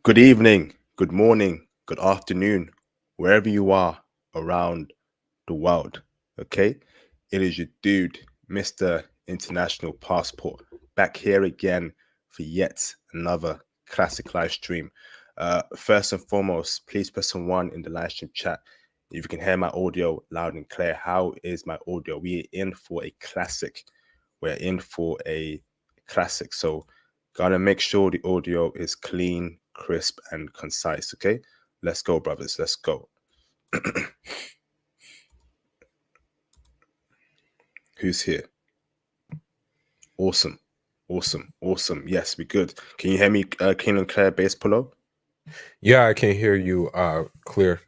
Good evening, good morning, good afternoon, wherever you are around the world. Okay, it is your dude, Mr. International Passport, back here again for yet another classic live stream. First and foremost, please press some one in the live stream chat. If you can hear my audio loud and clear, how is my audio? We are in for a classic. We're in for a classic. So, gotta make sure the audio is clean, crisp, and concise. Okay, let's go, brothers. Let's go. Who's here? Awesome, awesome, awesome. Yes, we good. Can you hear me, clean and clear, bass pullo? Yeah, I can hear you clear.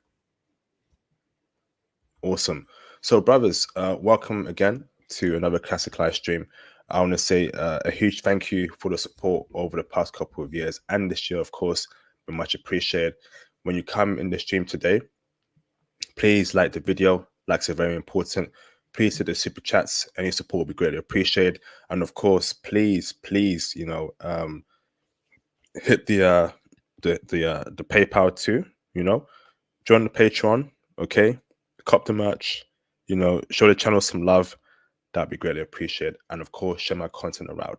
Awesome. So, brothers, welcome again to another classic live stream. I want to say a huge thank you for the support over the past couple of years and this year, of course, been much appreciated. When you come in the stream today, please like the video. Likes are very important. Please hit the super chats. Any support will be greatly appreciated. And of course, please, hit the PayPal too. Join the Patreon. Okay, cop the merch. Show the channel some love. That'd be greatly appreciated. And of course, share my content around.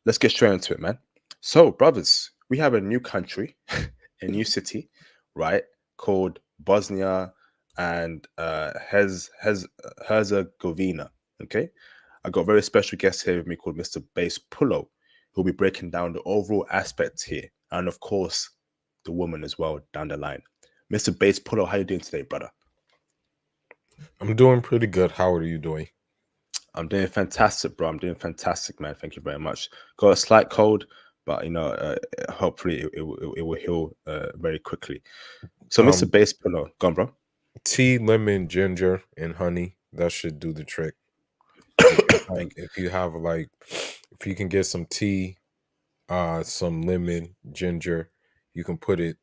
Let's get straight into it, man. So, brothers, we have a new country, a new city, right? Called Bosnia and Herzegovina. Okay, I got a very special guest here with me called Mr. Bass Pullo, who'll be breaking down the overall aspects here, and of course, the woman as well down the line. Mr. Bass Pullo, how you doing today, brother? I'm doing pretty good. How are you doing? I'm doing fantastic, bro. I'm doing fantastic, man. Thank you very much. Got a slight cold, but hopefully it will heal very quickly. So, Mr. Um, Bass Pillow, go on, bro. Tea, lemon, ginger, and honey. That should do the trick. Thank If you can get some tea, some lemon, ginger, you can put it.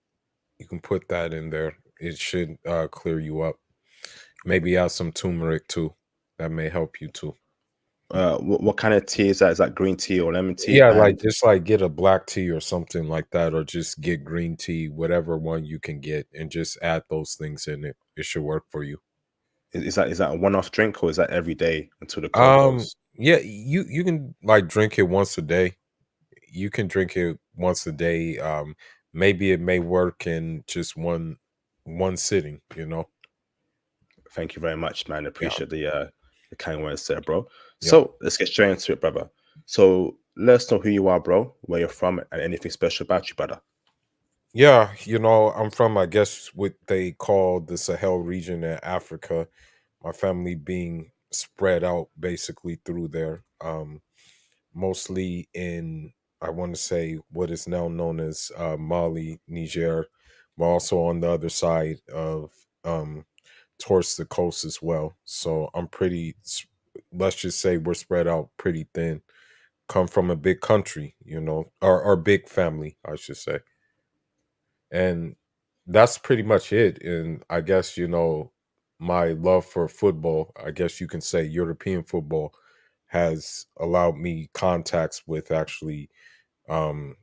You can put that in there. It should clear you up. Maybe add some turmeric too. That may help you too. what kind of tea is that? Is that green tea or lemon tea? Yeah, And just get a black tea or something like that, or just get green tea, whatever one you can get, and just add those things in it. It should work for you. is that a one-off drink or is that every day until the cold goes? Yeah, you can drink it once a day. You can drink it once a day. Maybe it may work in just one sitting. Thank you very much, man. Yeah, Appreciate the kind words there, bro. yeah. So let's get straight into it, brother. So let us know who you are, bro, where you're from, and anything special about you, brother. Yeah, I'm from, I guess, what they call the Sahel region in Africa. My family being spread out basically through there, mostly in, I want to say, what is now known as Mali, Niger, but also on the other side of towards the coast as well. So let's just say we're spread out pretty thin. Come from a big country, or big family, I should say. And that's pretty much it. And I guess, my love for football, I guess you can say European football, has allowed me contacts with actually um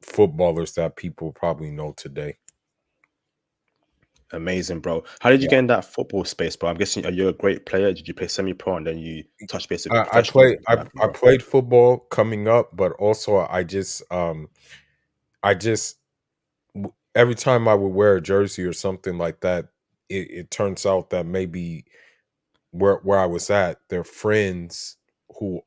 footballers that people probably know today. Amazing, bro. How did you Yeah. get in that football space, bro? I'm guessing are you a great player? Did you play semi-pro and then you touch base with the I professionals? play What I, happened, I bro? played football coming up, but also I just every time I would wear a jersey or something like that, it turns out that maybe where I was at, their friends who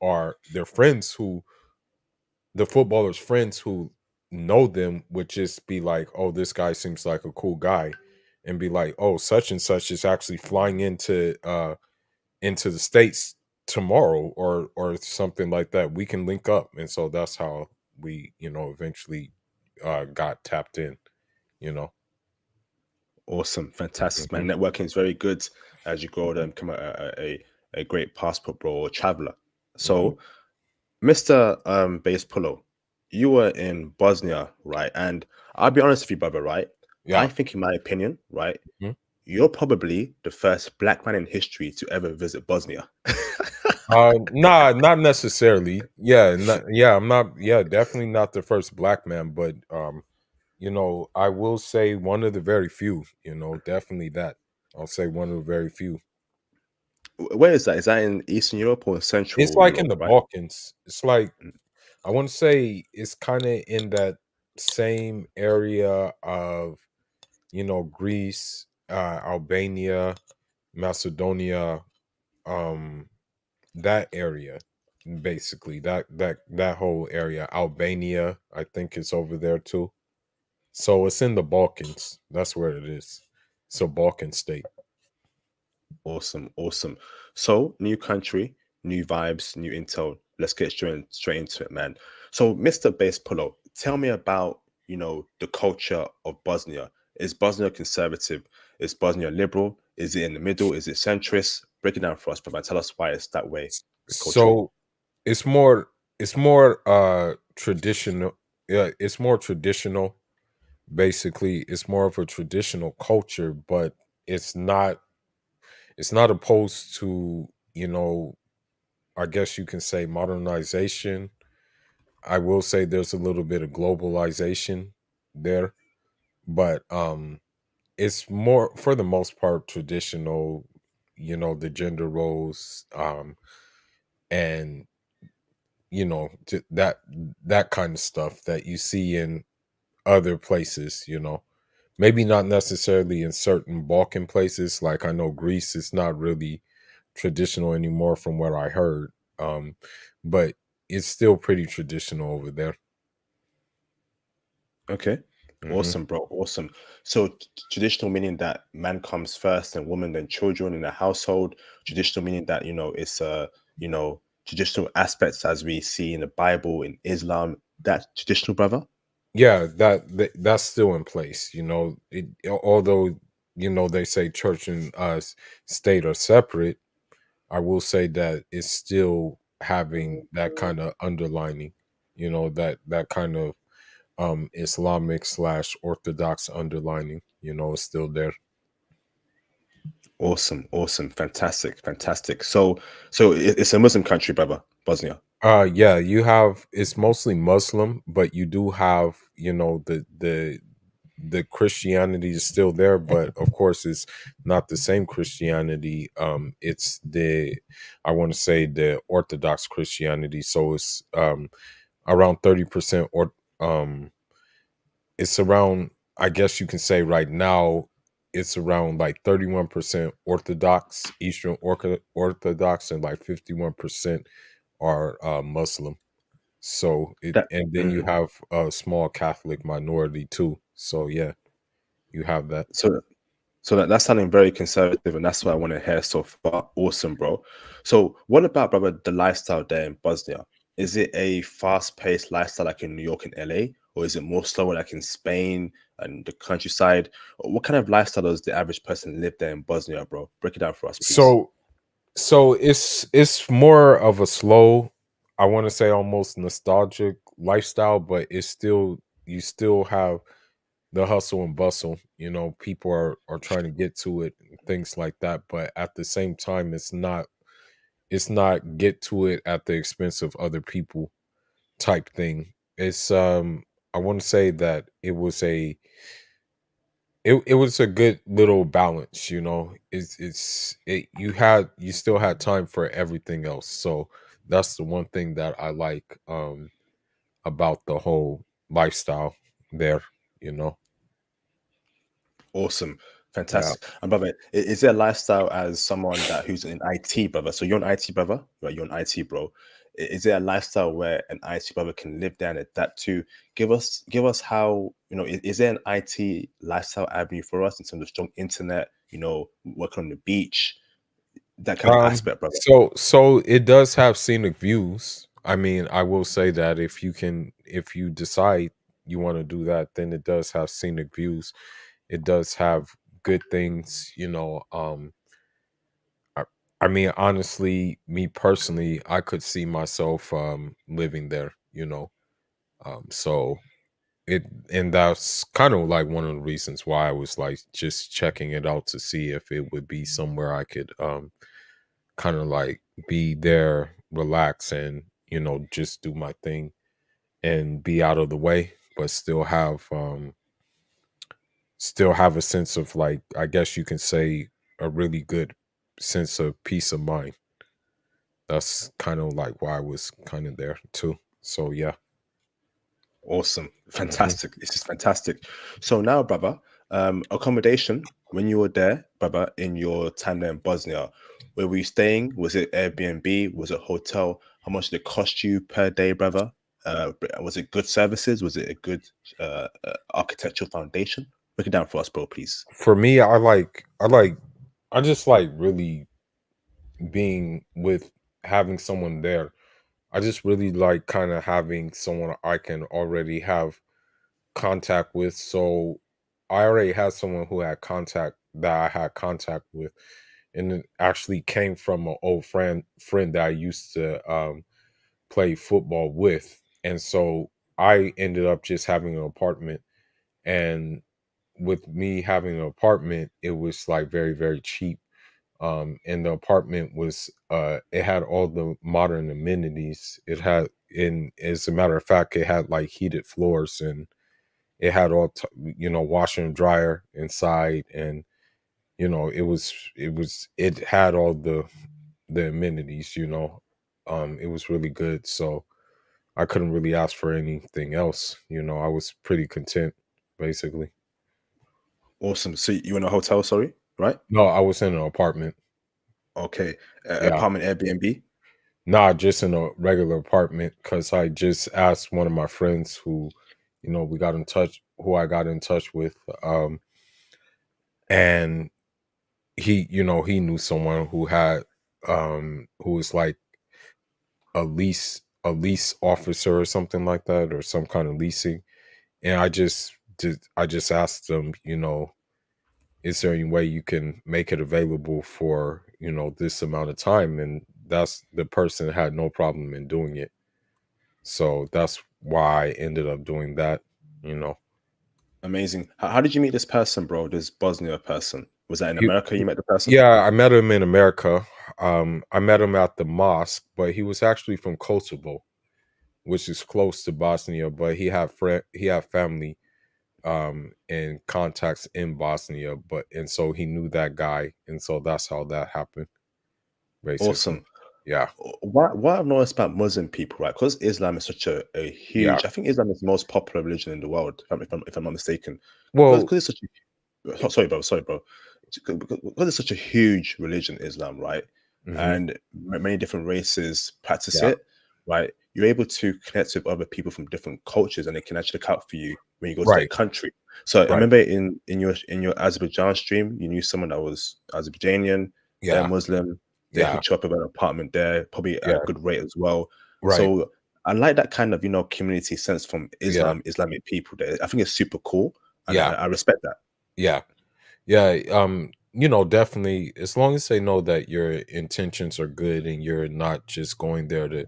the footballers' friends who know them would just be like, "Oh, this guy seems like a cool guy," and be like, "Oh, such and such is actually flying into the states tomorrow or something like that. We can link up." And so that's how we, eventually got tapped in. You know. Awesome, fantastic, man. Mhm. Networking is very good as you grow older and become a great passport bro or traveler. Mhm. So, Mr. Bass Pullo, you were in Bosnia, right? And I'll be honest with you, brother, right? I Yeah. think, in my opinion, right, Mhm. you're probably the first black man in history to ever visit Bosnia. Nah, not necessarily. Yeah, yeah, I'm not. Yeah, definitely not the first black man, but I will say one of the very few. Definitely that. I'll say one of the very few. Where is that? Is that in Eastern Europe or It's Central like in Europe? the Right. Balkans. It's like Mm. I want to say it's kind of in that same area of Greece, Albania, Macedonia, um, that area, basically that whole area. Albania, I think, is over there too. So it's in the Balkans. That's where it is. It's a Balkan state. Awesome, awesome. So, new country, new vibes, new intel. Let's get straight into it, man. So, Mr. Bass Polo, tell me about, the culture of Bosnia. Is Bosnia conservative? Is Bosnia liberal? Is it in the middle? Is it centrist? Break it down for us, brother. Tell us why it's that way, culturally. So it's more traditional. Yeah, it's more traditional. Basically, it's more of a traditional culture, but it's not it's not opposed to, I guess you can say, modernization. I will say there's a little bit of globalization there, but it's more, for the most part, traditional. The gender roles, and that kind of stuff that you see in other places. Maybe not necessarily in certain Balkan places. Like, I know Greece is not really traditional anymore, from what I heard. But it's still pretty traditional over there. Okay. Hmm. Awesome, bro. Awesome. So traditional meaning that man comes first and woman then children in the household. Traditional meaning that, it's traditional aspects as we see in the Bible, in Islam, that traditional, brother. Yeah, that's still in place. Although they say church and state are separate, I will say that it's still having that kind of underlining. That kind of Islamic slash Orthodox underlining. Is still there. Awesome, awesome, fantastic, fantastic. So it's a Muslim country, brother, Bosnia. Yeah, you have, it's mostly Muslim, but you do have, the Christianity is still there, but of course it's not the same Christianity. It's the, I want to say, the Orthodox Christianity. So it's around 30% or it's around, I guess you can say right now, it's around like 31% Orthodox, Eastern Orthodox, and like 51% are Muslim. So That and then you mhm. have a small Catholic minority too. So yeah, you have that. So that's sounding very conservative, and that's what I want to hear so far. Awesome, bro. So what about, brother, the lifestyle there in Bosnia? Is it a fast-paced lifestyle like in New York and LA, or is it more slower like in Spain and the countryside? What kind of lifestyle does the average person live there in Bosnia, bro? Break it down for us, please. So it's more of a slow, I want to say almost nostalgic lifestyle, but it's still, you still have the hustle and bustle. People are trying to get to it and things like that, but at the same time it's not get to it at the expense of other people type thing. It's I want to say that it was a good little balance. You still had time for everything else. So that's the one thing that I like about the whole lifestyle there, you know. Awesome. Yeah. Fantastic. And brother, is there a lifestyle as someone who's in IT, brother? So you're an IT brother, right? You're an IT bro. Is there a lifestyle where an IT brother can live there and adapt to? Give us how, is there an IT lifestyle avenue for us in terms of strong internet, working on the beach, that kind of aspect, brother? So it does have scenic views. I mean, I will say that if you decide you want to do that, then it does have scenic views. It does have good things, I, I mean, honestly, me personally, I could see myself living there, so it and that's kind of like one of the reasons why I was like just checking it out to see if it would be somewhere I could kind of like be there, relax, and just do my thing and be out of the way, but still have still have a sense of, like, I guess you can say, a really good sense of peace of mind. That's kind of like why I was kind of there too. So yeah. Awesome. Hmm. Fantastic. This is fantastic. So now, brother, accommodation, when you were there, brother, in your time there in Bosnia, where were you staying? Was it Airbnb? Was it hotel? How much did it cost you per day, brother? Was it good services? Was it a good architectural foundation? Break it down for us, bro, please. For me, I just like really being with, having someone there. I just really like kind of having someone I can already have contact with. So I already had someone who had contact that I had contact with, and it actually came from an old friend that I used to play football with. And so I ended up just having an apartment. And with me having an apartment, it was like very, very cheap. And the apartment was, it had all the modern amenities. It had, in as a matter of fact, it had like heated floors, and it had washer and dryer inside. And it had all the amenities. It was really good. So I couldn't really ask for anything else. I was pretty content, basically. Awesome. So you were in a hotel, sorry, right? No, I was in an apartment. Okay. Yeah. Apartment Airbnb. Not just in a regular apartment, because I just asked one of my friends who I got in touch with. And he knew someone who was like a lease officer or something like that, or some kind of leasing. And I just asked them, is there any way you can make it available for, this amount of time? And that's the person had no problem in doing it. So that's why I ended up doing that, you know. Amazing. How did you meet this person, bro? This Bosnia person. Was that in He, America you met the person? yeah, I met him in America. I met him at the mosque, but he was actually from Kosovo, which is close to Bosnia, but he had family and contacts in Bosnia, and so he knew that guy, and so that's how that happened, basically. Awesome. Yeah. What I've noticed about Muslim people, right? Because Islam is such a Yeah. huge, I think Islam is the most popular religion in the world, if I'm not mistaken. Because Well, it's such sorry, bro, sorry, bro. Because it's such a huge religion, Islam, right? mhm, And many different races practice yeah. it, right? You're able to connect with other people from different cultures, and they can actually look out for you when you go to their Right. country. So I Right. remember in your Azerbaijan stream, you knew someone that was Azerbaijanian, they're Yeah. Muslim, they Yeah. hooked you up with an apartment there, probably at a Yeah. good rate as well. Right. So I like that kind of community sense from Yeah. Islamic people. There, I think it's super cool, and Yeah. I respect that. Yeah. Yeah, definitely, as long as they know that your intentions are good and you're not just going there to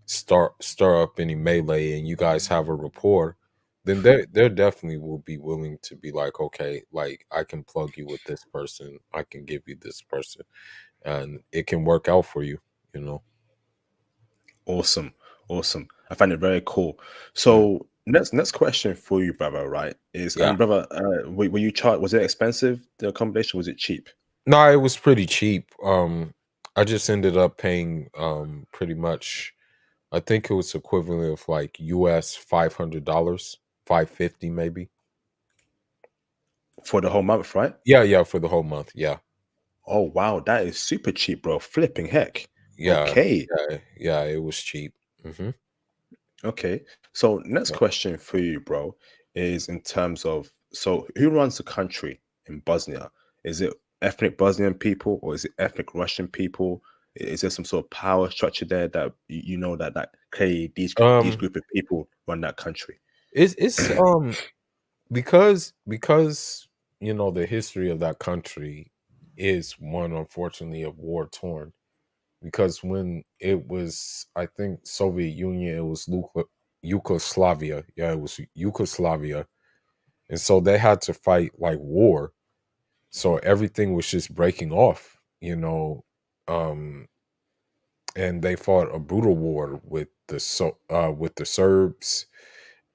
stir up any melee, and you guys have a rapport, then there definitely will be willing to be like, okay, like, I can plug you with this person, I can give you this person, and it can work out for you, you know. Awesome, awesome. I find it very cool. Mm. So next question for you, brother. Right? Is Yeah. brother, were you charged? Was it expensive? The accommodation, was it cheap? No, it was pretty cheap. I just ended up paying pretty much, I think it was equivalent of like US $500, 550 maybe. For the whole month, right? Yeah, yeah, for the whole month. Yeah. Oh wow, that is super cheap, bro. Flipping heck. Yeah. Okay, Yeah, yeah, it was cheap. Hmm. okay. So next Yeah. question for you, bro, is in terms of, so who runs the country in Bosnia? Is it ethnic Bosnian people, or is it ethnic Russian people? Is there some sort of power structure there that you know that clearly these Um group of people run that country? it's because the history of that country is one, unfortunately, of war torn, because when it was, I think, Soviet Union, it was Yugoslavia. Yeah, it was Yugoslavia. And so they had to fight like war. So everything was just breaking off, um, and they fought a brutal war with the Serbs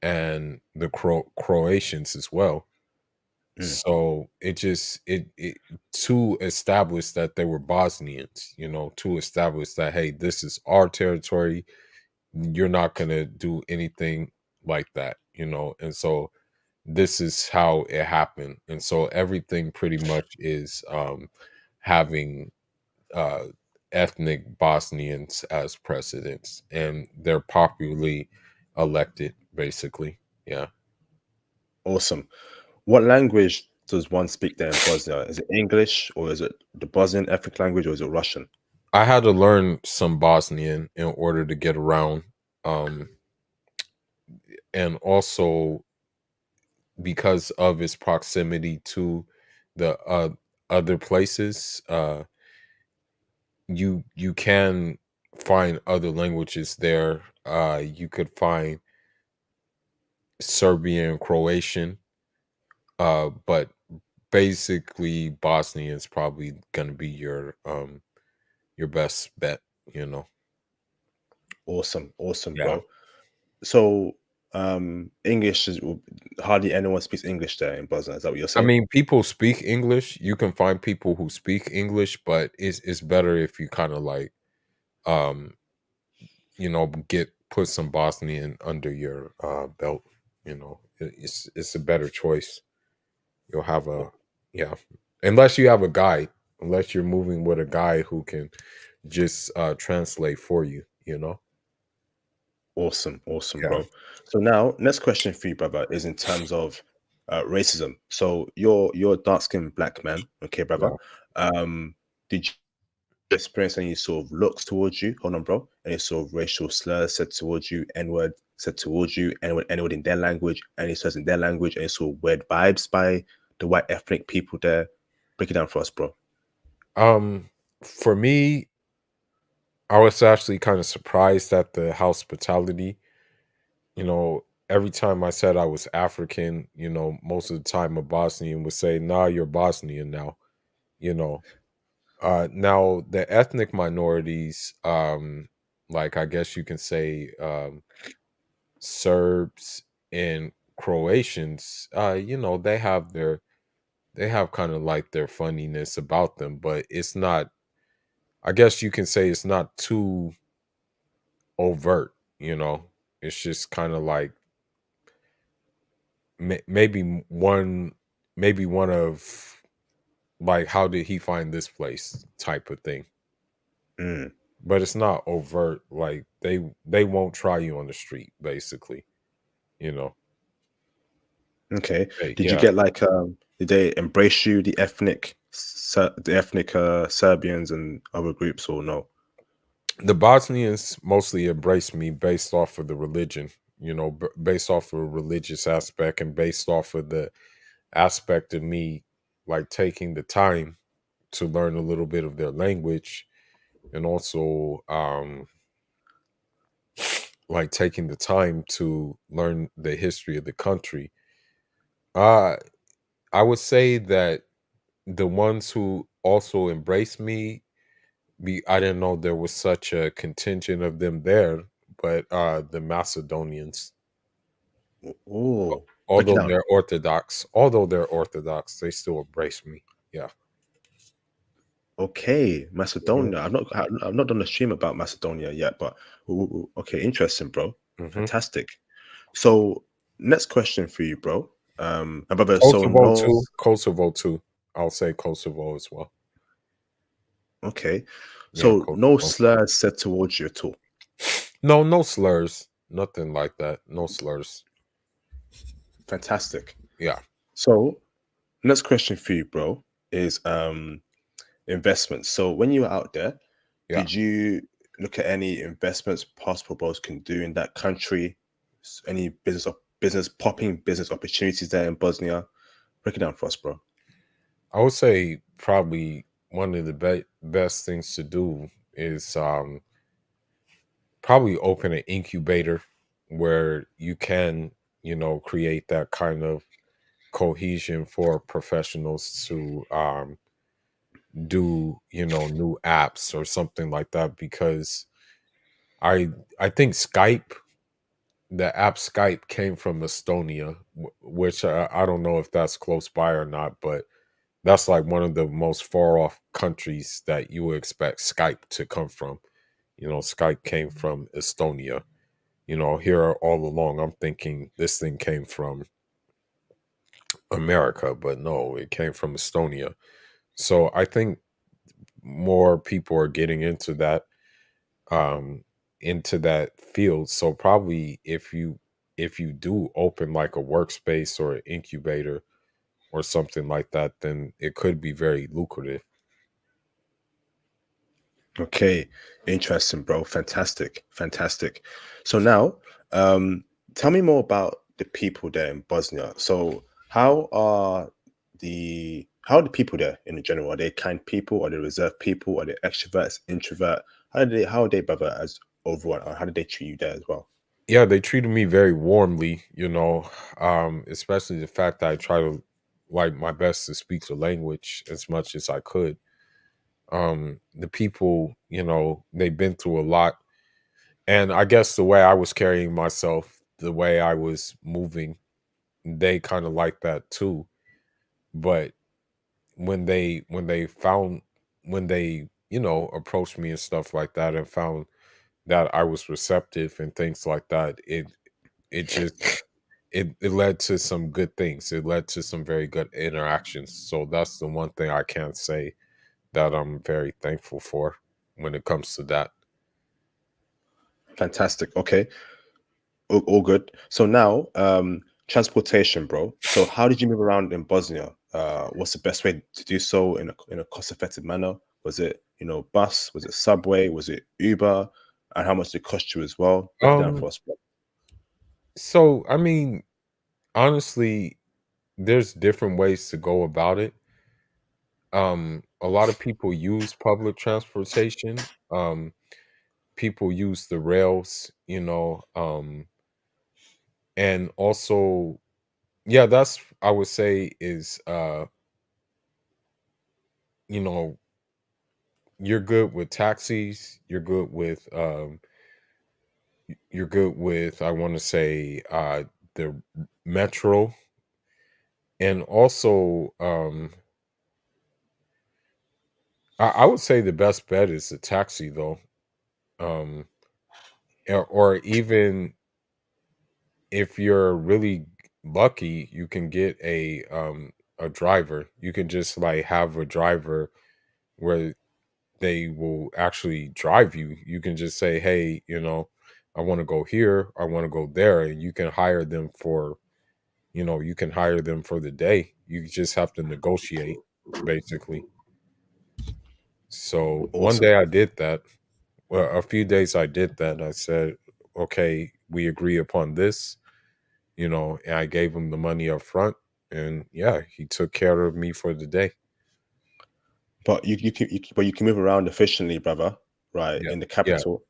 and the Croatians as well. Mm. So it just it to establish that they were Bosnians, to establish that, hey, this is our territory. You're not gonna do anything like that, and so this is how it happened. And so everything pretty much is having uh ethnic Bosnians as presidents, and they're popularly elected, basically. Yeah. Awesome. What language does one speak there in Bosnia? Is it English or is it the Bosnian ethnic language or is it Russian? I had to learn some Bosnian in order to get around. Um, and also because of its proximity to the other places, you can find other languages there. You could find Serbian, Croatian, but basically Bosnian is probably going to be your best bet. You know, Awesome, awesome, yeah. bro. So, English is hardly anyone speaks English there in Bosnia. Is that what you're I saying? mean, people speak English. You can find people who speak English, but it's better if you kind of like um get put some Bosnian under your belt. It's a better choice. You'll have a yeah, unless you have a guide, unless you're moving with a guy who can just translate for you. Awesome, awesome, Yeah, bro. So now, next question for you, brother, is in terms of racism. So you're a dark-skinned black man, okay, brother. yeah. Did you experience any sort of looks towards you? Hold on, bro. Any sort of racial slurs said towards you, N-word said towards you, N-word in their language, any slurs in their language, any sort of weird vibes by the white ethnic people there? Break it down for us, bro. For me, I was actually kind of surprised at the hospitality. Every time I said I was African, most of the time a Bosnian would say, "Nah, you're Bosnian now." You know. Now the ethnic minorities, like I guess you can say, Serbs and Croatians, they have kind of like their funniness about them, but it's not. I guess you can say it's not too overt. It's just kind of like maybe one of like, how did he find this place type of thing, Mm, but it's not overt. Like they won't try you on the street, basically. you know okay. Did you yeah. get like did they embrace you, the ethnic Serbians and other groups, or no? The Bosnians mostly embraced me based off of the religion, based off of a religious aspect, and based off of the aspect of me like taking the time to learn a little bit of their language, and also like taking the time to learn the history of the country. uh I would say that the ones who also embraced me, I didn't know there was such a contingent of them there, but the Macedonians, Oh, break it although down. they're orthodox, they still embrace me. Yeah. Okay, Hmm. Macedonia. I've not done a stream about Macedonia yet, but okay, interesting, bro. Hmm. Fantastic. So next question for you, bro. My brother. So Kosovo no, too. Kosovo too. I'll say Kosovo as well. okay. Yeah, So no Kosovo. slurs said towards you at all. No, no slurs. Nothing like that. No slurs. Fantastic. Yeah. So next question for you, bro, is investments. So when you were out there, Yeah. did you look at any investments passport bros can do in that country? Any business opportunities there in Bosnia? Break it down for us, bro. I would say probably one of the best things to do is probably open an incubator where you can, create that kind of cohesion for professionals to do, new apps or something like that, because I I think Skype the app Skype came from Estonia, which I don't know if that's close by or not, but that's like one of the most far off countries that you would expect Skype to come from. Skype came from Estonia. Here all along, I'm thinking this thing came from America, but no, it came from Estonia. So I think more people are getting um into that field. So probably if you do open like a workspace or an incubator or something like that, then it could be very lucrative. Okay, interesting, bro. Fantastic, fantastic. So now, um, tell me more about the people there in Bosnia. So how are the people there in general? Are they kind people? Are they reserved people? Are they extroverts, introvert? How are they, brother, as overall? Or how did they treat you there as well? Yeah, they treated me very warmly, especially the fact that I try to like my best to speak the language as much as I could. The people, they've been through a lot. And I guess the way I was carrying myself, the way I was moving, they kind of like that too. But when they found when they, approached me and stuff like that and found that I was receptive and things like that, it just it led to some good things. It led to some very good interactions. So that's the one thing I can say that I'm very thankful for when it comes to that. Fantastic. Okay, all good. So now, transportation, bro. So how did you move around in Bosnia? What's the best way to do so in a cost-effective manner? Was it, bus? Was it subway? Was it Uber? And how much did it cost you as well? Break it down Um for us, bro. so I mean, honestly, there's different ways to go about it. A lot of people use public transportation. People use the rails, and also, yeah, that's I would say is you know you're good with taxis, you're good with, I want to say, the metro, and also, I would say the best bet is a taxi though. um or even if you're really lucky, you can get a driver. You can just like have a driver where they will actually drive you. You can just say, "Hey, I want to go here, I want to go there," and you can hire them for the day. You just have to negotiate, basically. So one Awesome. day I did that. Well, a few days I did that. I said, "Okay, we agree upon this," and I gave him the money up front, and yeah, he took care of me for the day. But you can move around efficiently, brother, right? Yeah, In the yeah, capital,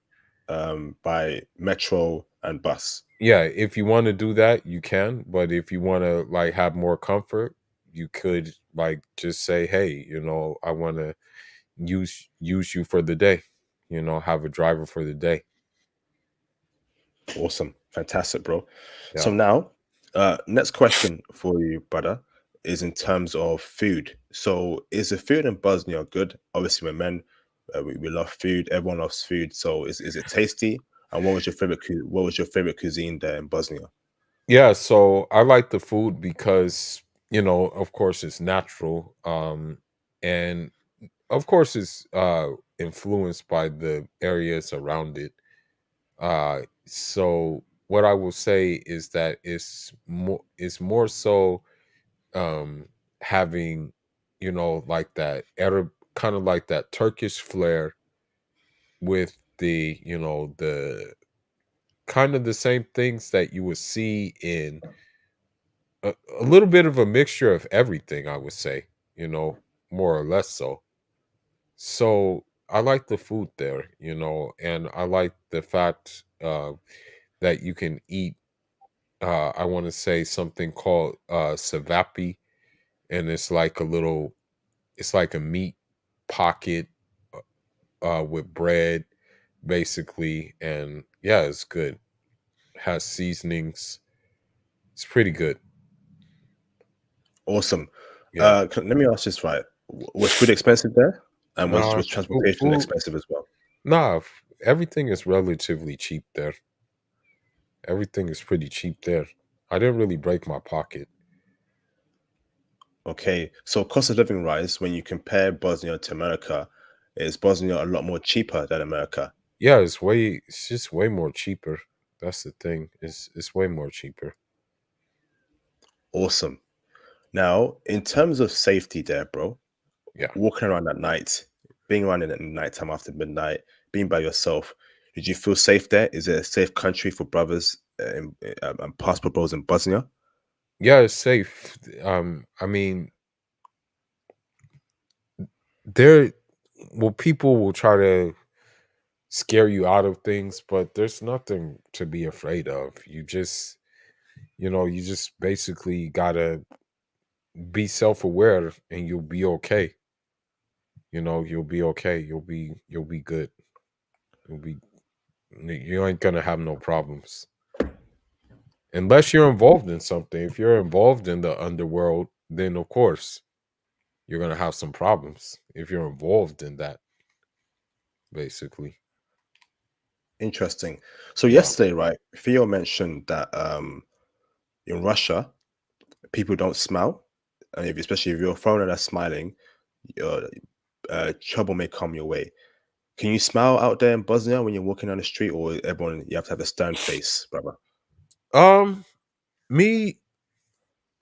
by metro and bus. yeah. If you want to do that, you can. But if you want to like have more comfort, you could like just say, "Hey, I want to use you for the day. Have a driver for the day." Awesome. Fantastic, bro. So Yeah. now, next question for you, brother, is in terms of food. So is the food in Bosnia good? Obviously, we're men. We love food. Everyone loves food. So is it tasty? And what was your favorite cuisine there in Bosnia? Yeah, so I like the food because, of course it's natural. And of course it's influenced by the areas around it. So what I will say is that it's more so um having, like that Arab, kind of like that Turkish flair with the kind of the same things that you would see in a little bit of a mixture of everything, I would say, you know, more or less so. So I like the food there, and I like the fact that you can eat. I want to say something called savapi, and it's like a meat pocket with bread, basically, and yeah, it's good. has seasonings. It's pretty good. Awesome. Yeah. Let me ask this right. Was food expensive there? And was transportation Food. expensive as well? Nah, everything is relatively cheap there. Everything is pretty cheap there. I didn't really break my pocket. Okay. So cost of living rise, when you compare Bosnia to America, is Bosnia a lot more cheaper than America? Yeah, it's just way more cheaper. That's the thing. It's way more cheaper. Awesome. Now, in terms of safety there, bro, Yeah. walking around at night, being around in at nighttime after midnight, being by yourself, did you feel safe there? Is it a safe country for brothers and passport bros in Bosnia? Yeah, it's safe. I mean, there well people will try to scare you out of things, but there's nothing to be afraid of. You just basically gotta be self-aware and you'll be okay. You'll be okay. You'll be good. You'll be you ain't gonna have no problems. Unless you're involved in something. If you're involved in the underworld, then of course you're gonna have some problems. If you're involved in that, basically. Interesting. So Yeah. yesterday, right, Theo mentioned that in Russia, people don't smile, and especially if you're a foreigner that's smiling, uh, trouble may come your way. Can you smile out there in Bosnia when you're walking down the street, or everyone you have to have a stern face, brother? Um, Me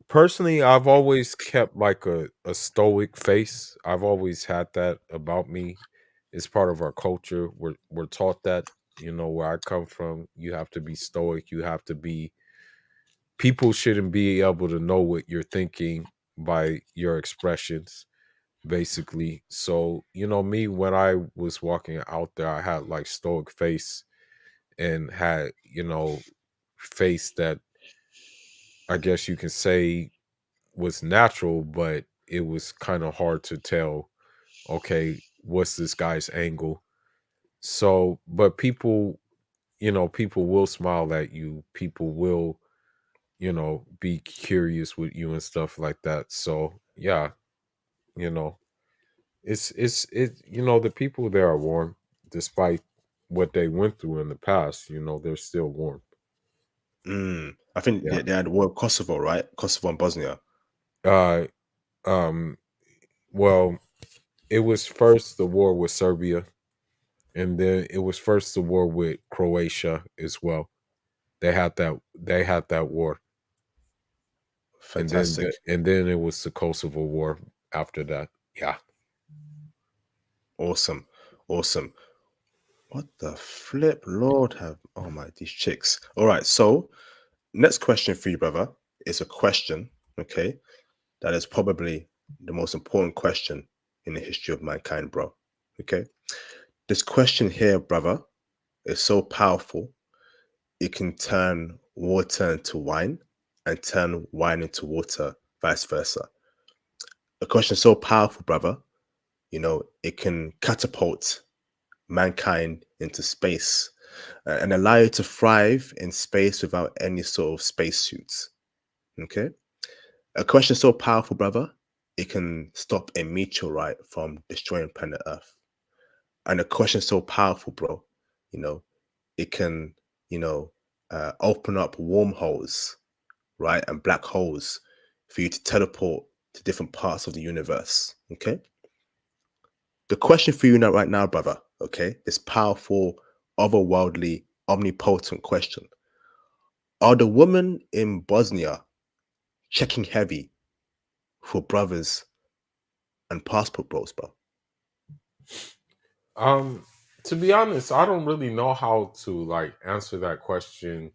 personally, I've always kept like a stoic face. I've always had that about me. It's part of our culture. We're taught that, where I come from, you have to be stoic. You have to be people shouldn't be able to know what you're thinking by your expressions, basically. So, me when I was walking out there, I had like stoic face and had, face that I guess you can say was natural, but it was kind of hard to tell, okay, what's this guy's angle? So, but people will smile at you. People will, be curious with you and stuff like that. So, yeah, you know, the people there are warm despite what they went through in the past, they're still warm. I think Yeah. they had war Kosovo, right? Kosovo and Bosnia. Uh, um, well, it was first the war with Serbia, and then it was first the war with Croatia as well. They had that war, and then Fantastic. it was the Kosovo War after that. Yeah. Awesome. Awesome. What the flip, Lord have oh my these chicks. All right, so next question for you, brother, is a question, okay, that is probably the most important question in the history of mankind, bro. Okay. This question here, brother, is so powerful, it can turn water into wine and turn wine into water, vice versa. A question so powerful, brother, it can catapult mankind into space and allow you to thrive in space without any sort of spacesuits. Okay. A question so powerful, brother, it can stop a meteorite from destroying planet Earth. And a question so powerful, bro, you know, it can, you know, open up wormholes, right, and black holes for you to teleport to different parts of the universe. Okay. The question for you now, right now, brother, okay, this powerful, otherworldly, omnipotent question: are the women in Bosnia checking heavy for brothers and passport bros, bro? Um, to be honest, I don't really know how to like answer that question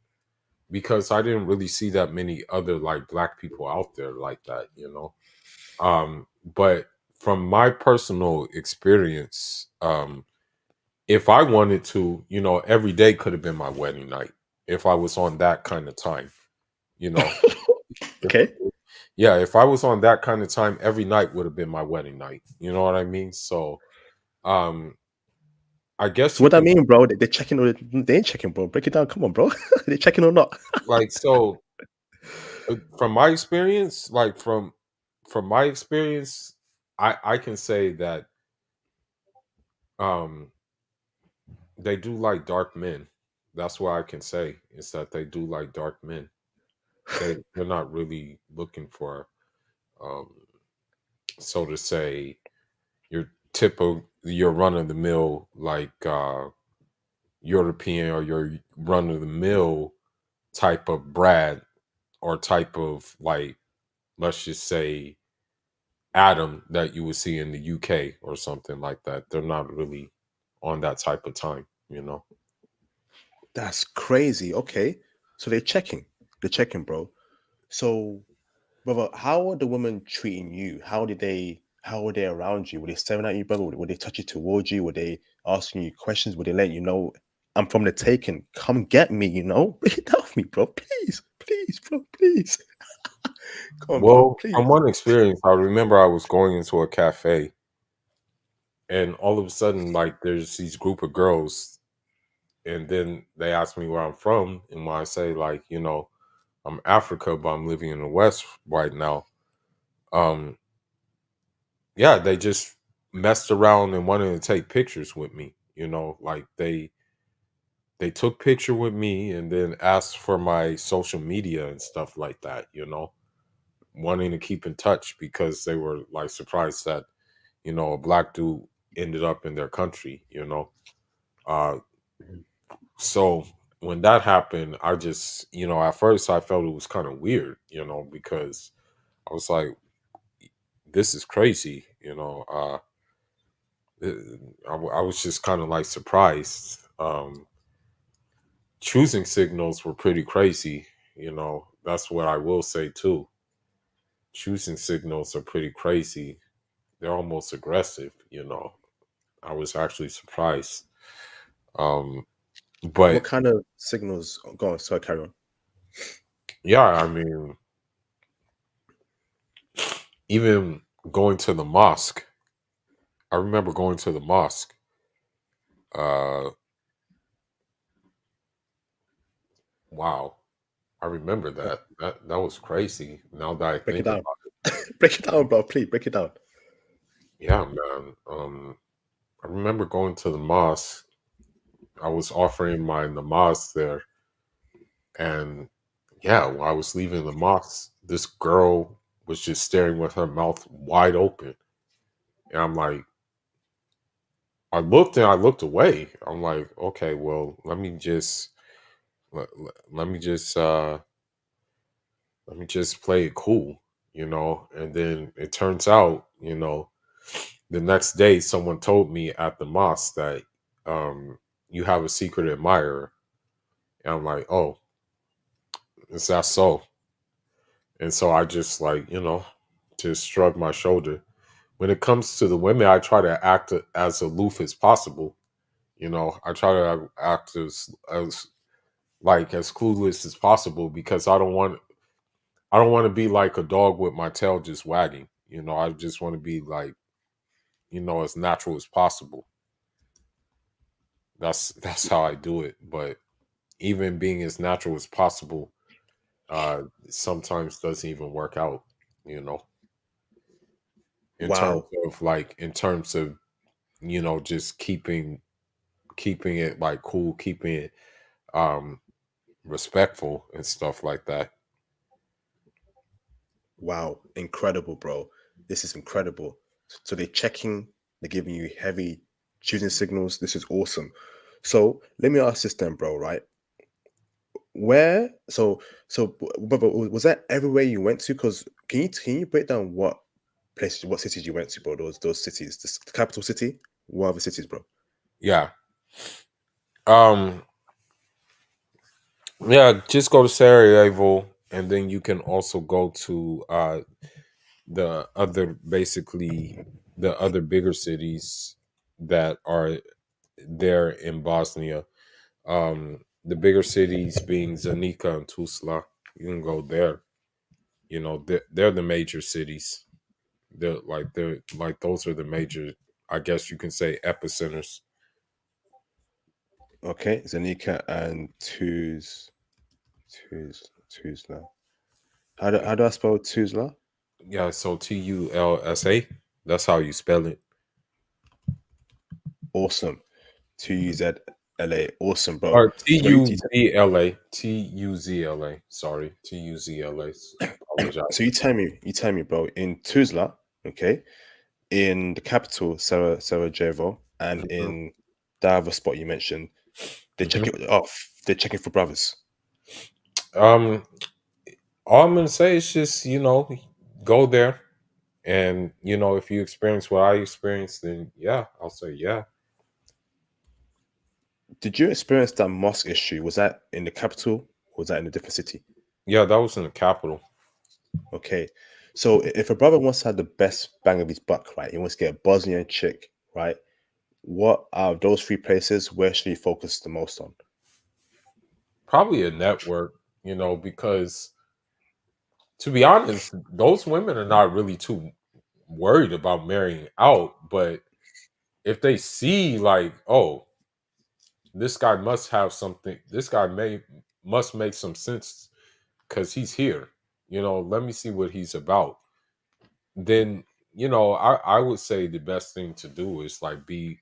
because I didn't really see that many other like black people out there like that. But from my personal experience, if I wanted to, every day could have been my wedding night if I was on that kind of time. You know, if Okay. yeah, if I was on that kind of time, every night would have been my wedding night. You know what I mean? So, um, I guess So you what I can mean, bro? They're checking or they ain't checking, bro. Break it down. Come on, bro. They're checking or not? like so from my experience, like from my experience, I can say that um they do like dark men. That's what I can say is that they do like dark men. They're not really looking for um so to say your run of the mill like European or your run of the mill type of Brad or type of like let's just say Adam that you would see in the UK or something like that. They're not really on that type of time, you know. That's crazy. Okay. So they're checking. They're checking, bro. So, brother, how are the women treating you? How were they around you? Were they staring at you, brother? Were they touching towards you? Were they asking you questions? Were they letting you know I'm from the taken? Come get me, you know? Break it down for me, bro. Please, please, bro, please. Come on, bro, Well, from please. one experience, I remember I was going into a cafe and all of a sudden like there's these group of girls and then they ask me where I'm from and when I say like, I'm Africa but I'm living in the West right now. Um yeah, they just messed around and wanted to take pictures with me, like they took picture with me and then asked for my social media and stuff like that, wanting to keep in touch because they were like surprised that, a black dude ended up in their country, Uh Mhm. so when that happened, I just, at first I felt it was kind of weird, because I was like, this is crazy, I was just kind of like surprised. Choosing signals were pretty crazy. That's what I will say too. Choosing signals are pretty crazy. They're almost aggressive. I was actually surprised. Um, What but kind of signals? Oh, go on, sorry, carry on. yeah, I mean, even going to the mosque. I remember going to the mosque. Uh, wow, I remember Oh, that. That was crazy. Now that I break it think down. about it, Break it down, bro. Please break it down. yeah, man. I remember going to the mosque. I was offering my namaz there. And yeah, while I was leaving the mosque, this girl was just staring with her mouth wide open. And I'm like, I looked and I looked away. I'm like, okay, well, let me just let me just play it cool, And then it turns out, the next day someone told me at the mosque that you have a secret admirer. And I'm like, oh, is that so? And so I just like, just shrug my shoulder. When it comes to the women, I try to act as aloof as possible. I try to act as like as clueless as possible because I don't want to be like a dog with my tail just wagging. I just want to be like, as natural as possible. That's how I do it. But even being as natural as possible, sometimes doesn't even work out. You know, Wow. in terms of just keeping it like cool, keeping it um respectful and stuff like that. Wow. Incredible, bro. This is incredible. So they're checking, they're giving you heavy choosing signals. This is awesome. So let me ask this then, bro, right? Where but was that everywhere you went to? Because can you break down what places, what cities you went to, bro? Those cities, the capital city, what other cities, bro? Yeah. Um yeah, just go to Sarajevo and then you can also go to the other basically the other bigger cities that are there in Bosnia. The bigger cities being Zenica and Tuzla. You can go there. They're the major cities. They're like those are the major, I guess you can say, epicenters. Okay, Zanika and Tuzla. How do I spell Tuzla? Yeah, so Tulsa. That's how you spell it. Awesome. Tuzla. Awesome, bro. Or So Tuzla. Sorry, Tuzla. so Apologize. you tell me, bro. In Tuzla, okay, in the capital, Sarajevo, and Mhm, in the other spot you mentioned, they check mhm. it off. They're checking for brothers. Um, all I'm gonna say is just go there, and if you experience what I experienced, then yeah, I'll say yeah. Did you experience that mosque issue? Was that in the capital or was that in a different city? Yeah, that was in the capital. Okay. So if a brother wants to have the best bang of his buck, right? He wants to get a Bosnian chick, right? What out of those three places, where should he focus the most on? Probably a network, because to be honest, those women are not really too worried about marrying out. But if they see like, oh, this guy must have something, this guy may must make some sense because he's here. Let me see what he's about. Then I would say the best thing to do is like be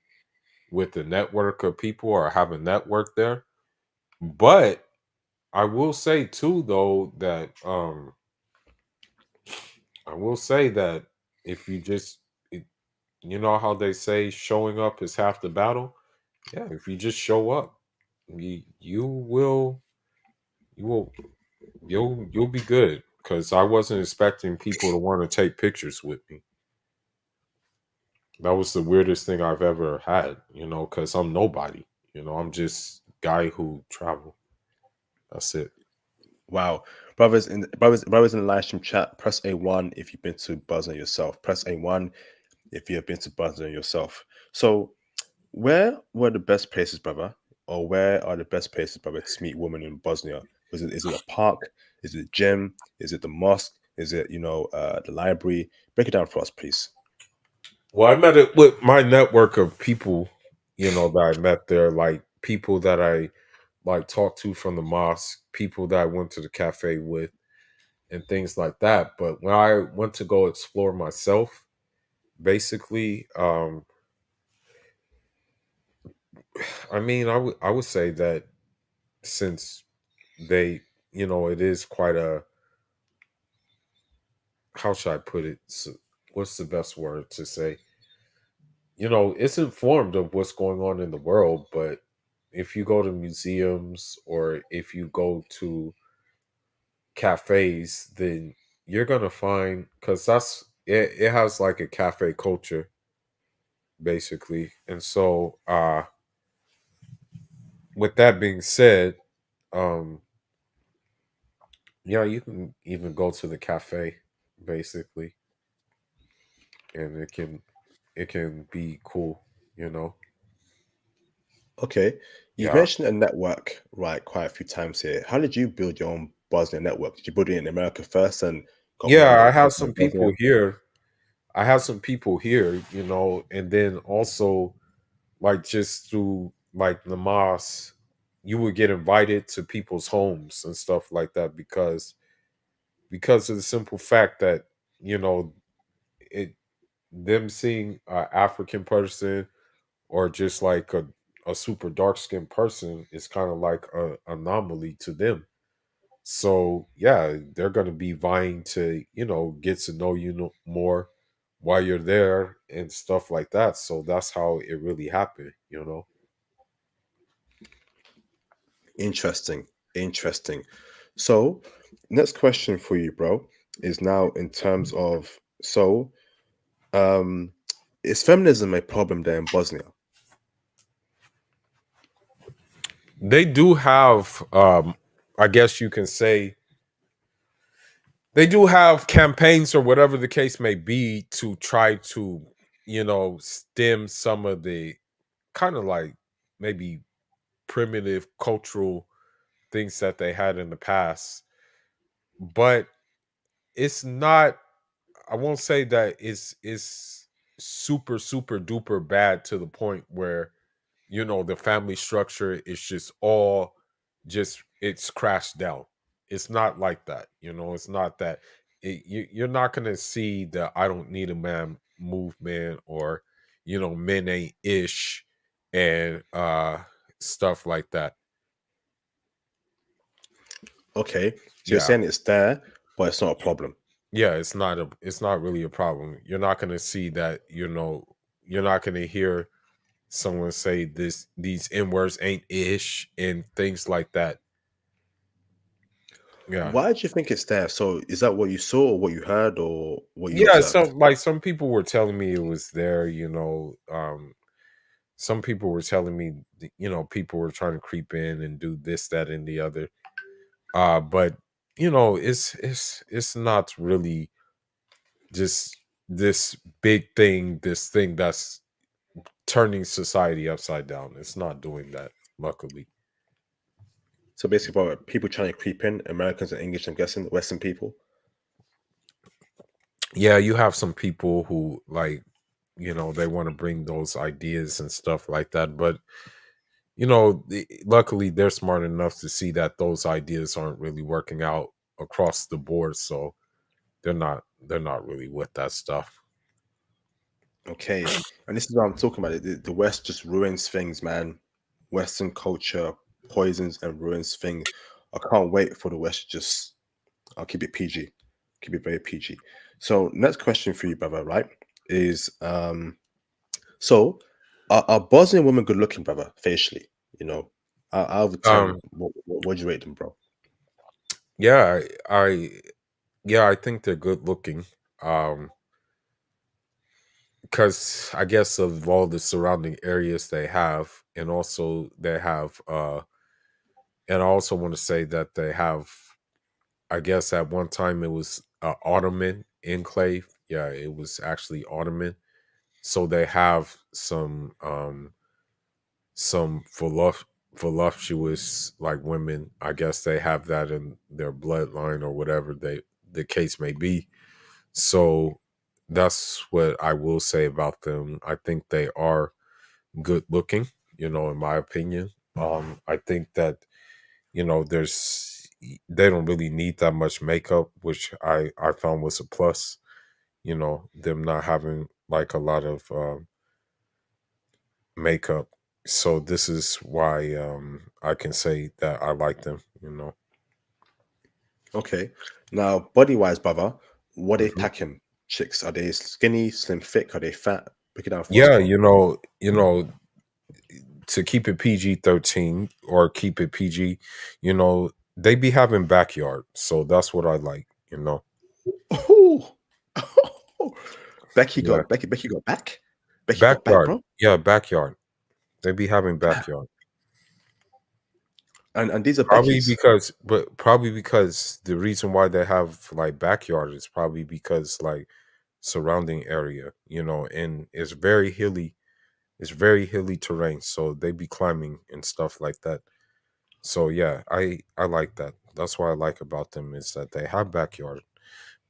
with a network of people or have a network there. But I will say too though that I will say that if you just it, you know how they say showing up is half the battle. Yeah, if you just show up, you will you'll be good. Because I wasn't expecting people to want to take pictures with me. That was the weirdest thing I've ever had. Because I'm nobody. I'm just guy who travel. That's it. Wow. Brothers in the live stream chat, press A1 if you've been to Bosnia yourself. Press A1 if you have been to Bosnia yourself. So where were the best places, brother? Or where are the best places, brother, to meet women in Bosnia? Is it a park? Is it a gym? Is it the mosque? Is it, the library? Break it down for us, please. Well, I met it with my network of people, that I met there, like people that I like talked to from the mosque, people that I went to the cafe with, and things like that. But when I went to go explore myself, basically, I mean, I would say that since they, it is quite a, how should I put it? What's the best word to say? It's informed of what's going on in the world, but if you go to museums or if you go to cafes, then you're gonna find, because it has like a cafe culture basically. And so with that being said, um yeah, you can even go to the cafe basically, and it can be cool, you know. Okay. You've Yeah. mentioned a network, right, quite a few times here. How did you build your own Bosnia network? Did you build it in America first and got more Yeah, I networks have in some people Bosnia? here. I have some people here, and then also like just through like the mosque, you would get invited to people's homes and stuff like that because of the simple fact that you know it them seeing an African person or just like a super dark skinned person is kind of like a anomaly to them. So yeah, they're gonna be vying to get to know you more while you're there and stuff like that. So that's how it really happened. Interesting. Interesting. So, next question for you, bro, is now in terms of um is feminism a problem there in Bosnia? They do have, I guess you can say, they do have campaigns or whatever the case may be to try to, stem some of the kind of like maybe primitive cultural things that they had in the past. But it's not, I won't say that it's super, super duper bad to the point where, the family structure is just all just it's crashed down. It's not like that. It's not that you're not going to see the I don't need a man movement, or men ain't ish, and stuff like that. Okay, so you're Yeah. saying it's there, but it's not a problem. Yeah, it's not really a problem. You're not going to see that, you're not going to hear someone say these n words ain't ish and things like that. Yeah. Why do you think it's there? So is that what you saw, or what you heard, or what you Yeah, observed? some people were telling me it was there, some people were telling me people were trying to creep in and do this, that, and the other. But it's not really just this big thing, this thing that's turning society upside down. It's not doing that, luckily. So basically, about people trying to creep in, Americans and English, I'm guessing, Western people. Yeah, you have some people who like, they want to bring those ideas and stuff like that, but luckily they're smart enough to see that those ideas aren't really working out across the board, so they're not really with that stuff. Okay, and this is what I'm talking about. The West just ruins things, man. Western culture poisons and ruins things. I can't wait for the West to just. I'll keep it PG, keep it very PG. So next question for you, brother. Right? Is so are Bosnian women good looking, brother? Facially, you know, out of 10, um what would you rate them, bro? yeah, I think they're good looking, um because I guess of all the surrounding areas they have, and also they have and I also want to say that they have, I guess at one time it was Ottoman enclave. Yeah, it was actually Ottoman. So they have some voluptuous like women. I guess they have that in their bloodline, or whatever the case may be. So that's what I will say about them. I think they are good looking, in my opinion. I think that there's they don't really need that much makeup, which I found was a plus. Them not having like a lot of makeup. So this is why I can say that I like them. Okay. Now, body wise, brother, what they Mhm. packing? Chicks, are they skinny, slim, thick? Are they fat? Break it down for us, Yeah, bro. to keep it PG-13 or keep it PG, they be having backyard. So that's what I like. Oh, Becky Yeah. got Becky. Becky got back. Becky got back, Backyard. bro. Yeah, backyard. They be having backyard. And these are Probably Becky's. because, the reason why they have like backyard is probably because like surrounding area, and it's very hilly terrain, so they be climbing and stuff like that. So yeah, I like that. That's what I like about them is that they have backyard,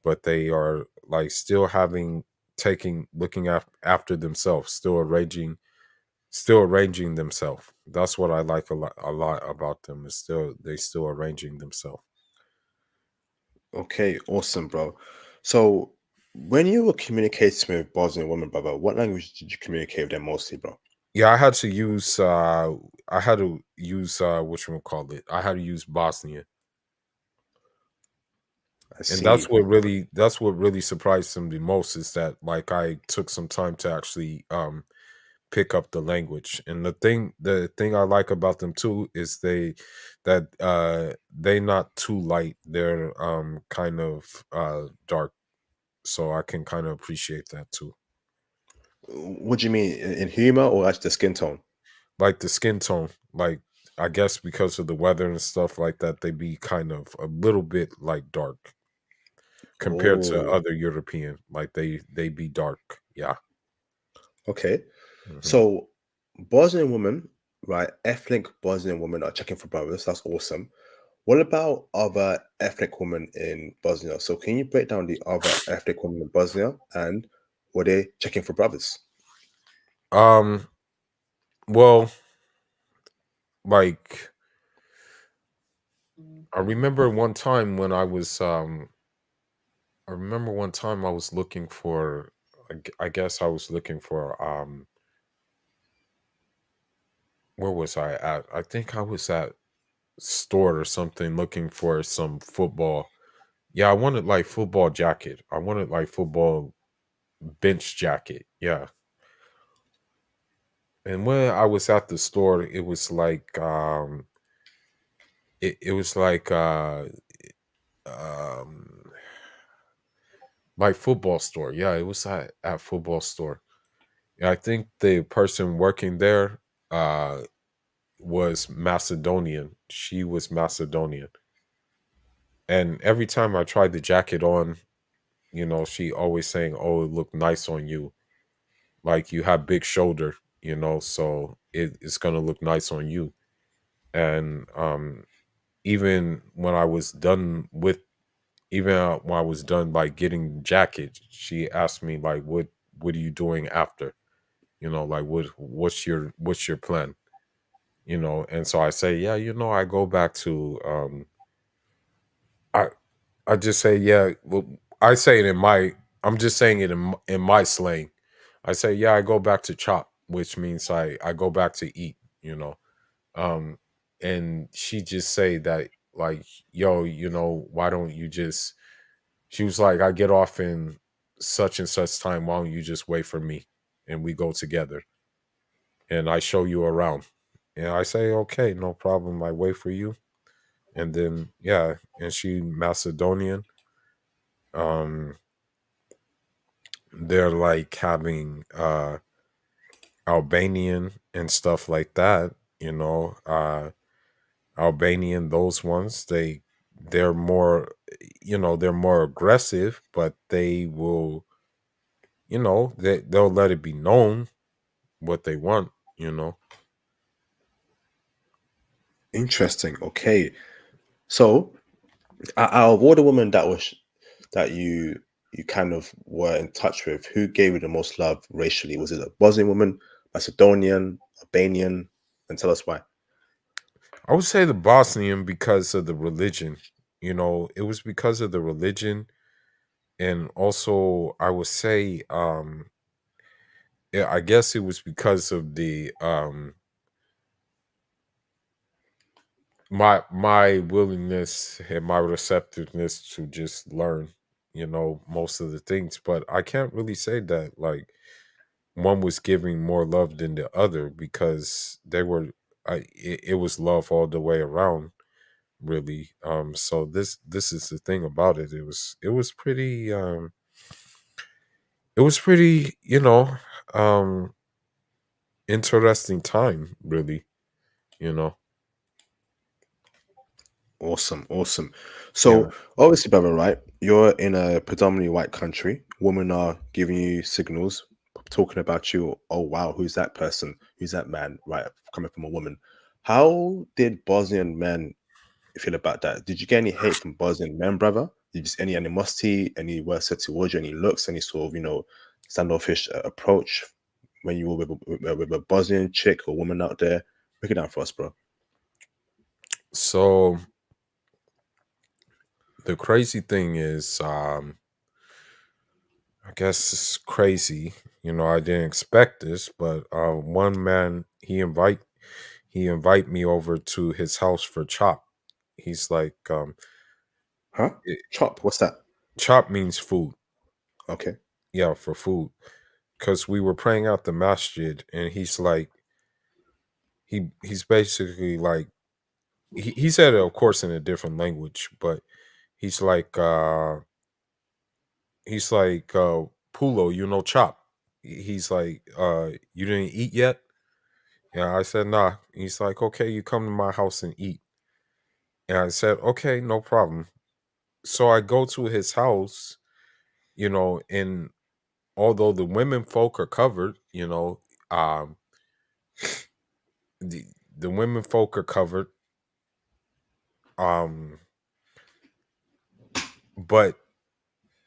but they are like still having taking looking after themselves, still arranging themselves. That's what I like a lot about them is they still arranging themselves. Okay, awesome, bro. So, when you were communicating with Bosnian women, brother, what language did you communicate with them mostly, bro? Yeah, I had to use what you call it. I had to use Bosnian. I And see. that's what really surprised them the most is that like I took some time to actually pick up the language. And the thing I like about them too is they not too light. They're kind of dark. So I can kind of appreciate that too. What do you mean in humor or actually the skin tone? Like the skin tone, like I guess because of the weather and stuff like that, they be kind of a little bit like dark compared to Oh, other European. Like they be dark. Yeah. okay. Hmm. So, Bosnian women, right? Ethnic Bosnian women are checking for brothers. That's awesome. What about other ethnic women in Bosnia? So, can you break down the other ethnic women in Bosnia and were they checking for brothers? Um. Well. like I remember one time when I remember one time I was looking for I guess I was looking for where was I at? I think I was at store or something looking for some football. Yeah, I wanted like football jacket. I wanted like football bench jacket. Yeah. And when I was at the store, it was um like football store. Yeah, it was at football store. Yeah, I think the person working there was Macedonian. She was Macedonian. And every time I tried the jacket on, she always saying, "Oh, it looked nice on you. Like you have big shoulder, so it's gonna look nice on you." And even when I was done with, even when I was done like getting the jacket, she asked me like, "What are you doing after? Like what's your plan?" And so I say, "Yeah, I go back to I I just say, yeah, well, I say it in my, I'm just saying it in my slang. I say, yeah, I go back to chop, which means I go back to eat, you know. Um, and she just say that like, yo, why don't you just? She was like, I get off in such and such time. Why don't you just wait for me, and we go together, and I show you around. And I say, okay, no problem. I wait for you, and then yeah, and she Macedonian. Um, they're like having Albanian and stuff like that, Albanian, those ones, they're more, they're more aggressive, but they will, they'll let it be known what they want, you know. Interesting. Okay. So, out of all the women that you kind of were in touch with, who gave you the most love racially? Was it a Bosnian woman, Macedonian, Albanian? And tell us why. I would say the Bosnian because of the religion. It was because of the religion, and also I would say yeah, I guess it was because of the my willingness and my receptiveness to just learn, most of the things. But I can't really say that like one was giving more love than the other because it was love all the way around, really. So this is the thing about it. It was pretty interesting time, really, you know. Awesome, awesome. Yeah. So, obviously, brother, right? You're in a predominantly white country. Women are giving you signals, talking about you. Oh, wow, who's that person? Who's that man? Right, coming from a woman. How did Bosnian men feel about that? Did you get any hate from Bosnian men, brother? Did you any animosity, any words said towards you, any looks, any sort of, standoffish approach when you were with a Bosnian chick or woman out there? Break it down for us, bro. So the crazy thing is, I guess it's crazy. I didn't expect this, but one man he invite me over to his house for chop. He's like, Huh? it, Chop, what's that? chop means food. Okay. Yeah, for food. Because we were praying out the masjid, and he's like, he's basically like, he said it, of course, in a different language, but he's like, Pulo, chop. He's like, you didn't eat yet? Yeah, I said, nah. He's like, okay, you come to my house and eat. And I said, okay, no problem. So I go to his house, and although the women folk are covered, um, the, the women folk are covered, um, but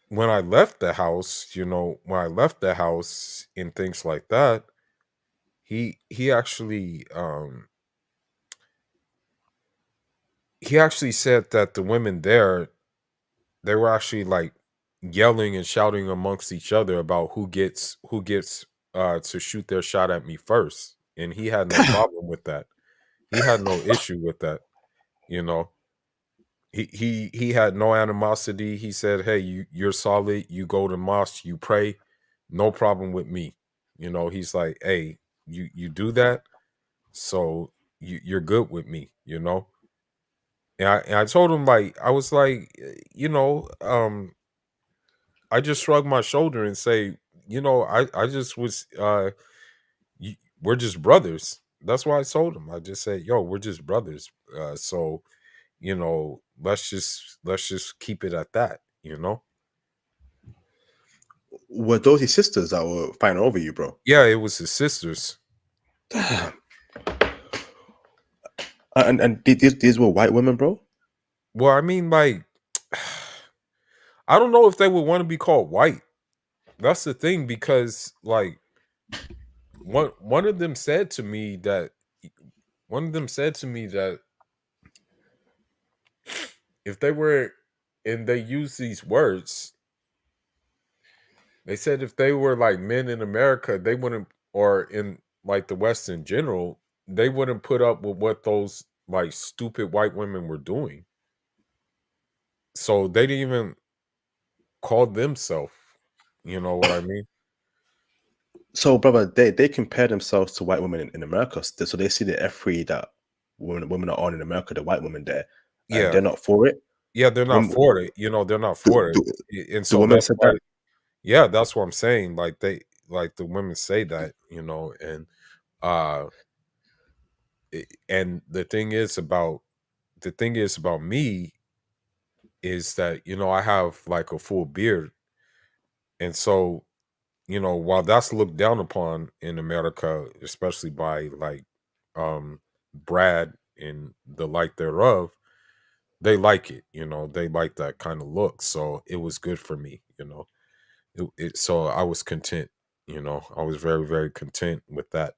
when I left the house and things like that, he actually he actually said that the women there, they were actually like yelling and shouting amongst each other about who gets to shoot their shot at me first, and he had no problem with that. He had no issue with that. You know, he had no animosity. He said, "Hey, you're solid. You go to mosque, you pray, no problem with me." He's like, "Hey, you do that, so you're good with me." And I told him, like, I was like, I just shrugged my shoulder and say, I just was we're just brothers. That's why I told him. I just said, "Yo, we're just brothers." So let's just keep it at that. Were those his sisters that were fighting over you, bro? Yeah, it was his sisters. Damn. And these were white women, bro. Well, I mean, like, I don't know if they would want to be called white. That's the thing, because like one of them said to me that if they were, and they use these words, they said if they were like men in America, they wouldn't, or in like the West in general, they wouldn't put up with what those like stupid white women were doing. So they didn't even call themselves. You know what I mean? So, brother, they compare themselves to white women in America. So they see the F3 that women are on in America, the white women there, and Yeah. they're not for it. Yeah, they're not Women, for it. They're not the, for it. the, And the so women that's said why, that. yeah, that's what I'm saying. Like the women say that, and uh and the thing is about me is that, I have like a full beard. And so, while that's looked down upon in America, especially by like Brad and the like thereof, they like it, they like that kind of look. So it was good for me. So I was content, I was very, very content with that.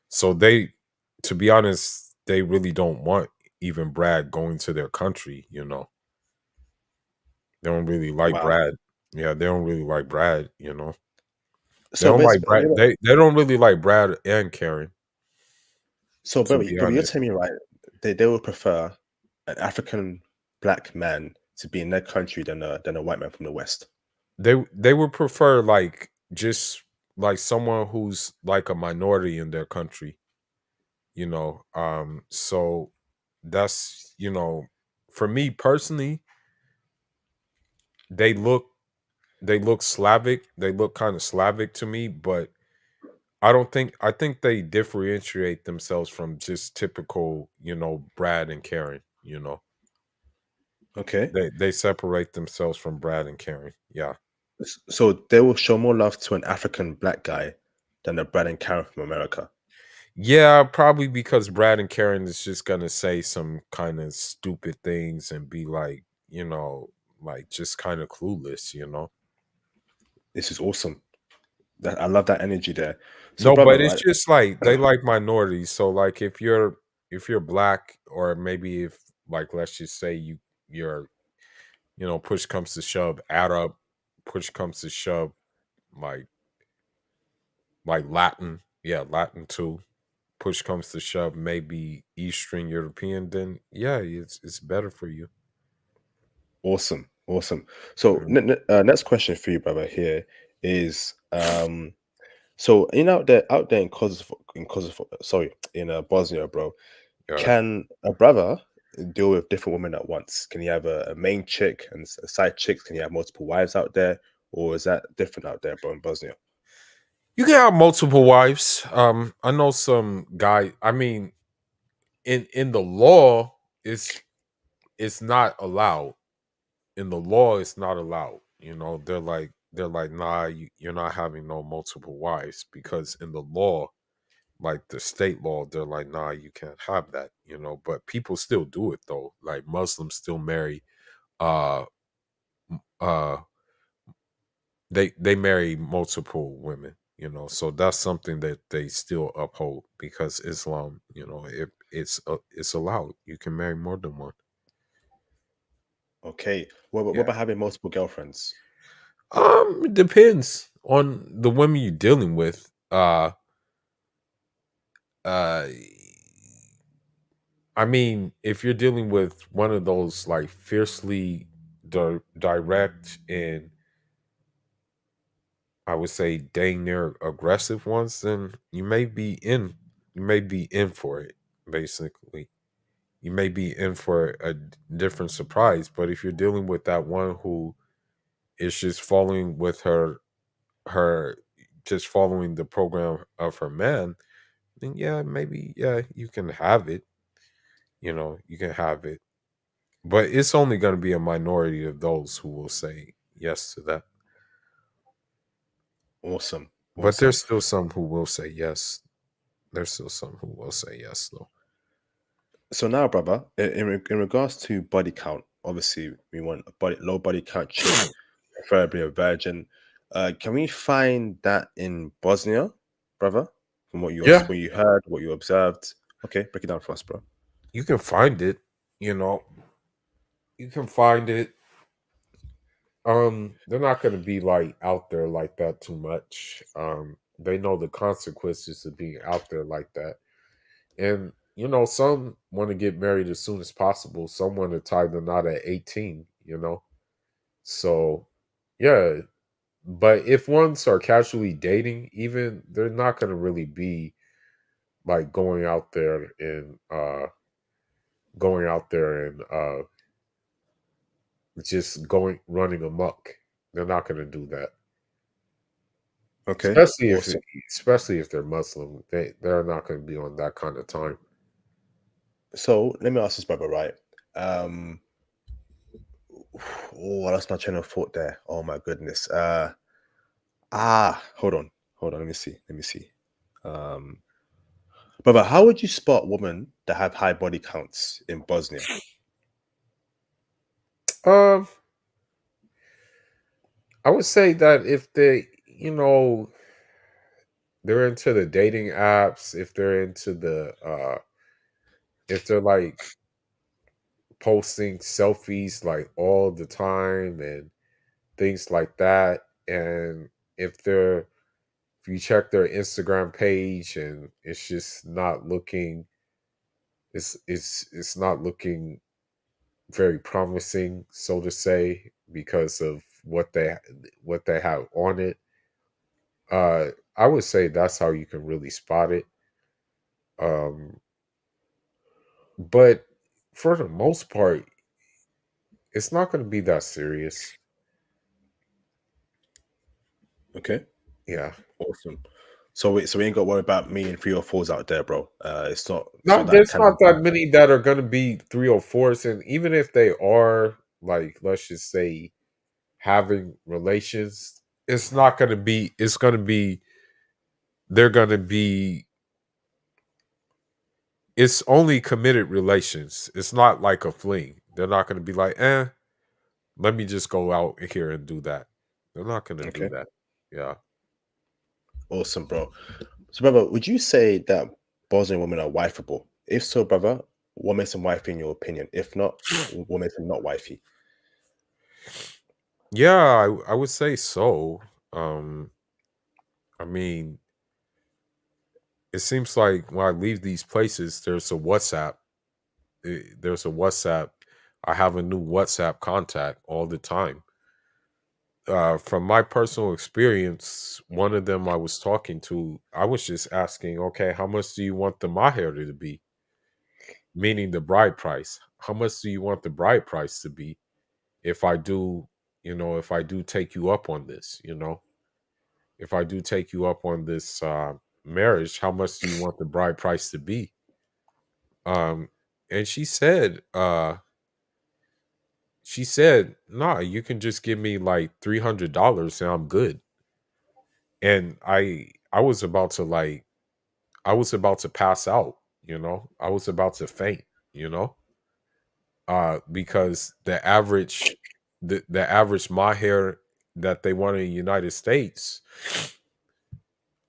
So to be honest, they really don't want even Brad going to their country. They don't really like Wow. Brad. Yeah, they don't really like Brad. They So don't like basically, Brad. They don't really like Brad and Karen, to be brother, you're honest. telling me, right? They would prefer an African black man to be in their country than a white man from the West. They would prefer like just like someone who's like a minority in their country. So that's, for me personally, they look they look Slavic. They look kind of Slavic to me, but I think they differentiate themselves from just typical, Brad and Karen. Okay. They separate themselves from Brad and Karen. Yeah. So they will show more love to an African black guy than a Brad and Karen from America. Yeah, probably because Brad and Karen is just gonna say some kind of stupid things and be like just kind of clueless. This is awesome. I love that energy there. So, No, brother, but it's right? just like they like minorities. So like if you're black, or maybe if, like, let's just say you're, push comes to shove, Arab, push comes to shove, like Latin, yeah, Latin too. Push comes to shove, maybe Eastern European, then yeah, it's better for you. Awesome, awesome. So, Mhm. next question for you, brother, here is so out there in Kosovo, sorry, in Bosnia, bro. Yeah. Can a brother deal with different women at once? Can you have a main chick and side chicks? Can you have multiple wives out there, or is that different out there, bro, in Bosnia? You can have multiple wives. I know some guy. I mean, in the law, it's not allowed. In the law, it's not allowed. They're like, nah, you're not having no multiple wives, because in the law, like the state law, they're like, nah, you can't have that. But people still do it though. Like Muslims still marry, uh, uh, they marry multiple women. So that's something that they still uphold, because Islam, it's allowed. You can marry more than one. Okay. What Yeah. about having multiple girlfriends? It depends on the women you're dealing with. Uh I mean, if you're dealing with one of those like fiercely direct and I would say dang near aggressive ones, then you may be in for it, basically. You may be in for a different surprise. But if you're dealing with that one who is just following with her just following the program of her man, then yeah, maybe yeah, you can have it. You can have it. But it's only going to be a minority of those who will say yes to that. Awesome. But Awesome. there's still some who will say yes. There's still some who will say yes, though. So now, brother, in regards to body count, obviously we want a low body count chick, preferably a virgin. Can we find that in Bosnia, brother? From Yeah, what you heard, what you observed. Okay, break it down for us, bro. you can find it. You know, you can find it. They're not going to be like out there like that too much. They know the consequences of being out there like that. And some want to get married as soon as possible. Some want to tie the knot at 18. So yeah. But if ones are casually dating, even they're not going to really be like going out there and just going running amok. They're not going to do that. Okay, Especially if awesome. especially if they're Muslim, they're not going to be on that kind of time. So let me ask this, brother. Right? Um. Oh, I lost my train of thought there. Oh my goodness. Hold on. Let me see. Let me see. Um. Brother, how would you spot women that have high body counts in Bosnia? Um, I would say that if they're into the dating apps, if they're like posting selfies like all the time and things like that, and if they're if you check their Instagram page and it's not looking very promising, so to say, because of what they have on it. I would say that's how you can really spot it. Um, but for the most part, it's not going to be that serious. Okay, Yeah, awesome. So we ain't got to worry about me and 3 or 4s out there, bro. It's not not that there's kind not of that vibe. many that are going to be 304s, and even if they are, like, let's just say having relations, it's not going to be. It's going to be. They're going to be. It's only committed relations. It's not like a fling. They're not going to be like, let me just go out here and do that. They're not going to do Okay, that. Yeah. awesome, bro. So, brother, would you say that Bosnian women are wifeable? If so, brother, what makes them wifey in your opinion? If not, what makes them not wifey? Yeah, I would say so. Um, I mean, it seems like when I leave these places, there's a WhatsApp. There's a WhatsApp. I have a new WhatsApp contact all the time. From my personal experience, one of them I was talking to, I was just asking, okay, how much do you want the maher to be? Meaning the bride price. How much do you want the bride price to be if I do, if I do take you up on this, if I do take you up on this marriage, how much do you want the bride price to be? Um, and she said, nah, you can just give me like $300 and I'm good. And I was about to pass out, I was about to faint, you know, because the average my hair that they want in the United States,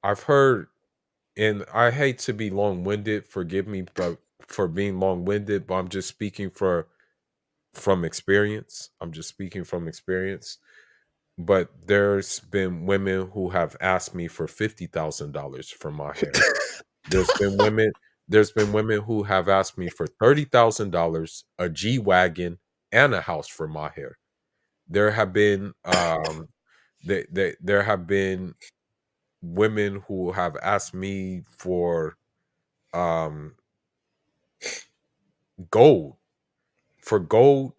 I've heard, and I hate to be long winded, forgive me, but for being long winded, but I'm just speaking for from experience. I'm just speaking from experience. But there's been women who have asked me for $50,000 for my hair. There's been women. There's been women who have asked me for $30,000, a G wagon, and a house for my hair. There have been there have been women who have asked me for um gold gold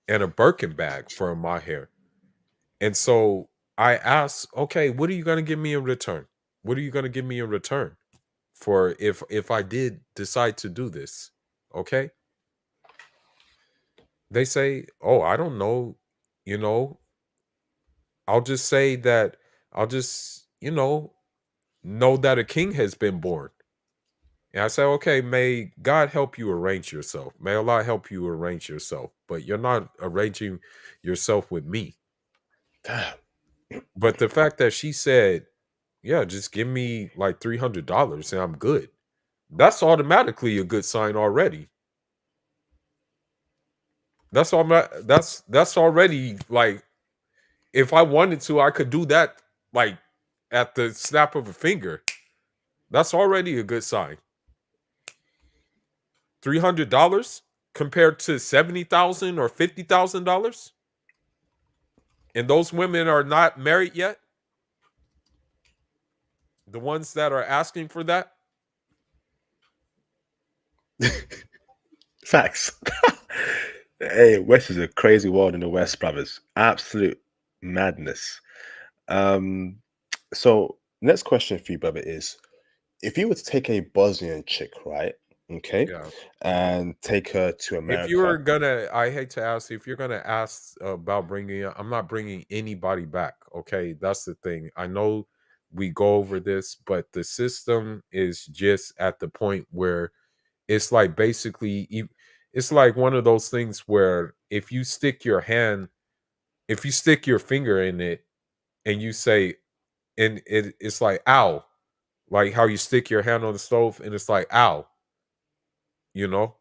and a Birkin bag for my hair. And so I asked, okay, what are you going to give me in return? What are you going to give me in return for if I did decide to do this? Okay? They say, "Oh, I don't know, you know, I'll just say that I'll just, know that a king has been born." And I say, "Okay, may God help you arrange yourself. May Allah help you arrange yourself, but you're not arranging yourself with me." Damn. But the fact that she said, "Yeah, just give me like $300 and I'm good." That's automatically a good sign already. That's already like, if I wanted to, I could do that like at the snap of a finger. That's already a good sign. $300 compared to 70,000 or $50,000, and those women are not married yet. The ones that are asking for that, Facts. Hey, West is a crazy world in the West, brothers. Absolute madness. Um, so next question for you, brother, is if you were to take a Bosnian chick, right? Okay, yeah. and take her to If you're America. gonna, I hate to ask, if you're gonna ask about bringing, I'm not bringing anybody back. Okay, that's the thing. I know we go over this, but the system is just at the point where it's like basically, it's like one of those things where if you stick your finger in it and you say, and it's like ow, like how you stick your hand on the stove and it's like ow, you know,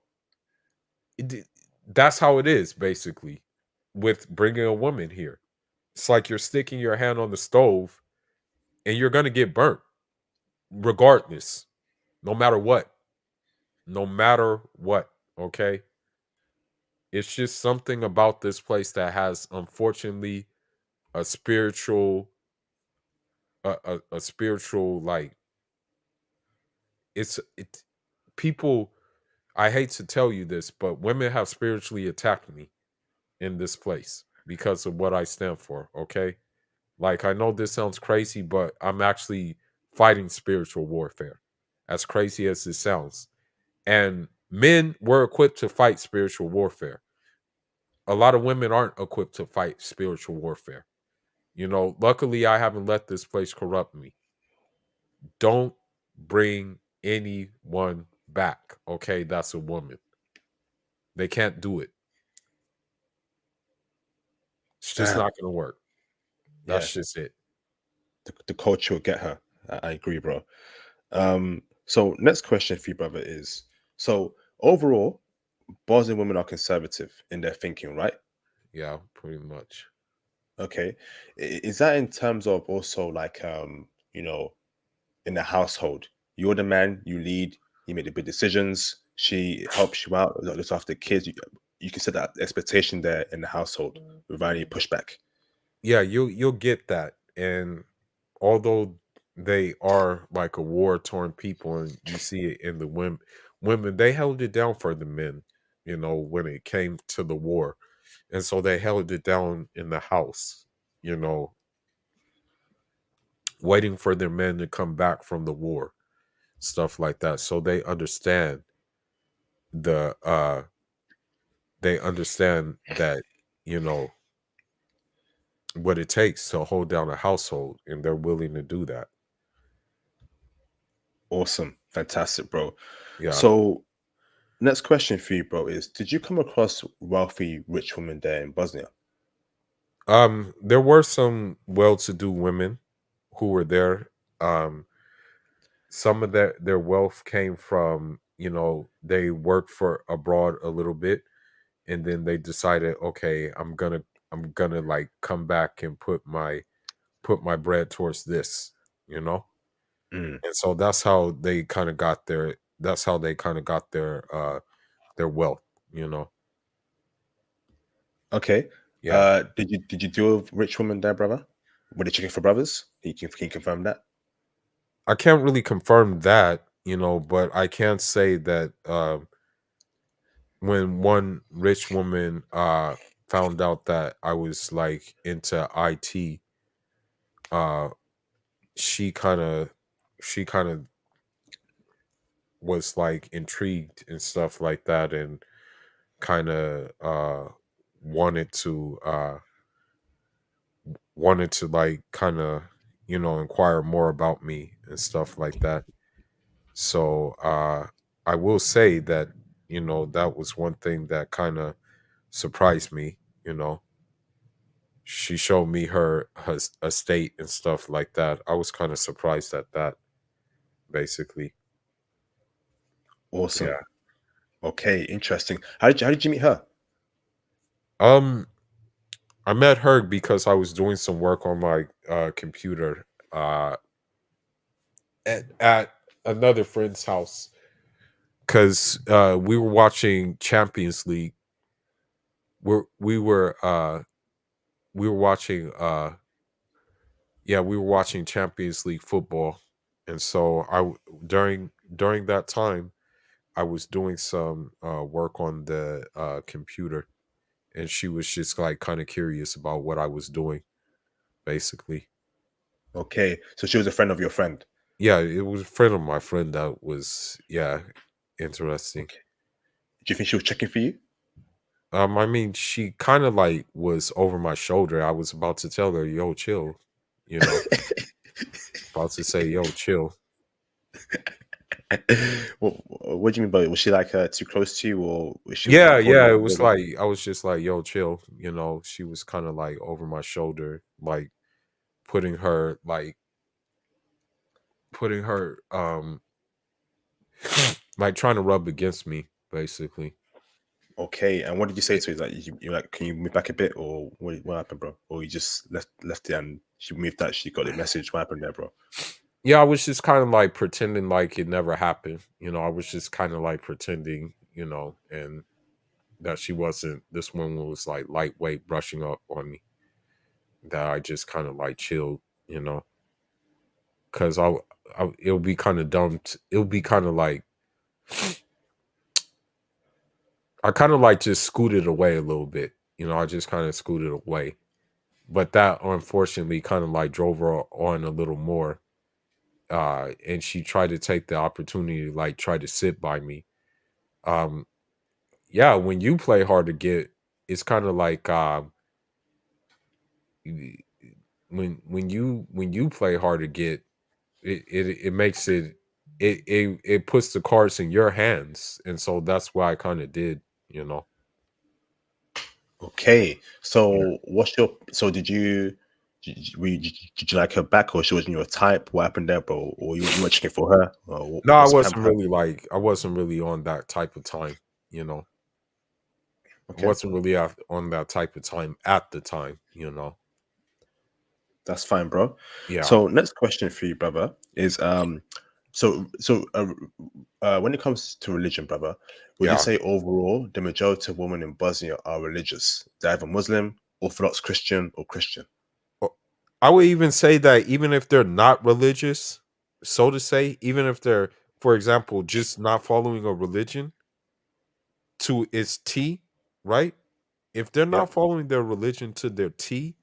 it, that's how it is basically with bringing a woman here. It's like you're sticking your hand on the stove and you're going to get burnt regardless, no matter what. No matter what, okay? It's just something about this place that has, unfortunately, a spiritual a spiritual, like, it people, I hate to tell you this, but women have spiritually attacked me in this place because of what I stand for, okay? Like, I know this sounds crazy, but I'm actually fighting spiritual warfare. As crazy as it sounds. And men were equipped to fight spiritual warfare. A lot of women aren't equipped to fight spiritual warfare. Luckily, I haven't let this place corrupt me. Don't bring anyone back, okay? That's a woman. They can't do it. It's just Damn. not going to work. Yeah, That's just it. the culture will get her. I agree, bro. So next question for you, brother, is so overall, Bosnian women are conservative in their thinking, right? Yeah, pretty much. Okay. Is that in terms of also like in the household? You're the man, you lead, you make the big decisions, she helps you out, looks after the kids. You can set that expectation there in the household without any pushback. Yeah, you'll get that. And although they are like a war torn people, and you see it in the women, they held it down for the men, when it came to the war. And so they held it down in the house, you know, waiting for their men to come back from the war, stuff like that. So the they understand that, you know, what it takes to hold down a household, and they're willing to do that. Awesome. Fantastic, bro. Yeah. So next question for you, bro, is did you come across wealthy rich women there in Bosnia? There were some well-to-do women who were there. Um, some of their wealth came from, they worked for abroad a little bit, and then they decided, okay, I'm gonna like come back and put my bread towards this, you know. Mm. And so that's how they kind of got their that's how they kind of got their wealth, you know. Okay. Yeah. Did you deal with rich women there, brother? Were they checking for brothers? Can you confirm that? I can't really confirm that, but I can say that when one rich woman found out that I was like into IT, uh she kind of she kind of was like intrigued and stuff like that, and kind of wanted to uh wanted to like kind of inquire more about me and stuff like that. So I will say that that was one thing that kind of surprised me. She showed me her estate and stuff like that. I was kind of surprised at that, basically. Awesome. Yeah. Okay, interesting. How did you meet her? um I met her because I was doing some work on my computer uh at another friend's house, because we were watching Champions League. We were watching we were watching Champions League football, and so during that time I was doing some work on the computer, and she was just like kind of curious about what I was doing, basically. Okay, so she was a friend of your friend. Yeah, it was a friend of my friend that was, interesting. Okay. Do you think she was checking for you? I mean, she kind of like was over my shoulder. I was about to tell her, "Yo, chill," you know, about to say, "Yo, chill." What do you mean by it? Was she like too close to you, or she was Yeah, like holding yeah. you It a little was bit? like I was just like, "Yo, chill." She was kind of like over my shoulder, like putting her like putting her like trying to rub against me, basically. Okay, and what did you say to her? Like, you like, can you move back a bit, or what happened, bro? Or you just left it and she moved that she got the message? What happened there, bro? Yeah, I was just kind of like pretending like it never happened. I was just kind of like pretending, and that she wasn't. This woman was like lightweight brushing up on me. That I just kind of like chilled, because it would be kind of dumb. It would be kind of like I kind of like just scooted away a little bit. I just kind of scooted away, but that unfortunately kind of like drove her on a little more. And she tried to take the opportunity to like try to sit by me. Um, yeah, when you play hard to get, it's kind of like y- when you play hard to get, it makes it puts the cards in your hands, and so that's what I kind of did, you know. Okay, Yeah. so did you like her back, or she wasn't your type? What happened there, bro? Or you were checking for her? Or No, what's the plan with her? I wasn't really on that type of time, you know. I Okay. wasn't really on that type of time at the time. That's fine, bro. Yeah, So next question for you, brother, is when it comes to religion, brother, would you yeah. say overall the majority of women in Bosnia are religious? They're either Muslim, Orthodox Christian, or Christian. Well, I would even say that even if they're not religious, so to say, even if they're, for example, just not following a religion to its T, right? If they're not Yep. following their religion to their T,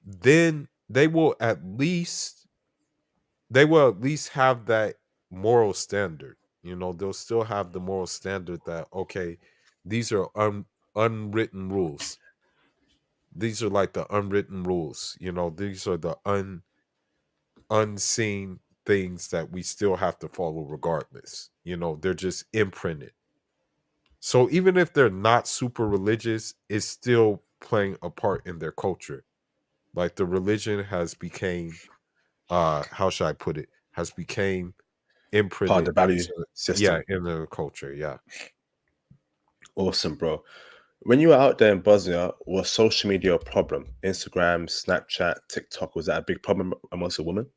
then they will at least have that moral standard. They'll still have the moral standard that, okay, these are unwritten rules. These are like the unwritten rules. These are the unseen things that we still have to follow regardless. They're just imprinted. So even if they're not super religious, it's still playing a part in their culture. Like the religion has became how should I put it? Has became Part of imprinted the value into, yeah, system. in the culture. Yeah. Awesome, bro. When you were out there in Bosnia, was social media a problem? Instagram, Snapchat, TikTok, was that a big problem amongst the women?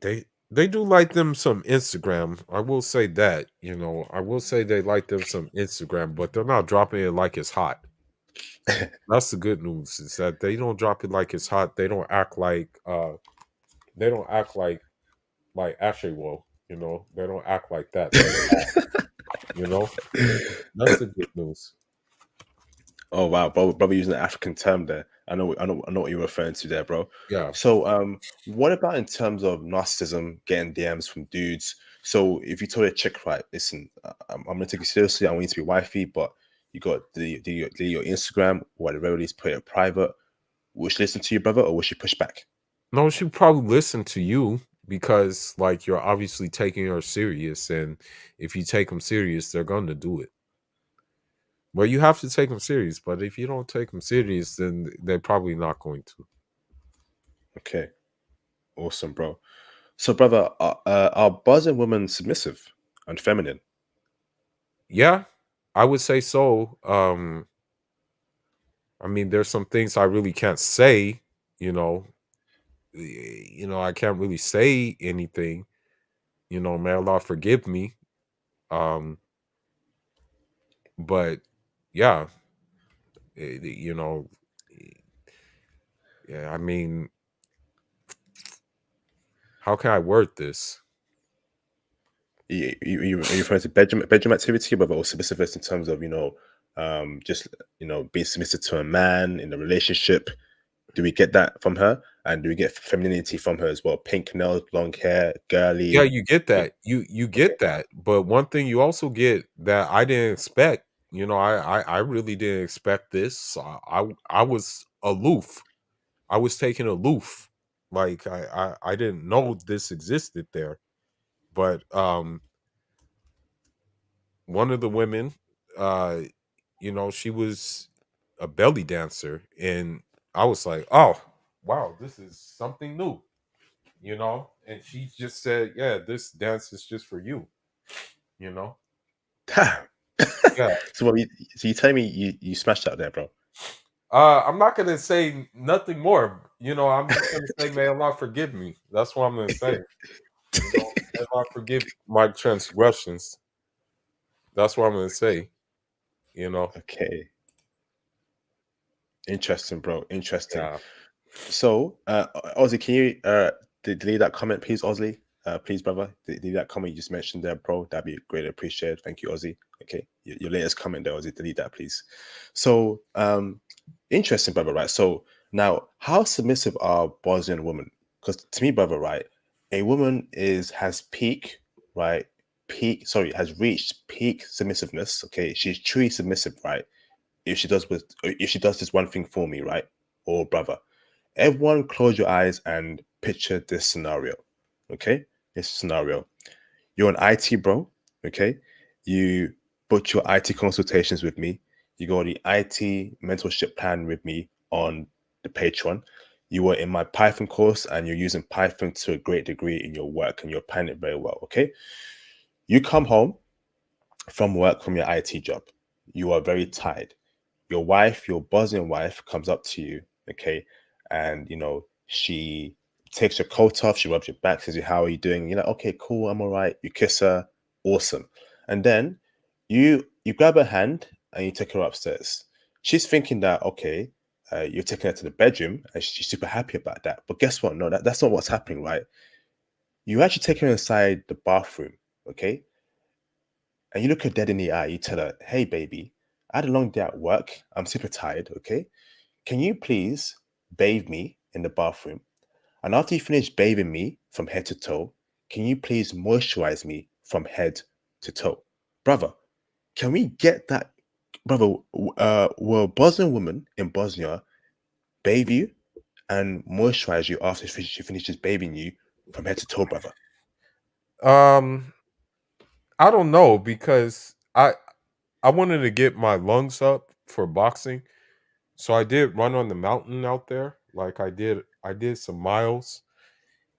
They do like them some Instagram. I will say that, you know, I will say they like them some Instagram, but they're not dropping it like it's hot. That's the good news is that they don't drop it like it's hot. They don't act like Ashewo, you know. They don't act like that. They're calm, you know. That's the good news. Oh wow, brother, using an African term there. I know what you're referring to there, bro. Yeah. So, what about in terms of narcissism, getting DMs from dudes? So, if you told a chick, right, listen, I'm gonna take you seriously. I want you to be wifey, but you got the your Instagram, or at the very least, put it private. Will she listen to you, brother, or will she push back? No, she probably listen to you because like you're obviously taking her serious, and if you take them serious, they're going to do it. Well, you have to take them serious, but if you don't take them serious, then they're probably not going to. Okay, awesome, bro. So, brother, are Bosnian women submissive and feminine? Yeah, I would say so. I mean, there's some things I really can't say. You know, I can't really say anything. You know, may Allah forgive me. Um, but yeah, you know, yeah. I mean, how can I word this? Are you referring to bedroom activity, but also specific in terms of just being submissive to a man in a relationship? Do we get that from her, and do we get femininity from her as well? Pink nails, long hair, Yeah, girly. you get You, that. You okay. get that. But one thing you also get that I didn't expect. You know, I really didn't expect this. I was aloof. I was taken aloof. Like I didn't know this existed there. But one of the women, uh, you know, she was a belly dancer, and I was like, oh wow, this is something new, you know. And she just said, yeah, this dance is just for you, you know. Damn. Yeah. so what? So you telling me you smashed out there, bro? I'm not gonna say nothing more. You know, I'm just gonna say, may Allah forgive me. That's what I'm gonna say. You know, may Allah forgive my transgressions. That's what I'm gonna say. You know. Okay, interesting, bro. Interesting. Yeah. So, Ozzy, can you delete that comment, please, Ozzy? Please, brother, delete that comment you just mentioned there, bro. That'd be greatly appreciated. Thank you, Ozzy. Okay, your latest comment there, Ozzy. Delete that, please. So, interesting, brother. Right. So now, how submissive are Bosnian women? Because to me, brother, right, a woman has peak, right? Peak. Sorry, has reached peak submissiveness. Okay, she's truly submissive, right? If she does this one thing for me, right, or brother. Everyone close your eyes and picture this scenario. Okay? This scenario. You're an IT bro. Okay? You book your IT consultations with me. You go on the IT mentorship plan with me on the Patreon. You are in my Python course and you're using Python to a great degree in your work and you're planning it very well. Okay? You come home from work from your IT job. You are very tired. Your wife, your Bosnian wife, comes up to you, okay, and she takes your coat off, she rubs your back, says, "How are you doing?" You're like, "Okay, cool, I'm all right." You kiss her, awesome, and then you grab her hand and you take her upstairs. She's thinking that okay, you're taking her to the bedroom, and she's super happy about that. But guess what? No, that's not what's happening, right? You actually take her inside the bathroom, okay, and you look her dead in the eye, you tell her, "Hey, baby, I had a long day at work. I'm super tired, okay? Can you please bathe me in the bathroom? And after you finish bathing me from head to toe, can you please moisturize me from head to toe?" Brother, can we get that? Brother, will a Bosnian woman in Bosnia bathe you and moisturize you after she finishes bathing you from head to toe, brother? Um, I don't know because I wanted to get my lungs up for boxing, so I did run on the mountain out there. Like I did some miles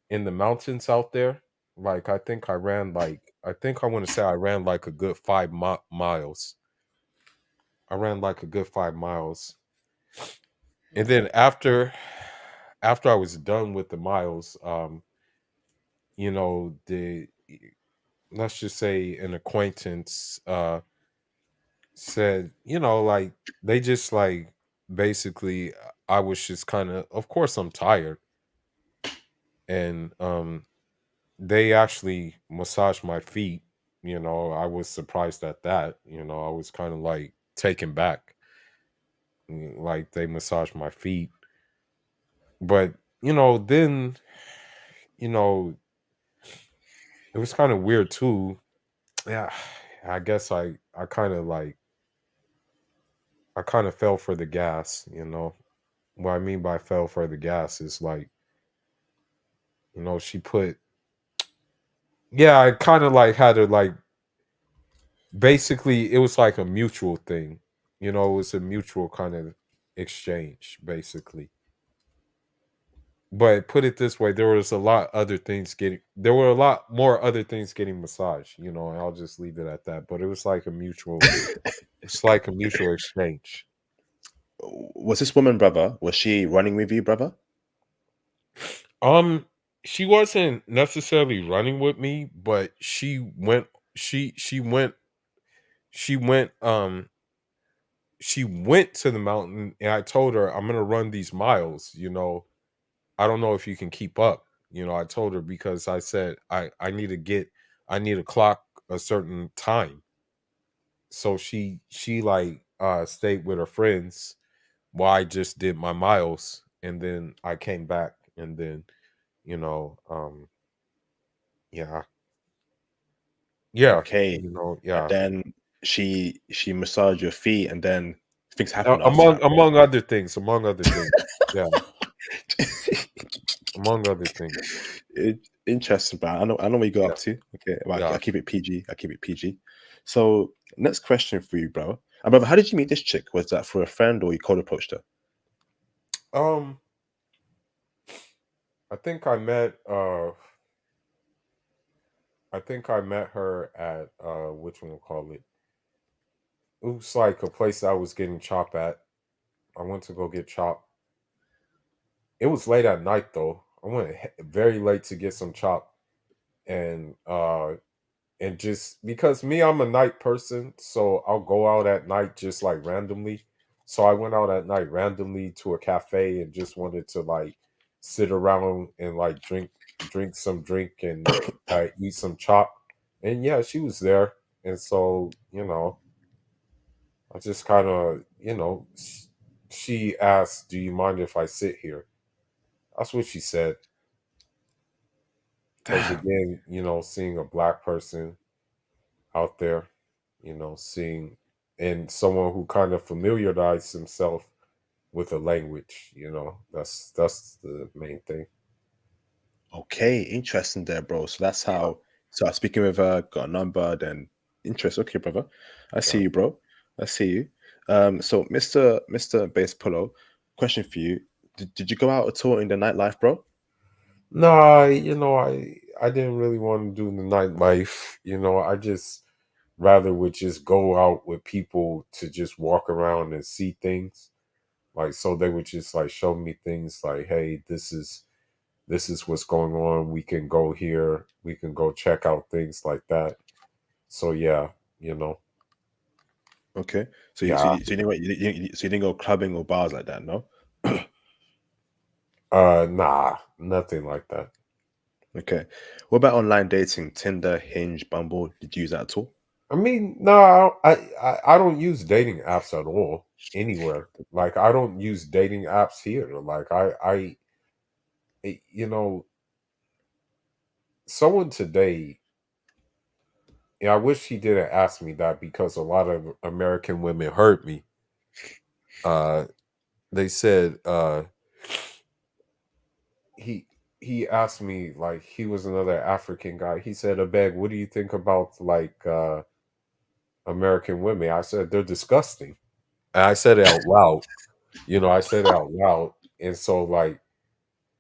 in the mountains out there. Like I think I want to say I ran like a good 5 miles. I ran like a good 5 miles, and then after I was done with the miles, the let's just say an acquaintance said, like they just like basically I was just kind of course I'm tired, and they actually massaged my feet. I was surprised at that. I was kind of like taken back. Like they massaged my feet. But, then, you know, it was kind of weird too. Yeah. I guess I kind of like I kind of fell for the gas. What I mean by fell for the gas is like, she put yeah, I kind of like had to like basically it was like a mutual thing. It was a mutual kind of exchange basically. But put it this way, there were a lot more other things getting massaged, and I'll just leave it at that. But it was like it's like a mutual exchange. Was this woman, brother? Was she running with you, brother? Um, she wasn't necessarily running with me, but she went she went to the mountain, and I told her I'm gonna run these miles. I don't know if you can keep up. I told her because I said I need to clock a certain time. So she like stayed with her friends while I just did my miles, and then I came back, and then you know yeah, yeah, Okay. And yeah. then she massaged your feet, and then things happened after Among that, bro. among other things. Yeah, among other things. Interesting, bro. I know what you got Yeah, up to. Okay, well, I yeah. keep it PG. I keep it PG. So, next question for you, bro. And brother, how did you meet this chick? Was that for a friend or you cold approached her? Um, I think I met her at which one call it? It was like a place I was getting chop at. I went to go get chop. It was late at night though. I went very late to get some chop, and just because me, I'm a night person, so I'll go out at night just like randomly. So I went out at night randomly to a cafe and just wanted to like sit around and like drink some drink and eat some chop. And yeah, she was there, and so I just kind of she asked, "Do you mind if I sit here?" That's what she said. Because Damn. again, seeing a black person out there, seeing and someone who kind of familiarized himself with a language, that's the main thing. Okay, interesting there, bro. So that's Yeah, how. So I was speaking with her, got a number, then interest. Okay, brother. I yeah. see you, bro. I see you. So Mr. Bass Polo, question for you. Did you go out at all in the nightlife, bro? No, I didn't really want to do the nightlife. I just rather would just go out with people to just walk around and see things. Like so they would just like show me things like, hey, this is what's going on. We can go here. We can go check out things like that. So yeah, you know, Okay. yeah. So you didn't, so you didn't go clubbing or bars like that, no? Nah, nothing like that. Okay. What about online dating? Tinder, Hinge, Bumble? Did you use that at all? I mean, no, I don't use dating apps at all anywhere. Like I don't use dating apps here. Like you know, someone today. Yeah, I wish he didn't ask me that because a lot of American women hurt me. Uh, they said he he asked me like he was another African guy. He said, "Abeg, what do you think about like American women?" I said they're disgusting, and I said it out loud. I said it out loud, and so like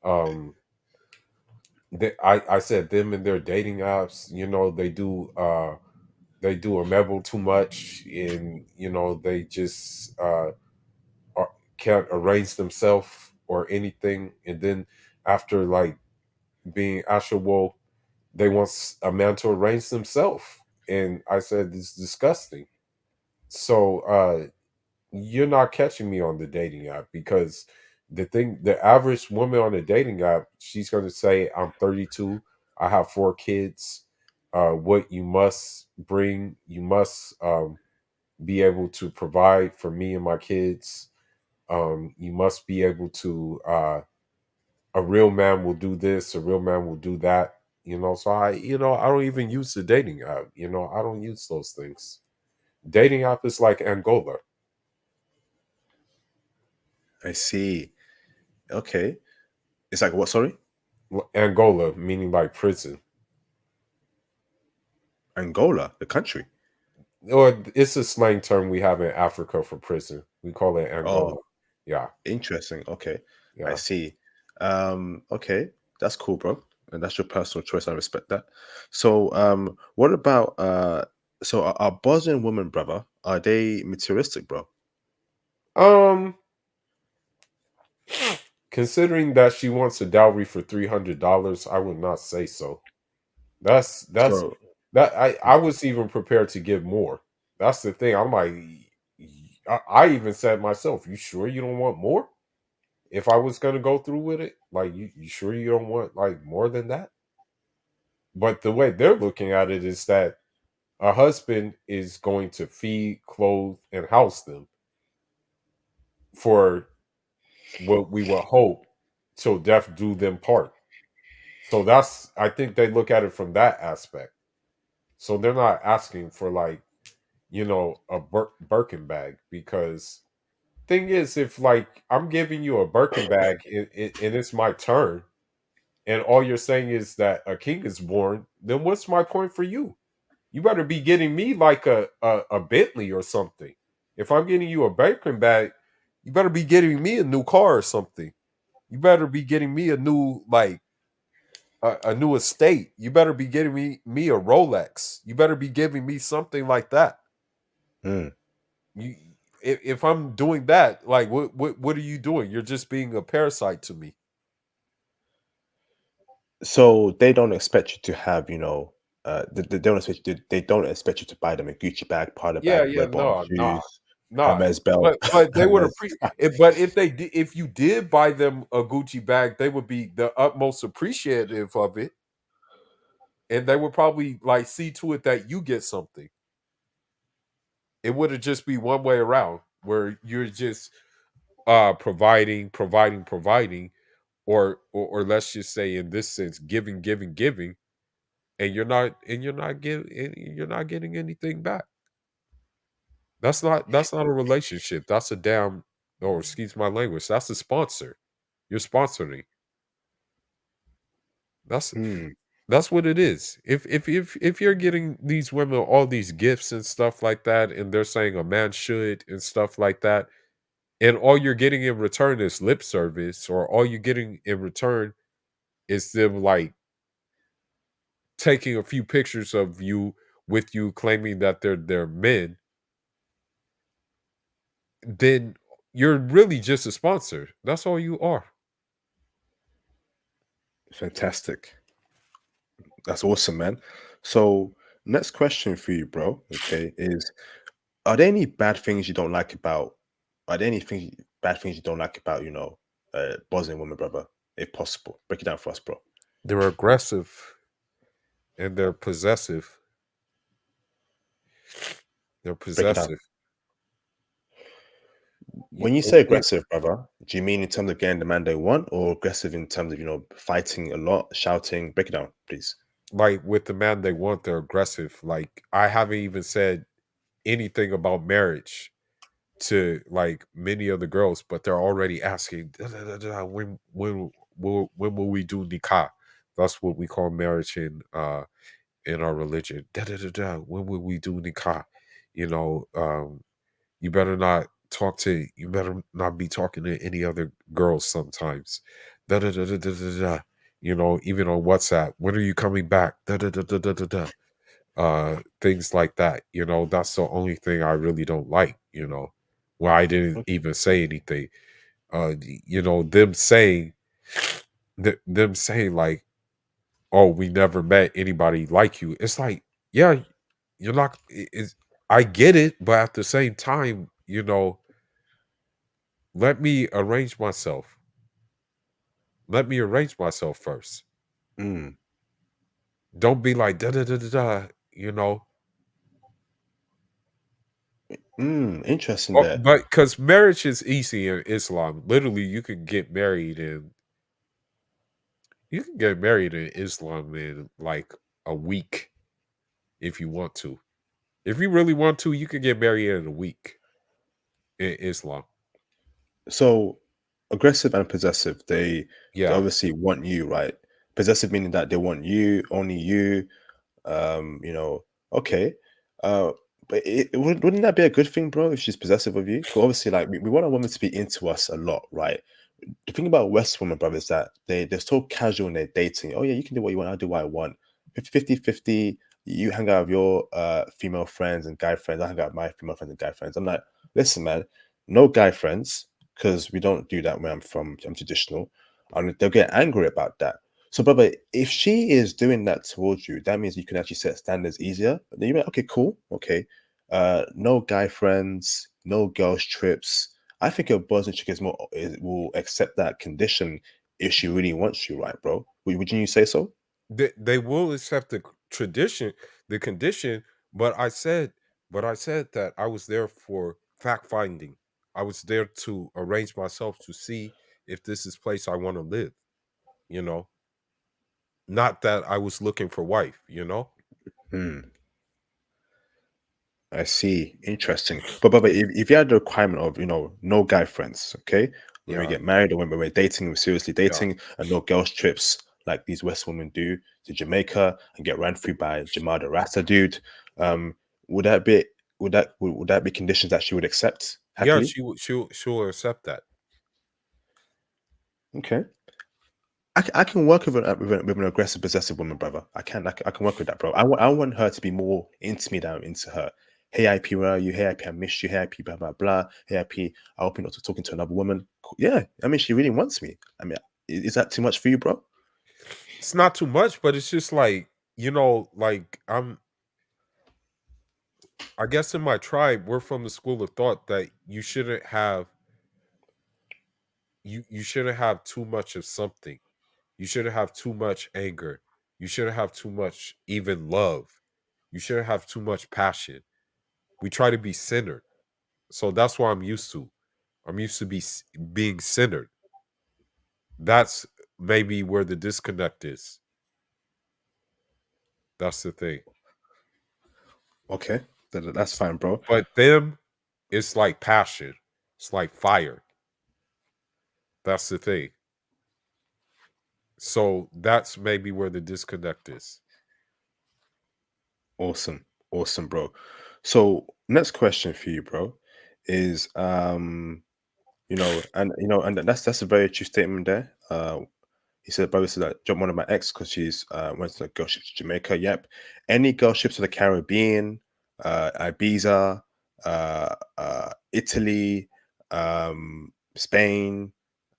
um, I said them and their dating apps. They do. they do a level too much, and they just are- can't arrange themselves or anything. And then after like being ashable, they want a man to arrange themselves. And I said, it's disgusting. So you're not catching me on the dating app, because the average woman on the dating app, she's going to say, I'm 32, I have 4 kids. What you must bring, you must be able to provide for me and my kids. You must be able to, a real man will do this, a real man will do that. So I don't even use the dating app. I don't use those things. Dating app is like Angola. I see. Okay. It's like what? Sorry, Angola, meaning like prison. Angola, the country. Or it's a slang term we have in Africa for prison. We call it Oh, Angola. Yeah, interesting. Okay, I yeah. see. Okay, that's cool, bro. And that's your personal choice. I respect that. So, what about so are Bosnian women, brother, are they materialistic, bro? Um, Considering that she wants a dowry for $300, I would not say so. That's So, that I was even prepared to give more. That's the thing. I'm like, I even said myself, you sure you don't want more? If I was gonna go through with it, like you sure you don't want like more than that? But the way they're looking at it is that a husband is going to feed, clothe, and house them for what we would hope till death do them part. So I think they look at it from that aspect. So they're not asking for like, a Birkin bag, because thing is, if like I'm giving you a Birkin bag and it's my turn, and all you're saying is that a king is born, then what's my point for you? You better be getting me like a Bentley or something. If I'm getting you a Birkin bag, you better be getting me a new car or something. You better be getting me a new like a new estate. You better be getting me a Rolex. You better be giving me something like that. hmm. You if I'm doing that, like what are you doing? You're just being a parasite to me. So they don't expect you to have, they don't expect you to, they don't expect you to buy them a Gucci bag, Prada Yeah, bag, yeah, red bottom no, nah, shoes, nah. Hermes belt, But they would Hermes. appreciate. But if you did buy them a Gucci bag, they would be the utmost appreciative of it, and they would probably like see to it that you get something. It would have just be one way around, where you're just providing, or let's just say in this sense, giving, and you're not getting anything back. That's not a relationship. That's a damn, or excuse my language. That's a sponsor. You're sponsoring. That's Hmm. that's what it is. If you're getting these women all these gifts and stuff like that, and they're saying a man should and stuff like that, and all you're getting in return is lip service, or all you're getting in return is them like taking a few pictures of you with you claiming that they're men, then you're really just a sponsor. That's all you are. Fantastic. That's awesome, man. So, next question for you, bro, okay, is are there any bad things you don't like about are there anything bad things you don't like about, Bosnian women, brother? If possible. Break it down for us, bro. They're aggressive and they're possessive. They're Break it down. possessive. When you say aggressive, brother, do you mean in terms of getting the man they want or aggressive in terms of, fighting a lot, shouting? Break it down, please. Like with the man they want, they're aggressive. Like I haven't even said anything about marriage to like many of the girls, but they're already asking when will we do nikah? That's what we call marriage in our religion. When will we do nikah? You know, you better not you better not be talking to any other girls sometimes. Da da da da da da da. Even on WhatsApp, when are you coming back? Da da da da da da da. things like that. That's the only thing I really don't like. Where I didn't even say anything. Them saying them saying like, "Oh, we never met anybody like you." It's like, yeah, you're not. I get it, but at the same time, let me arrange myself. Let me arrange myself first. Mm, Don't be like da da da da da. You know, interesting there. but because marriage is easy in Islam. Literally, you can get married in Islam in like a week if you want to. If you really want to, you can get married in a week in Islam. So aggressive and possessive, they Yeah, obviously want you, right? Possessive meaning that they want you, only you. You know, okay. Uh, but wouldn't that be a good thing, bro, if she's possessive of you? Because obviously, like we want a woman to be into us a lot, right? The thing about West women, brother, is that they're so casual in their dating. Oh yeah, you can do what you want, I'll do what I want. 50-50, you hang out with your female friends and guy friends, I hang out with my female friends and guy friends. I'm like, listen, man, no guy friends, because we don't do that where I'm from. I'm traditional. And they'll get angry about that. So, brother, if she is doing that towards you, that means you can actually set standards easier. Then you're like, okay, cool, okay. No guy friends, no girls trips. I think a Bosnian chick will accept that condition if she really wants you, right, bro? Wouldn't you say so? they will accept tradition, the condition. But I said, that I was there for fact finding. I was there to arrange myself to see if this is place I want to live. You know, not that I was looking for wife. Hmm. I see. Interesting. But if you had the requirement of, no guy friends, okay? When we Yeah, get married or when we're dating, we're seriously yeah, dating, and no girls trips like these West women do to Jamaica and get ran through by Jamal the Rasta dude. Um, would that be would that be conditions that she would accept yeah. happily? She'll accept that. Okay. I can work with an aggressive, possessive woman, brother. I can work with that, bro. I want her to be more into me than I'm into her. Hey, IP, where are you? Hey, IP, I miss you. Hey, IP, blah blah blah. Hey, IP, I hope you're not talking to another woman. Cool. Yeah, I mean, she really wants me. I mean, is that too much for you, bro? It's not too much, but it's just like, like I guess in my tribe, we're from the school of thought that you shouldn't have too much of something. You shouldn't have too much anger. You shouldn't have too much even love. You shouldn't have too much passion. We try to be centered. So that's what I'm used to. I'm used to being centered. That's maybe where the disconnect is. That's the thing. Okay, that's fine, bro. But them, it's like passion. It's like fire. That's the thing. So that's maybe where the disconnect is. Awesome, awesome, bro. So next question for you, bro, is and that's a very true statement there. He said, brother said that jump one of my ex because she's went to the girl ship to Jamaica. Yep. Any girl ships to the Caribbean, Ibiza, Italy, Spain,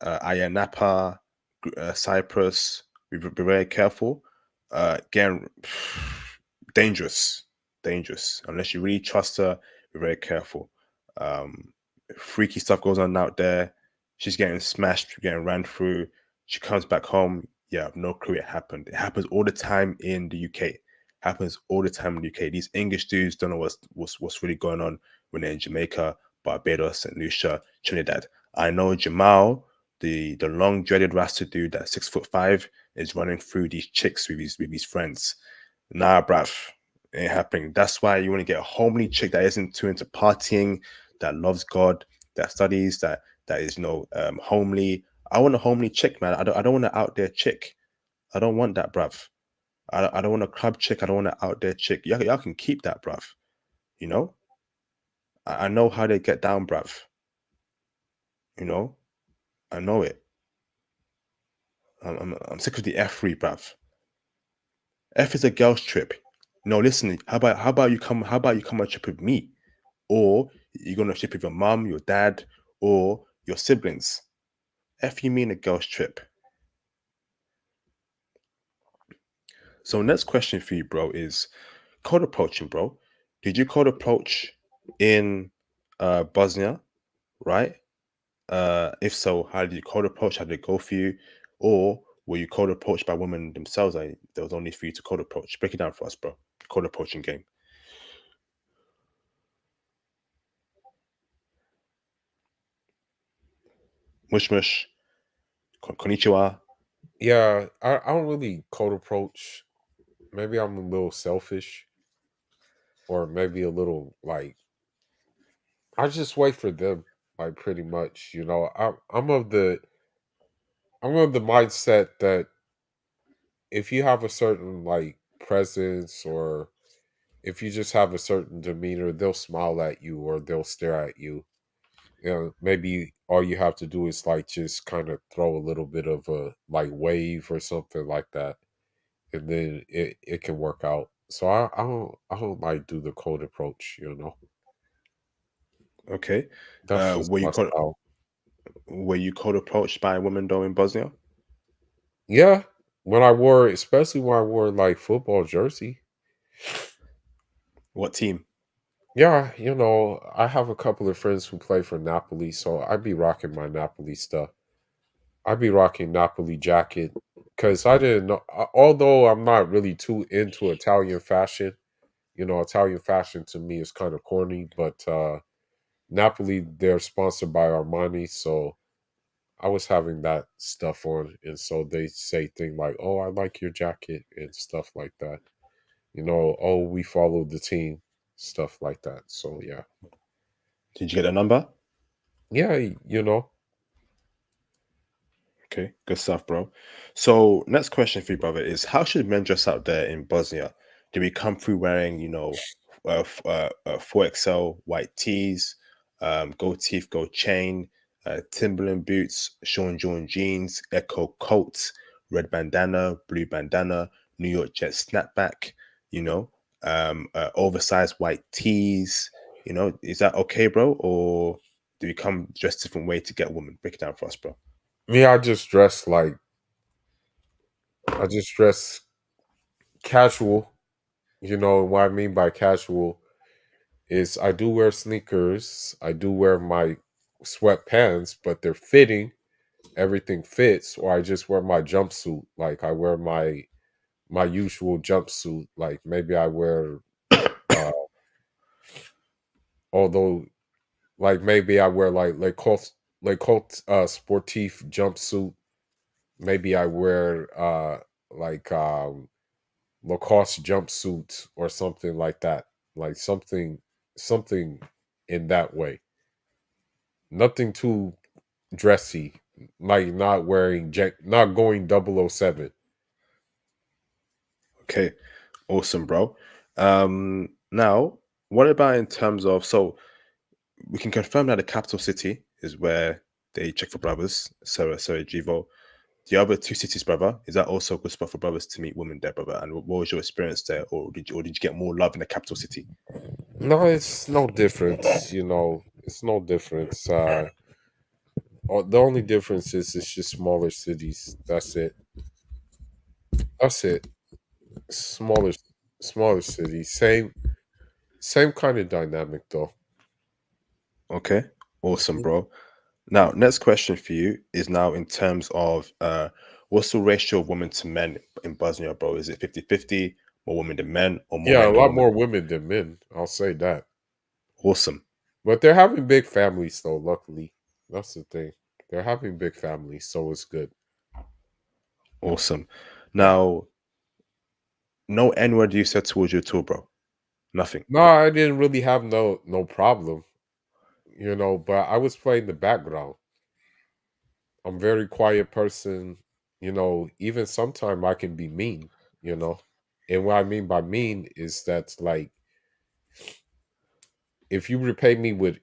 Ayia Napa, Cyprus. Be very careful. Again, dangerous, dangerous. Unless you really trust her, be very careful. Um, Freaky stuff goes on out there. She's getting smashed, getting ran through. She comes back home. Yeah, I have no clue it happened. It happens all the time in the UK. Happens all the time in the UK. These English dudes don't know what's really going on when they're in Jamaica, Barbados, St. Lucia, Trinidad. I know Jamal, the long dreaded Rasta dude that's 6'5", is running through these chicks with his friends. Nah, bruv, ain't happening. That's why you want to get a homely chick that isn't too into partying, that loves God, that studies, that is homely. I want a homely chick, man. I don't want an out there chick. I don't want that, bruv. I don't want a club chick. I don't want an out there chick. Y'all can keep that, bruv. You know, I know how they get down, bruv. You know, I know it. I'm sick of the F free, bruv. F is a girl's trip. No, listen. How about you come on a trip with me, or you're gonna trip with your mum, your dad, or your siblings? F you mean a girls trip. So next question for you, bro, is cold approaching, bro. Did you cold approach in Bosnia, right? If so, how did you cold approach? How did it go for you? Or were you cold approached by women themselves? Like there was only for you to cold approach. Break it down for us, bro. Cold approaching game. Mush mush. Konnichiwa. Yeah, I don't really cold approach. Maybe I'm a little selfish, or maybe a little like I just wait for them. Like pretty much, I'm of the mindset that if you have a certain like presence, or if you just have a certain demeanor, they'll smile at you or they'll stare at you. Maybe all you have to do is like just kind of throw a little bit of a like wave or something like that, and then it can work out. So I don't like do the cold approach. Okay. That's just Were you my cold? style. Were you cold approached by a woman though in Bosnia? Yeah, when I wore, especially when I wore like football jersey. What team? Yeah, I have a couple of friends who play for Napoli, so I'd be rocking my Napoli stuff. I'd be rocking Napoli jacket because I didn't know. Although I'm not really too into Italian fashion, Italian fashion to me is kind of corny. But Napoli, they're sponsored by Armani, so I was having that stuff on, and so they say things like, "Oh, I like your jacket" and stuff like that. Oh, we follow the team, stuff like that. So yeah, Did you get a number? yeah, Okay, good stuff, bro. So next question for you, brother, is how should men dress out there in Bosnia? Do we come through wearing, 4XL white tees, gold teeth, gold chain, Timberland boots, Sean John jeans, Echo coats, red bandana, blue bandana, New York Jet snapback, you know, oversized white tees, is that okay, bro? Or do we come dressed different way to get a woman? Break it down for us, bro. me, I just dress casual. What I mean by casual is I do wear sneakers, I do wear my sweatpants, but they're fitting. Everything fits, or I just wear my jumpsuit. Like I wear my usual jumpsuit. Like maybe I wear, uh, although like maybe I wear like Colt sportif jumpsuit. Maybe I wear like Lacoste jumpsuit or something like that. Like something in that way. Nothing too dressy. Like not not going 007. Okay, awesome, bro. Now, what about in terms of so we can confirm that the capital city is where they check for brothers, Sarajevo. The other two cities, brother, is that also a good spot for brothers to meet women there, brother? And what was your experience there, or did you get more love in the capital city? No, it's no difference. It's no difference. The only difference is it's just smaller cities. That's it. That's it. Smaller, smaller cities. Same kind of dynamic though. Okay, awesome, Mhm. bro. Now, next question for you is now in terms of what's the ratio of women to men in Bosnia, bro? Is it 50-50, more women than men, or more Yeah, a men than lot women? more women than men. I'll say that. Awesome, But they're having big families though. Luckily, that's the thing. They're having big families, so it's good. awesome. Yeah. Now, no N word you said towards you at all, bro. Nothing. No, I didn't really have no problem. But I was playing the background. I'm a very quiet person. Even sometimes I can be mean. You know, and what I mean by mean is that like if you repay me with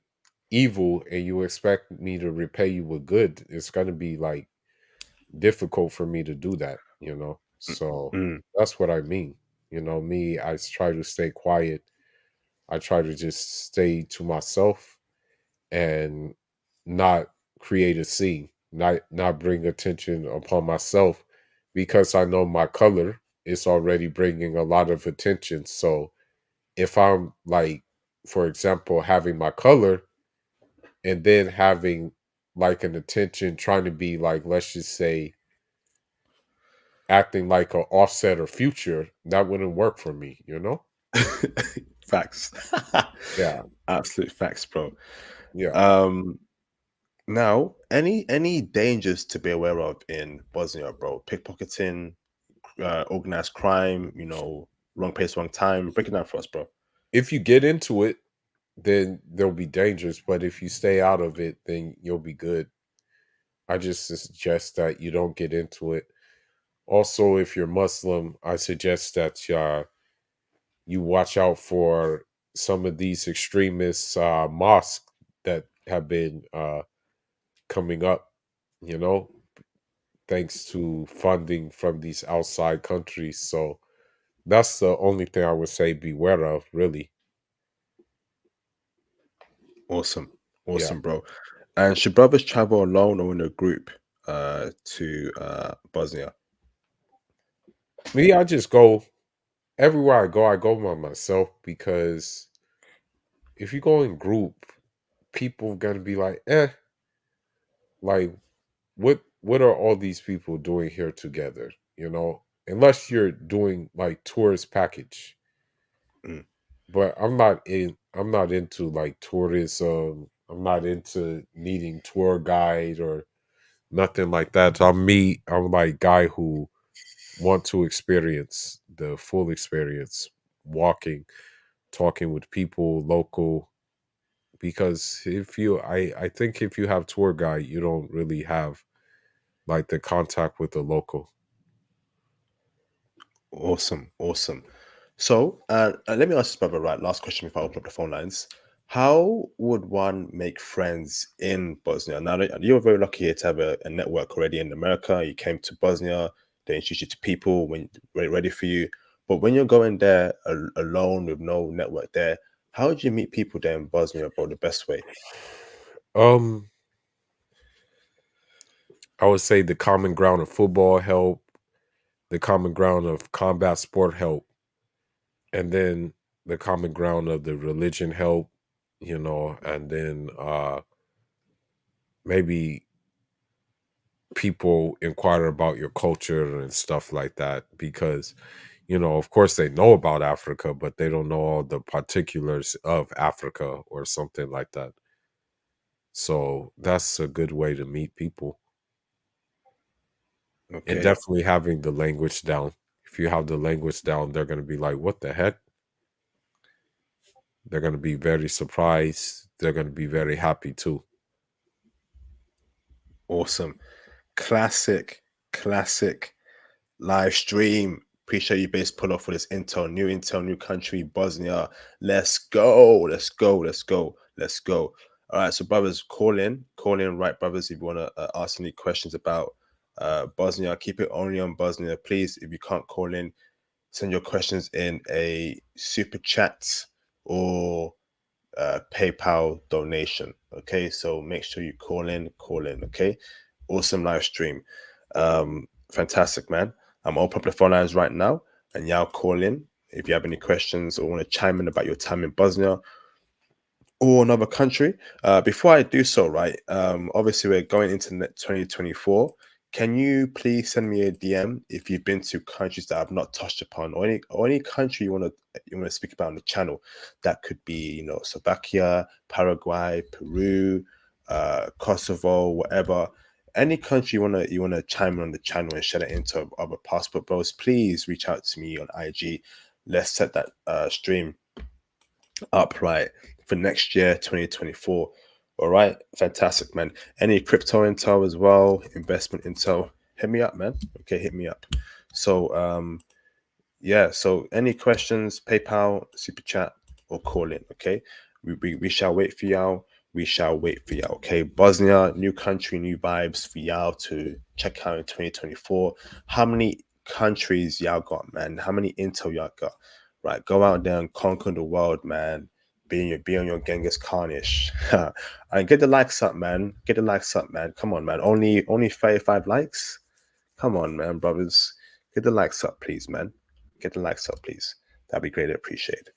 evil and you expect me to repay you with good, it's gonna be like difficult for me to do that. So Mm. that's what I mean. Me, I try to stay quiet. I try to just stay to myself and not create a scene, not bring attention upon myself because I know my color is already bringing a lot of attention. So if I'm like, for example, having my color and then having like an attention trying to be like, let's just say, acting like a offset or future, that wouldn't work for me. Facts. Yeah. Absolute facts, bro. Yeah. Um, Now, any dangers to be aware of in Bosnia, bro? Pickpocketing, organized crime, wrong place, wrong time. Break it down for us, bro. If you get into it, then there'll be dangers. But if you stay out of it, then you'll be good. I just suggest that you don't get into it. Also, if you're Muslim, I suggest that you watch out for some of these extremist mosques that have been coming up, you know, thanks to funding from these outside countries. So that's the only thing I would say beware of, really. Awesome, Yeah. awesome, bro. And should brothers travel alone or in a group to Bosnia? Me, I just go everywhere I go by myself because if you go in group, people gonna be like, like what are all these people doing here together? Unless you're doing like tourist package. Mm, But I'm not into like tourism. I'm not into needing tour guide or nothing like that. So I'm like guy who want to experience the full experience, walking, talking with people local. Because I think if you have tour guide, you don't really have like the contact with the local. awesome, awesome. So, let me ask this, brother. Right, last question before I open up the phone lines. How would one make friends in Bosnia? Now, you're very lucky here to have a network already in America. You came to Bosnia, they introduced you to people when ready for you. But when you're going there alone with no network there, how would you meet people there in Bosnia, bro? The best way? Um, I would say the common ground of football help, the common ground of combat sport help, and then the common ground of the religion help, and then maybe people inquire about your culture and stuff like that because of course they know about Africa, but they don't know all the particulars of Africa or something like that. So that's a good way to meet people. And Okay, definitely having the language down. If you have the language down, they're going to be like, what the heck? They're going to be very surprised. They're going to be very happy too. awesome. Classic, classic live stream. Appreciate you, base pull off for this intel, new country, Bosnia. Let's go, let's go, let's go, let's go. All right, so brothers, call in, right, brothers, if you want to ask any questions about Bosnia. Keep it only on Bosnia, please. If you can't call in, send your questions in a super chat or PayPal donation. Okay, so make sure you call in. Okay, awesome live stream. Fantastic, man. I'm open up the phone lines right now, and y'all call in if you have any questions or want to chime in about your time in Bosnia or another country. Before I do so, right, obviously we're going into 2024. Can you please send me a DM if you've been to countries that I've not touched upon, or any country you want to speak about on the channel? That could be Slovakia, Paraguay, Peru, Kosovo, whatever. Any country you wanna chime in on the channel and share it into other passport bros, please reach out to me on IG. Let's set that stream upright for next year 2024. All right, fantastic, man. Any crypto intel as well, investment intel, hit me up, man. Okay, hit me up. So yeah, so any questions, PayPal, super chat, or call in. Okay, we shall wait for y'all. We shall wait for y'all. Okay, Bosnia, new country, new vibes for y'all to check out in 2024. How many countries y'all got, man? How many intel y'all got? Right, go out there and conquer the world, man. Be on your Genghis Khanish. And get the likes up, man. Get the likes up, man. Come on, man. Only 35 likes. Come on, man, brothers. Get the likes up, please, man. Get the likes up, please. That'd be greatly appreciated.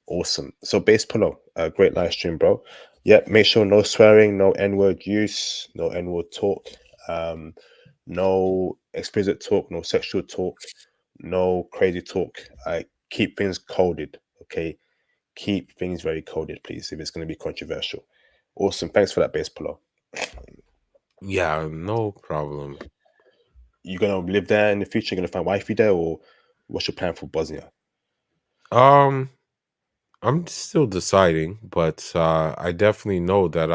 Awesome. So base pillow, great live stream, bro. Yep. Make sure no swearing, no N-word use, no N-word talk, um, no explicit talk, no sexual talk, no crazy talk. Keep things coded. Okay. Keep things very coded, please, if it's going to be controversial. Awesome. Thanks for that base pillow. Yeah, no problem. You gonna live there in the future? You gonna find wifey there, or what's your plan for Bosnia? Um, I'm still deciding, but I definitely know that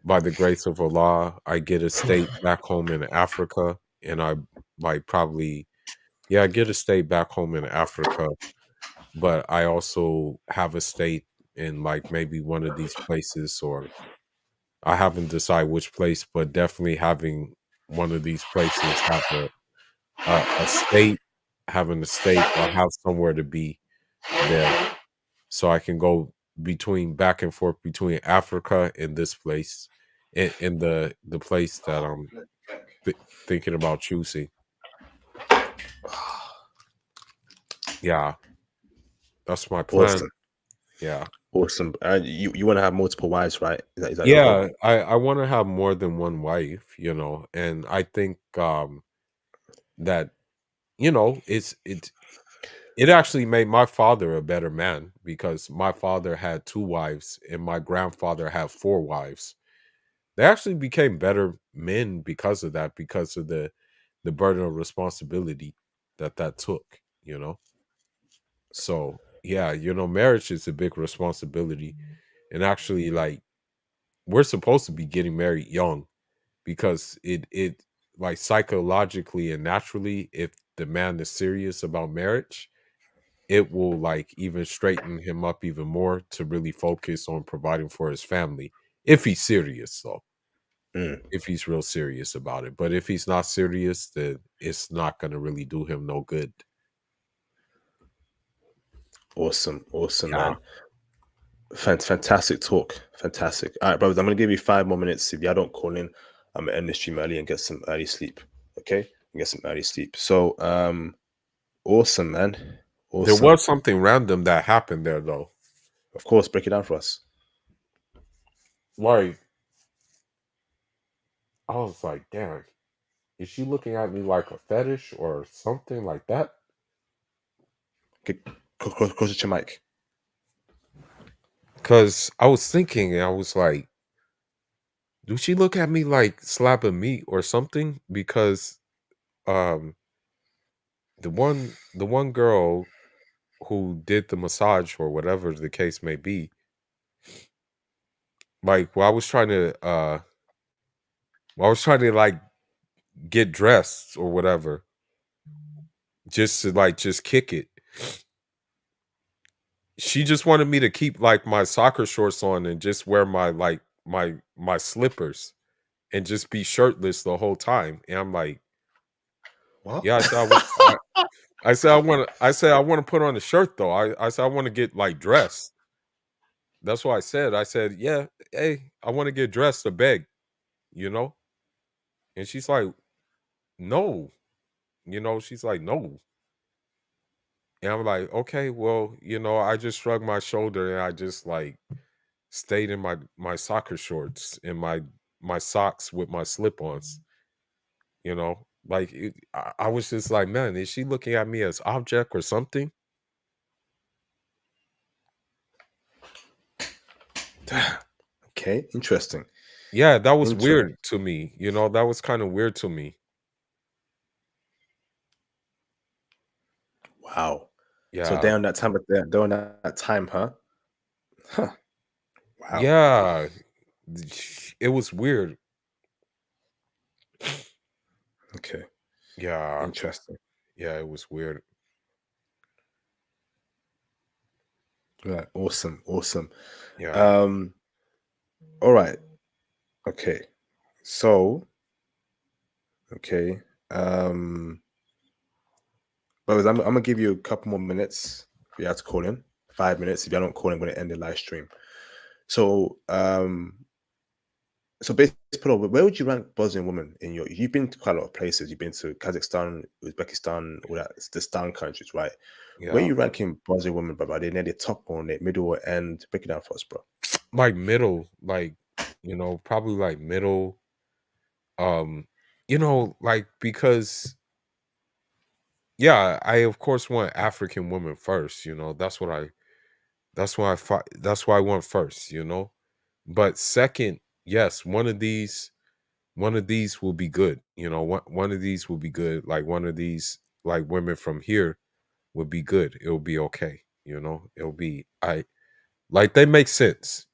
by the grace of Allah, I get a state back home in Africa, and I like probably, yeah, I get a state back home in Africa, but I also have a state in like maybe one of these places, or I haven't decided which place, but definitely having one of these places have a state, having a state or have somewhere to be there, so I can go between back and forth between Africa and this place, in the place that I'm th- thinking about choosing. Yeah, that's my plan. Awesome, Yeah, awesome. You want to have multiple wives, right? Is that your goal? yeah. I want to have more than one wife, and I think that it actually made my father a better man, because my father had two wives and my grandfather had four wives. They actually became better men because of that, because of the burden of responsibility that took, so yeah, marriage is a big responsibility. And actually, like, we're supposed to be getting married young, because it like psychologically and naturally, if the man is serious about marriage, it will like even straighten him up even more to really focus on providing for his family, if he's serious though, Mm, if he's real serious about it. But if he's not serious, then it's not going to really do him no good. awesome, awesome, Yeah. man. Fantastic talk. Fantastic. All right, brothers. I'm gonna give you 5 more minutes. If y'all don't call in, I'm gonna end the stream early and get some early sleep. Okay, and get some early sleep. So, awesome, man. There Awesome. was something random that happened there though. Of course, break it down for us. Like, I was like, damn, is she looking at me like a fetish or something like that? Get closer to your mic. Because I was thinking, and I was like, do she look at me like slab of meat or something? Because um the one girl who did the massage, or whatever the case may be, like, while I was trying to like get dressed or whatever, just to like just kick it, she just wanted me to keep like my soccer shorts on and just wear my like my slippers and just be shirtless the whole time. And I'm like, What? yeah, I said I want to put on a shirt though. I said I want to get like dressed. That's what I said. I said, yeah, hey, I want to get dressed to beg, you know? And she's like, no, she's like, no. And I'm like, okay, well, I just shrugged my shoulder and I just like stayed in my soccer shorts and my socks with my slip-ons, like I was just like, man, is she looking at me as object or something? Okay, interesting. Yeah, that was Interesting. weird to me. That was kind of weird to me. Wow. So Yeah. during that time, during that time, huh? Huh. Wow. Yeah. It was weird. Okay. Yeah. Interesting. Yeah, it was weird. Right. Awesome. Awesome. Yeah. Um. All right. Okay. So. Okay. Um. Brothers, I'm gonna give you a couple more minutes for you to call in. 5 minutes. If you don't call in, I'm gonna end the live stream. So, so basically, where would you rank Bosnian women in your? You've been to quite a lot of places. You've been to Kazakhstan, Uzbekistan, all that, the Stan countries, right? Where are Yeah, you ranking Bosnian women, brother? Are they near the top or near middle or end? Break it down for us, bro. like middle, like probably like middle. Um, like because yeah, I of course want African women first. That's why I want first. But second, yes, one of these will be good. One of these will be good. Like one of these, like women from here would be good. It'll be okay. It'll be I like they make sense.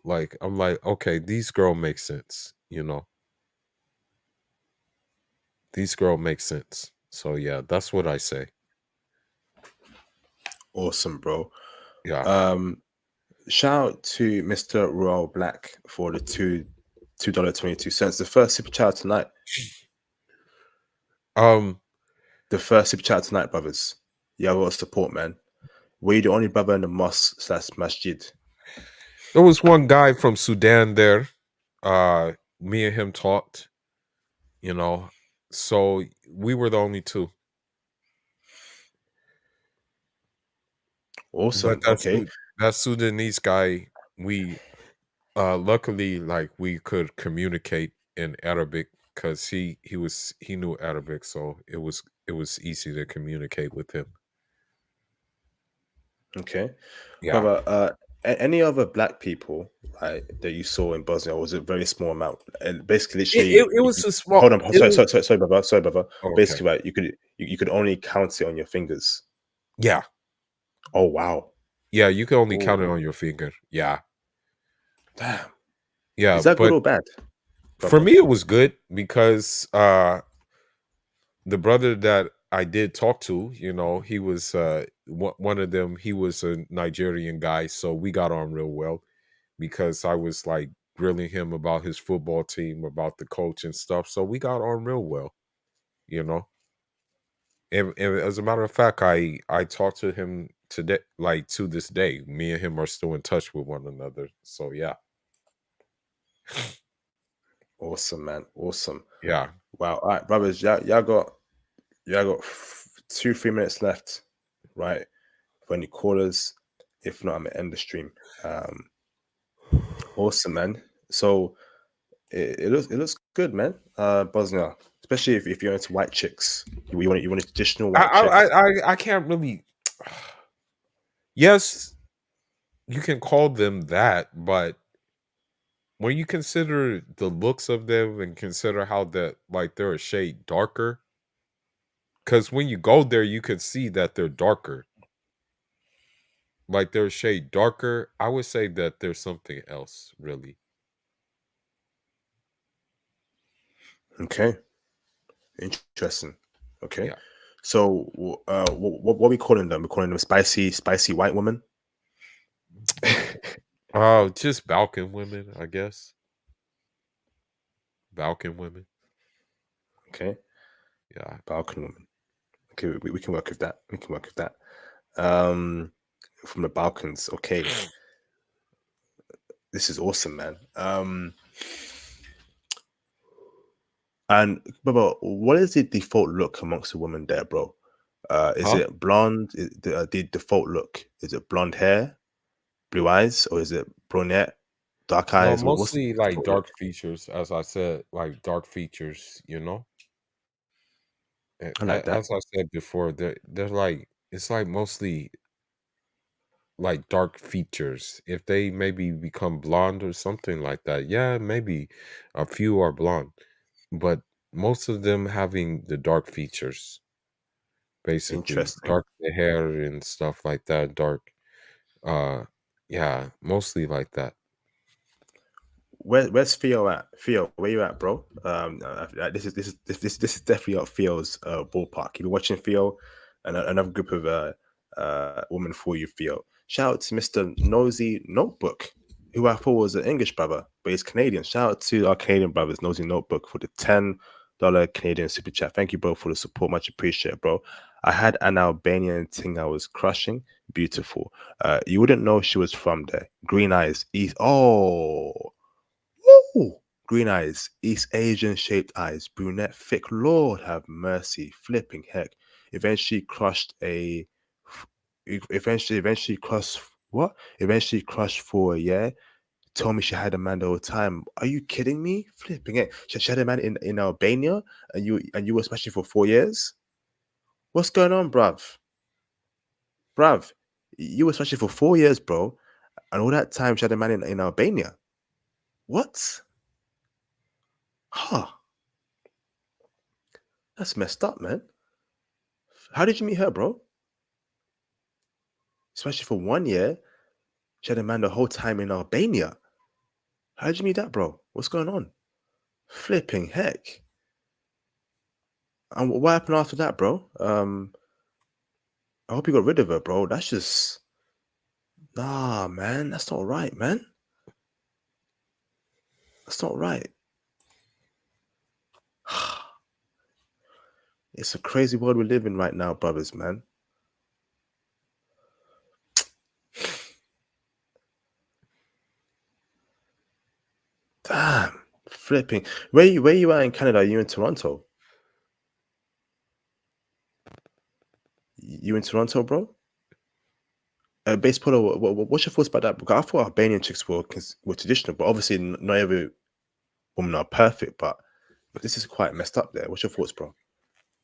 Like I'm like, okay, these girl makes sense. These girl makes sense. So yeah, that's what I say. Awesome, bro. Yeah. Um, Shout out to Mr. Royal Black for the $2.22. The first super chat tonight. Um, The first super chat tonight, brothers. Yeah, what support, man. Were you the only brother in the mosque slash masjid? there was one guy from Sudan there. Me and him talked. You know, so we were the only two. But Awesome. Okay. that Sudanese guy, we luckily like we could communicate in Arabic because he knew Arabic, so it was easy to communicate with him. Okay. Yeah, Brother, any other black people like that you saw in Bosnia, or was it a very small amount? And basically, it, literally, it, it was a small. hold on. It was Sorry, brother. Sorry, brother. okay. Basically, right, you could only count it on your fingers. Yeah, Oh wow. yeah, you can only count it Oh on your finger. Yeah, damn. yeah, Is that good but or bad, for brother? me it was good because the brother that I did talk to, he was one of them. He was a Nigerian guy, so we got on real well because I was like grilling him about his football team, about the coach and stuff. So we got on real well, you know. And as a matter of fact, I talked to him today, like to this day. Me and him are still in touch with one another. So yeah, Awesome, man. Awesome. yeah. Wow. All right, brothers. Y'all got 2 3 minutes left, right? For any callers. If not, I'm gonna end the stream. Um, awesome, man. So it looks good, man. Bosnia, especially if you're into white chicks, you want a traditional I white I chick. I I can't really. Yes, you can call them that, but when you consider the looks of them and consider how that like they're a shade darker, because when you go there, you can see that they're darker. Like they're a shade darker. I would say that there's something else, really. Okay, interesting. Okay, Yeah. so what are we calling them? We're calling them spicy white women. Oh, just Balkan women, I guess. Balkan women. Okay, Yeah. Balkan women. Okay, we can work with that. We can work with that. Um, from the Balkans. Okay, this is awesome, man. And brother, what is the default look amongst the women there, bro? Is Huh? it blonde? The default look is it blonde hair, blue eyes, or is it brunette, dark No, eyes? What's the mostly like default look? dark features, as I said, like dark features. I like that. As I said before, they're like it's like mostly like dark features. If they maybe become blonde or something like that, yeah, maybe a few are blonde, but most of them having the dark features, basically Interesting. dark the hair and stuff like that. Dark, uh, yeah, mostly like that. Where's Theo at? Theo, where you at, bro? This is definitely up Theo's ballpark. If you're watching Theo, and another group of women for you, Theo. Shout out to Mr. Nosy Notebook, who I thought was an English brother, but he's Canadian. Shout out to our Canadian brothers, Nosy Notebook, for the $10 Canadian super chat. Thank you, bro, for the support. Much appreciated, bro. I had an Albanian thing I was crushing. Beautiful. You wouldn't know she was from there. Green eyes, East. Oh, woo! Green eyes, East Asian shaped eyes, brunette, thick. Lord have mercy, flipping heck. Eventually crushed a. Eventually crushed what? Eventually crushed for a year. Told me she had a man the whole time. Are you kidding me? Flipping it. She had a man in Albania, and you were smashing for 4 years. What's going on, bruv? Bruv, you were smashing for 4 years, bro, and all that time she had a man in Albania. What? Huh? That's messed up, man. How did you meet her, bro? Smashing for 1 year. She had a man the whole time in Albania. How did you meet that, bro? What's going on? Flipping heck. And what happened after that, bro? I hope you got rid of her, bro. That's just nah, man. That's not right, man. That's not right. It's a crazy world we live in right now, brothers, man. Damn, flipping. Where you at in Canada? Are you in Toronto? You in Toronto, bro? Base polo. What's your thoughts about that? Because I thought Albanian chicks were traditional, but obviously not every women are perfect. But this is quite messed up. There. What's your thoughts, bro?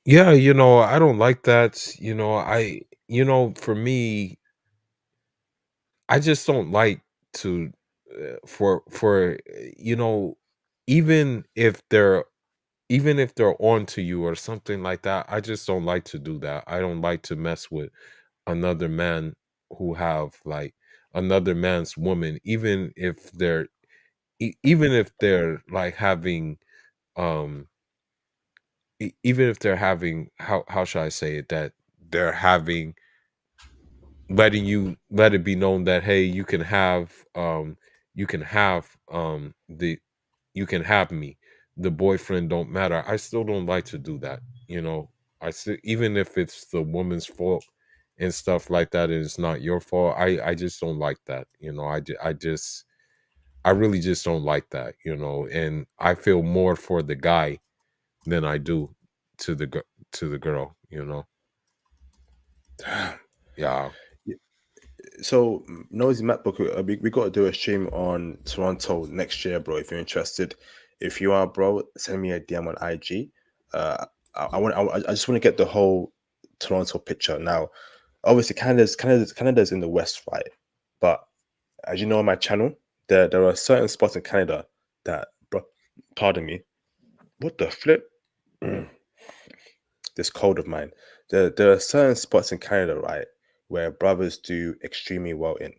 Yeah, I don't like that. For me, I just don't like to for even if they're even if they're on to you or something like that, I just don't like to do that. I don't like to mess with another man who have like another man's woman, even if they're like having um even if they're having, how should I say it, that they're having, let it be known that, hey, you can have the you can have me, the boyfriend don't matter. I still don't like to do that. I still, even if it's the woman's fault and stuff like that, and it's not your fault, I just don't like that. I really just don't like that. And I feel more for the guy than I do to the girl. Damn. Yeah. So, Nosy MacBook, we got to do a stream on Toronto next year, bro. If you're interested, if you are, bro, send me a DM on IG. I just want to get the whole Toronto picture. Now, obviously, Canada's in the west, right? But as you know, on my channel, there are certain spots in Canada that, bro, pardon me, what the flip? This cold of mine. There are certain spots in Canada, right, where brothers do extremely well in.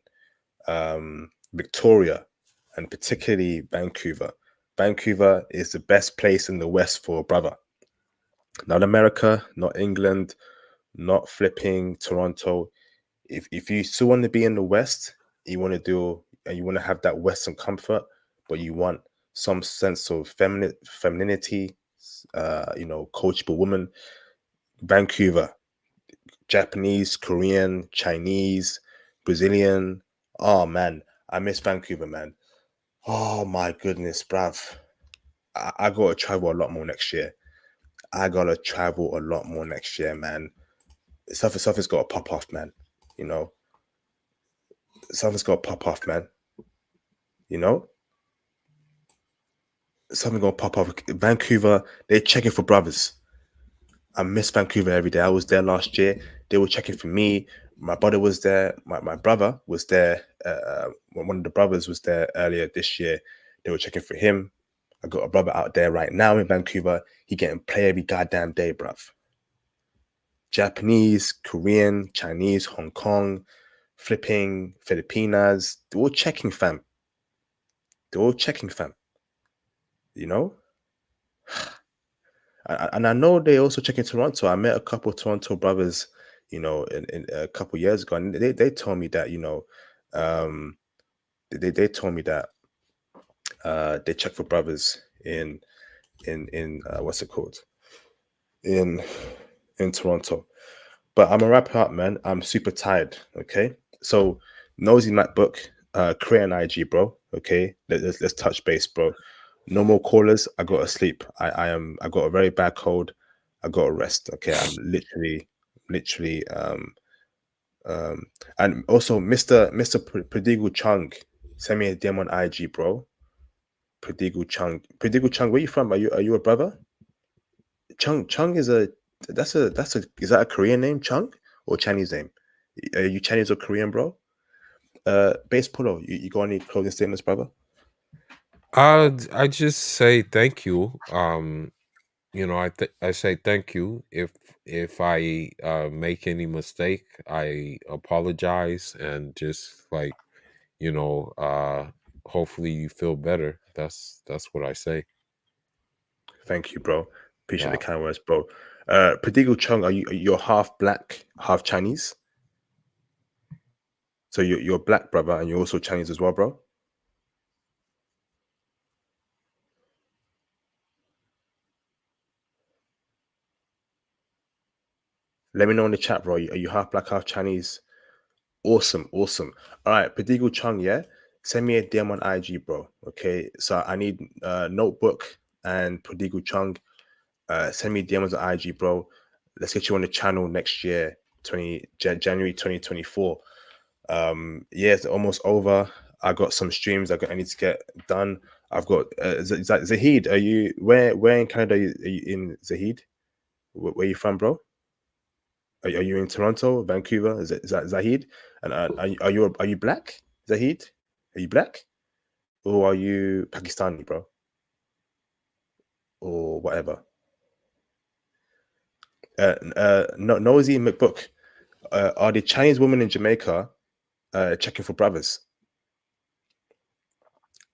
Victoria, and particularly Vancouver. Vancouver is the best place in the West for a brother. Not America, not England, not flipping Toronto. If you still want to be in the West, you want to do and you want to have that Western comfort, but you want some sense of femininity, coachable woman. Vancouver, Japanese, Korean, Chinese, Brazilian. Oh man, I miss Vancouver, man. Oh my goodness, bruv. I gotta travel a lot more next year. I gotta travel a lot more next year, man. Something's gotta pop off, man. You know, something's gotta pop off, man. You know, something gonna pop off. Vancouver, they're checking for brothers. I miss Vancouver every day. I was there last year. They were checking for me. My brother was there. My brother was there. One of the brothers was there earlier this year. They were checking for him. I got a brother out there right now in Vancouver. He getting play every goddamn day, bruv. Japanese, Korean, Chinese, Hong Kong, flipping, Filipinas. They're all checking, fam. They're all checking, fam. You know? And I know they also check in Toronto. I met a couple of Toronto brothers, in a couple of years ago, and they told me that, um, they told me that they check for brothers in what's it called in Toronto. but I'm gonna wrap it up, man. I'm super tired. Okay, so nosy MacBook, create an IG, bro. Okay, let's touch base, bro. No more callers. I gotta sleep. I got a very bad cold. I gotta rest. Okay, I'm literally um and also Mr. Prodigal Chung, send me a DM on IG, bro. Prodigal Chung, where you from? Are you a brother? Chung is a that's a is that a Korean name, Chung, or Chinese name? Are you Chinese or Korean, bro? Base Polo, you got any closing statements, brother? I just say thank you. I say thank you if I make any mistake. I apologize and just like hopefully you feel better. That's what I say. Thank you, bro. Appreciate the Yeah. kind words, bro. Prodigal Chung, you're half black, half Chinese? So you're black, brother, and you're also Chinese as well, bro? Let me know in the chat, bro. Are you half black, half Chinese? Awesome, awesome. All right, Prodigal Chung, yeah? Send me a DM on IG, bro. Okay, so I need Notebook and Prodigal Chung. Send me DMs on IG, bro. Let's get you on the channel next year, January 2024. Yeah, it's almost over. I got some streams I need to get done. I've got Zahid. Are you where in Canada are you in, Zahid? Where you from, bro? Are you in Toronto, Vancouver? Is that Zahid? And are you black, Zahid? Are you black or are you Pakistani, bro, or whatever? No, Nosy McBook. Are the Chinese women in Jamaica checking for brothers?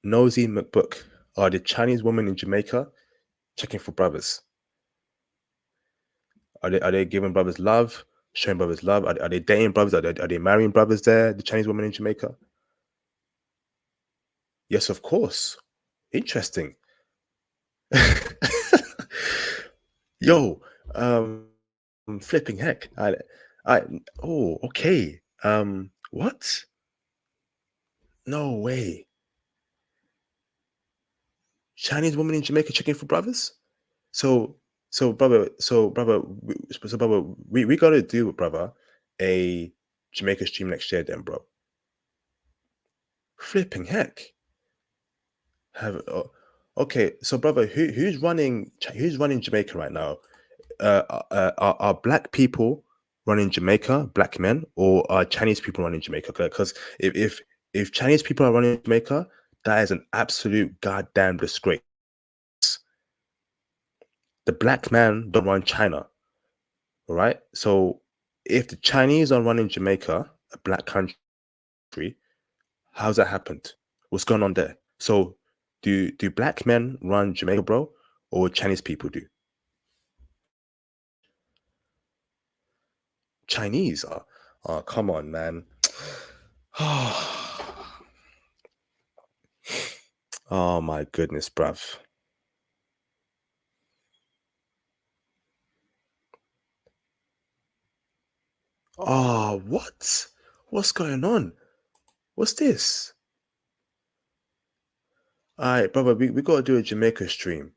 Nosy McBook. Are the Chinese women in Jamaica checking for brothers? Are they giving brothers love, showing brothers love? Are they dating brothers? Are they marrying brothers there? The Chinese women in Jamaica? Yes, of course. Interesting. Yo, flipping heck. Okay. What? No way. Chinese woman in Jamaica checking for brothers? So, brother, we gotta do, brother, a Jamaica stream next year, then, bro. Flipping heck. Okay, so brother, who's running Jamaica right now? Are black people running Jamaica, black men, or are Chinese people running Jamaica? Because if Chinese people are running Jamaica, that is an absolute goddamn disgrace. The black man don't run China, all right? So if the Chinese are running Jamaica, a black country, how's that happened? What's going on there? So do black men run Jamaica, bro, or Chinese people do? Chinese? Oh, come on, man. Oh my goodness, bruv. Oh, what? What's going on? What's this? All right, brother, we gotta do a Jamaica stream.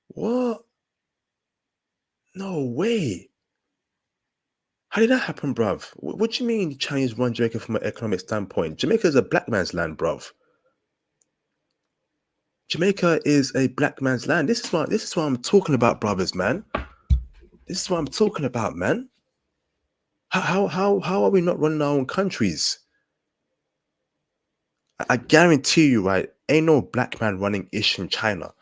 What? No way. How did that happen, bruv? What do you mean the Chinese run Jamaica from an economic standpoint? Jamaica is a black man's land, bruv. Jamaica is a black man's land. This is what I'm talking about, brothers, man. This is what I'm talking about, man. How are we not running our own countries? I guarantee you, right? Ain't no black man running ish in China.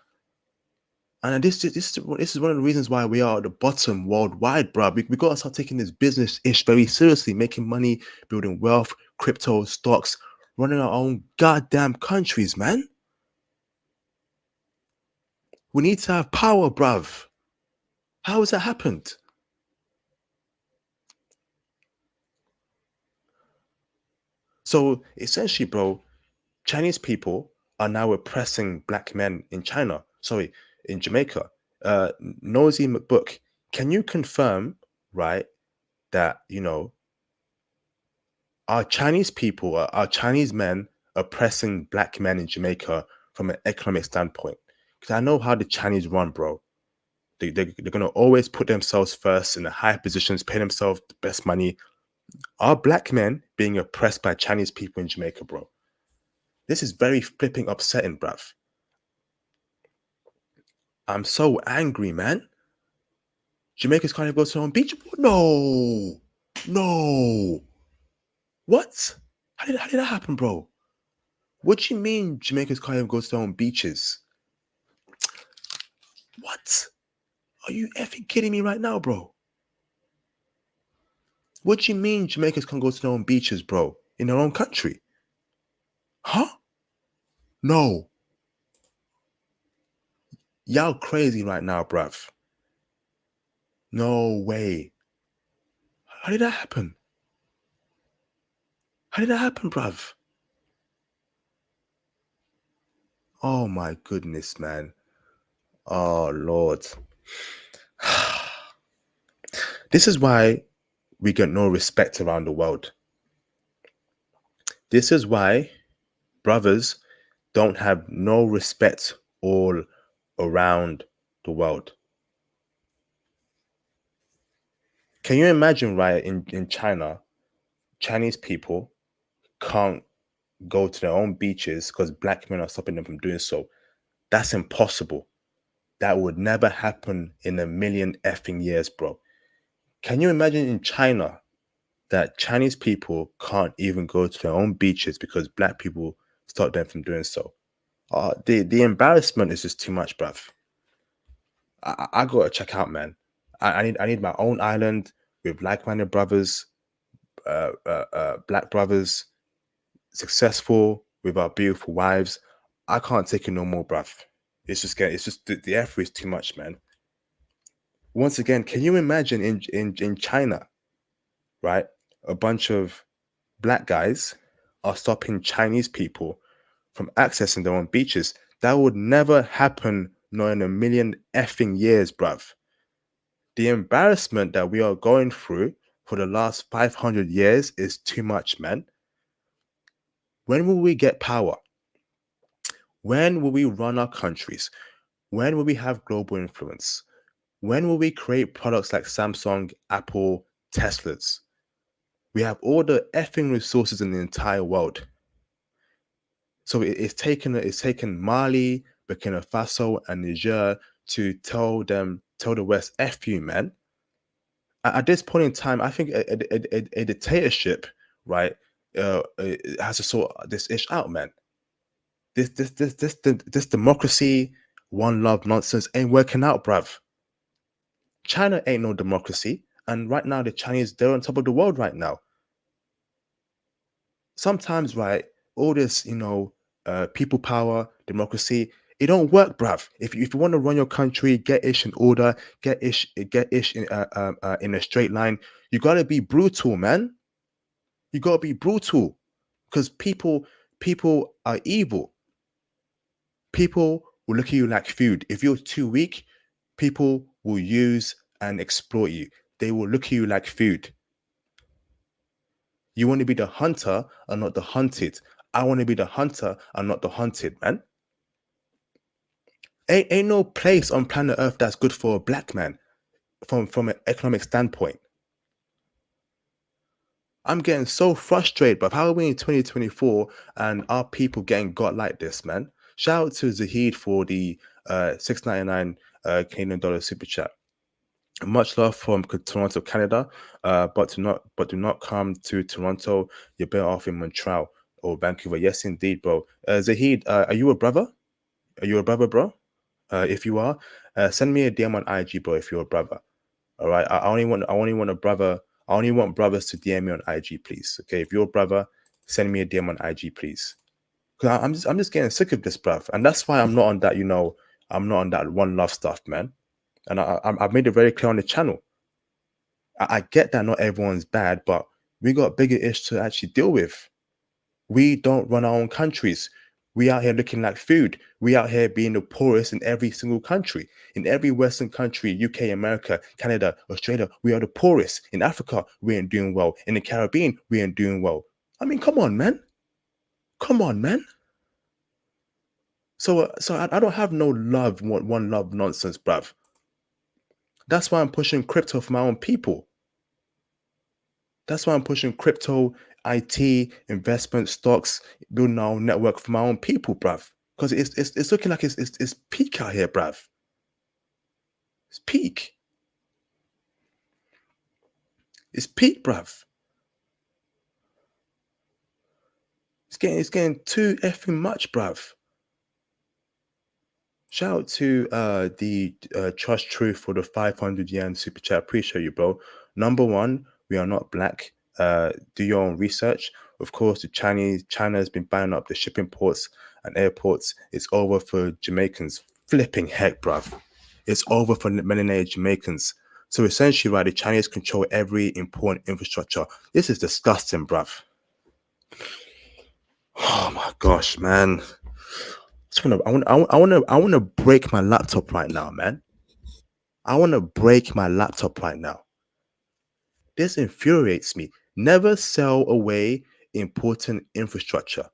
And this is one of the reasons why we are at the bottom worldwide, bro. We got to start taking this business ish very seriously, making money, building wealth, crypto, stocks, running our own goddamn countries, man. We need to have power, bruv. How has that happened? So essentially, bro, Chinese people are now oppressing black men in China. Sorry, in Jamaica. Nosy McBook, can you confirm, right, that, our Chinese people, our Chinese men oppressing black men in Jamaica from an economic standpoint. Because I know how the Chinese run, bro. They're going to always put themselves first in the high positions, pay themselves the best money. Our black men being oppressed by Chinese people in Jamaica, bro. This is very flipping upsetting, bruv. I'm so angry, man. Jamaica's can't even go to their own beach. No. No. What? How did that happen, bro? What do you mean Jamaica's can't even go to their own beaches? What? Are you effing kidding me right now, bro? What do you mean Jamaicans can't go to their own beaches, bro? In their own country? Huh? No. Y'all crazy right now, bruv. No way. How did that happen? How did that happen, bruv? Oh my goodness, man. Oh Lord. This is why we get no respect around the world. This is why brothers don't have no respect all around the world. Can you imagine, right, in China, Chinese people can't go to their own beaches because black men are stopping them from doing so? That's impossible. That would never happen in a million effing years, bro. Can you imagine in China that Chinese people can't even go to their own beaches because black people stop them from doing so? The embarrassment is just too much, bruv. I gotta check out, man. I need my own island with like-minded brothers, black brothers, successful with our beautiful wives. I can't take it no more, bruv. It's just the effort is too much, man. Once again, can you imagine in China, right? A bunch of black guys are stopping Chinese people from accessing their own beaches. That would never happen, not in a million effing years, bruv. The embarrassment that we are going through for the last 500 years is too much, man. When will we get power? When will we run our countries? When will we have global influence? When will we create products like Samsung, Apple, Teslas? We have all the effing resources in the entire world. So it's taken Mali, Burkina Faso, and Niger to tell the West, F you, man. At this point in time, I think a dictatorship, right, has to sort this ish out, man. This democracy, one love nonsense ain't working out, bruv. China ain't no democracy, and right now the Chinese, they're on top of the world right now. Sometimes, right, all this, people power, democracy, it don't work, bruv. If you want to run your country, get ish in order, get ish in a straight line, you gotta be brutal, man. You gotta be brutal, because people are evil. People will look at you like food. If you're too weak, people will use and exploit you. They will look at you like food. You want to be the hunter and not the hunted. I want to be the hunter and not the hunted, man. Ain't no place on planet Earth that's good for a black man from an economic standpoint. I'm getting so frustrated, but how are we in 2024 and our people getting got like this, man? Shout out to Zahid for the $6.99 Canadian dollar super chat. Much love from Toronto, Canada. Do not come to Toronto. You're better off in Montreal or Vancouver. Yes, indeed, bro. Zahid, are you a brother? Are you a brother, bro? If you are, send me a DM on IG, bro. If you're a brother, all right. I only want a brother. I only want brothers to DM me on IG, please. Okay, if you're a brother, send me a DM on IG, please. Cause I'm just getting sick of this, bruv, and that's why I'm not on that. I'm not on that one love stuff, man. And I've made it very clear on the channel. I get that not everyone's bad, but we got bigger ish to actually deal with. We don't run our own countries. We out here looking like food. We out here being the poorest in every single country. In every Western country, UK, America, Canada, Australia, we are the poorest. In Africa, we ain't doing well. In the Caribbean, we ain't doing well. I mean, come on, man. Come on, man. So I don't have no love, one love nonsense, bruv. That's why I'm pushing crypto for my own people. That's why I'm pushing crypto, IT, investment, stocks, building our own network for my own people, bruv. Because it's looking like it's peak out here, bruv. It's peak. It's peak, bruv. It's getting too effing much, bruv. Shout out to the Trust Truth for the 500 yen super chat. Appreciate you, bro. Number one, we are not black. Do your own research. Of course, China has been banning up the shipping ports and airports. It's over for Jamaicans. Flipping heck, bruv. It's over for melanated Jamaicans. So essentially, right, the Chinese control every important infrastructure. This is disgusting, bruv. Oh my gosh, man. I want to break my laptop right now, man. I want to break my laptop right now. This infuriates me. Never sell away important infrastructure.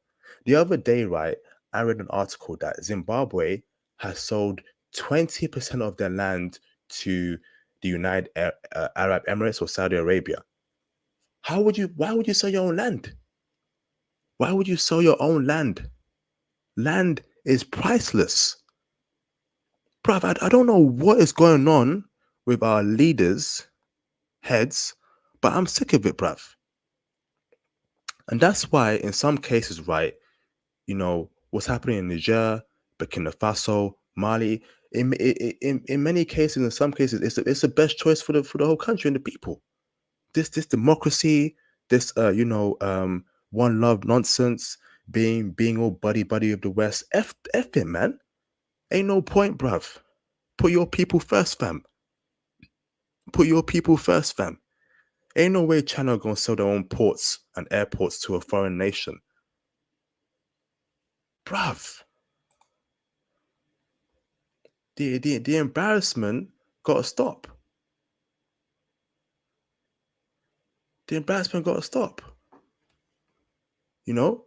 The other day, right, I read an article that Zimbabwe has sold 20% of their land to the United Arab Emirates or Saudi Arabia. Why would you sell your own land? Why would you sell your own land? Land is priceless. Bruv, I don't know what is going on with our leaders' heads, but I'm sick of it, bruv. And that's why, in some cases, right, what's happening in Niger, Burkina Faso, Mali, in many cases, in some cases, it's the best choice for the whole country and the people. This democracy, this one love nonsense, being all buddy of the West, f it, man. Ain't no point, bruv. Put your people first, fam. Put your people first, fam. Ain't no way China gonna sell their own ports and airports to a foreign nation. Bruv. The embarrassment gotta stop. The embarrassment gotta stop. You know?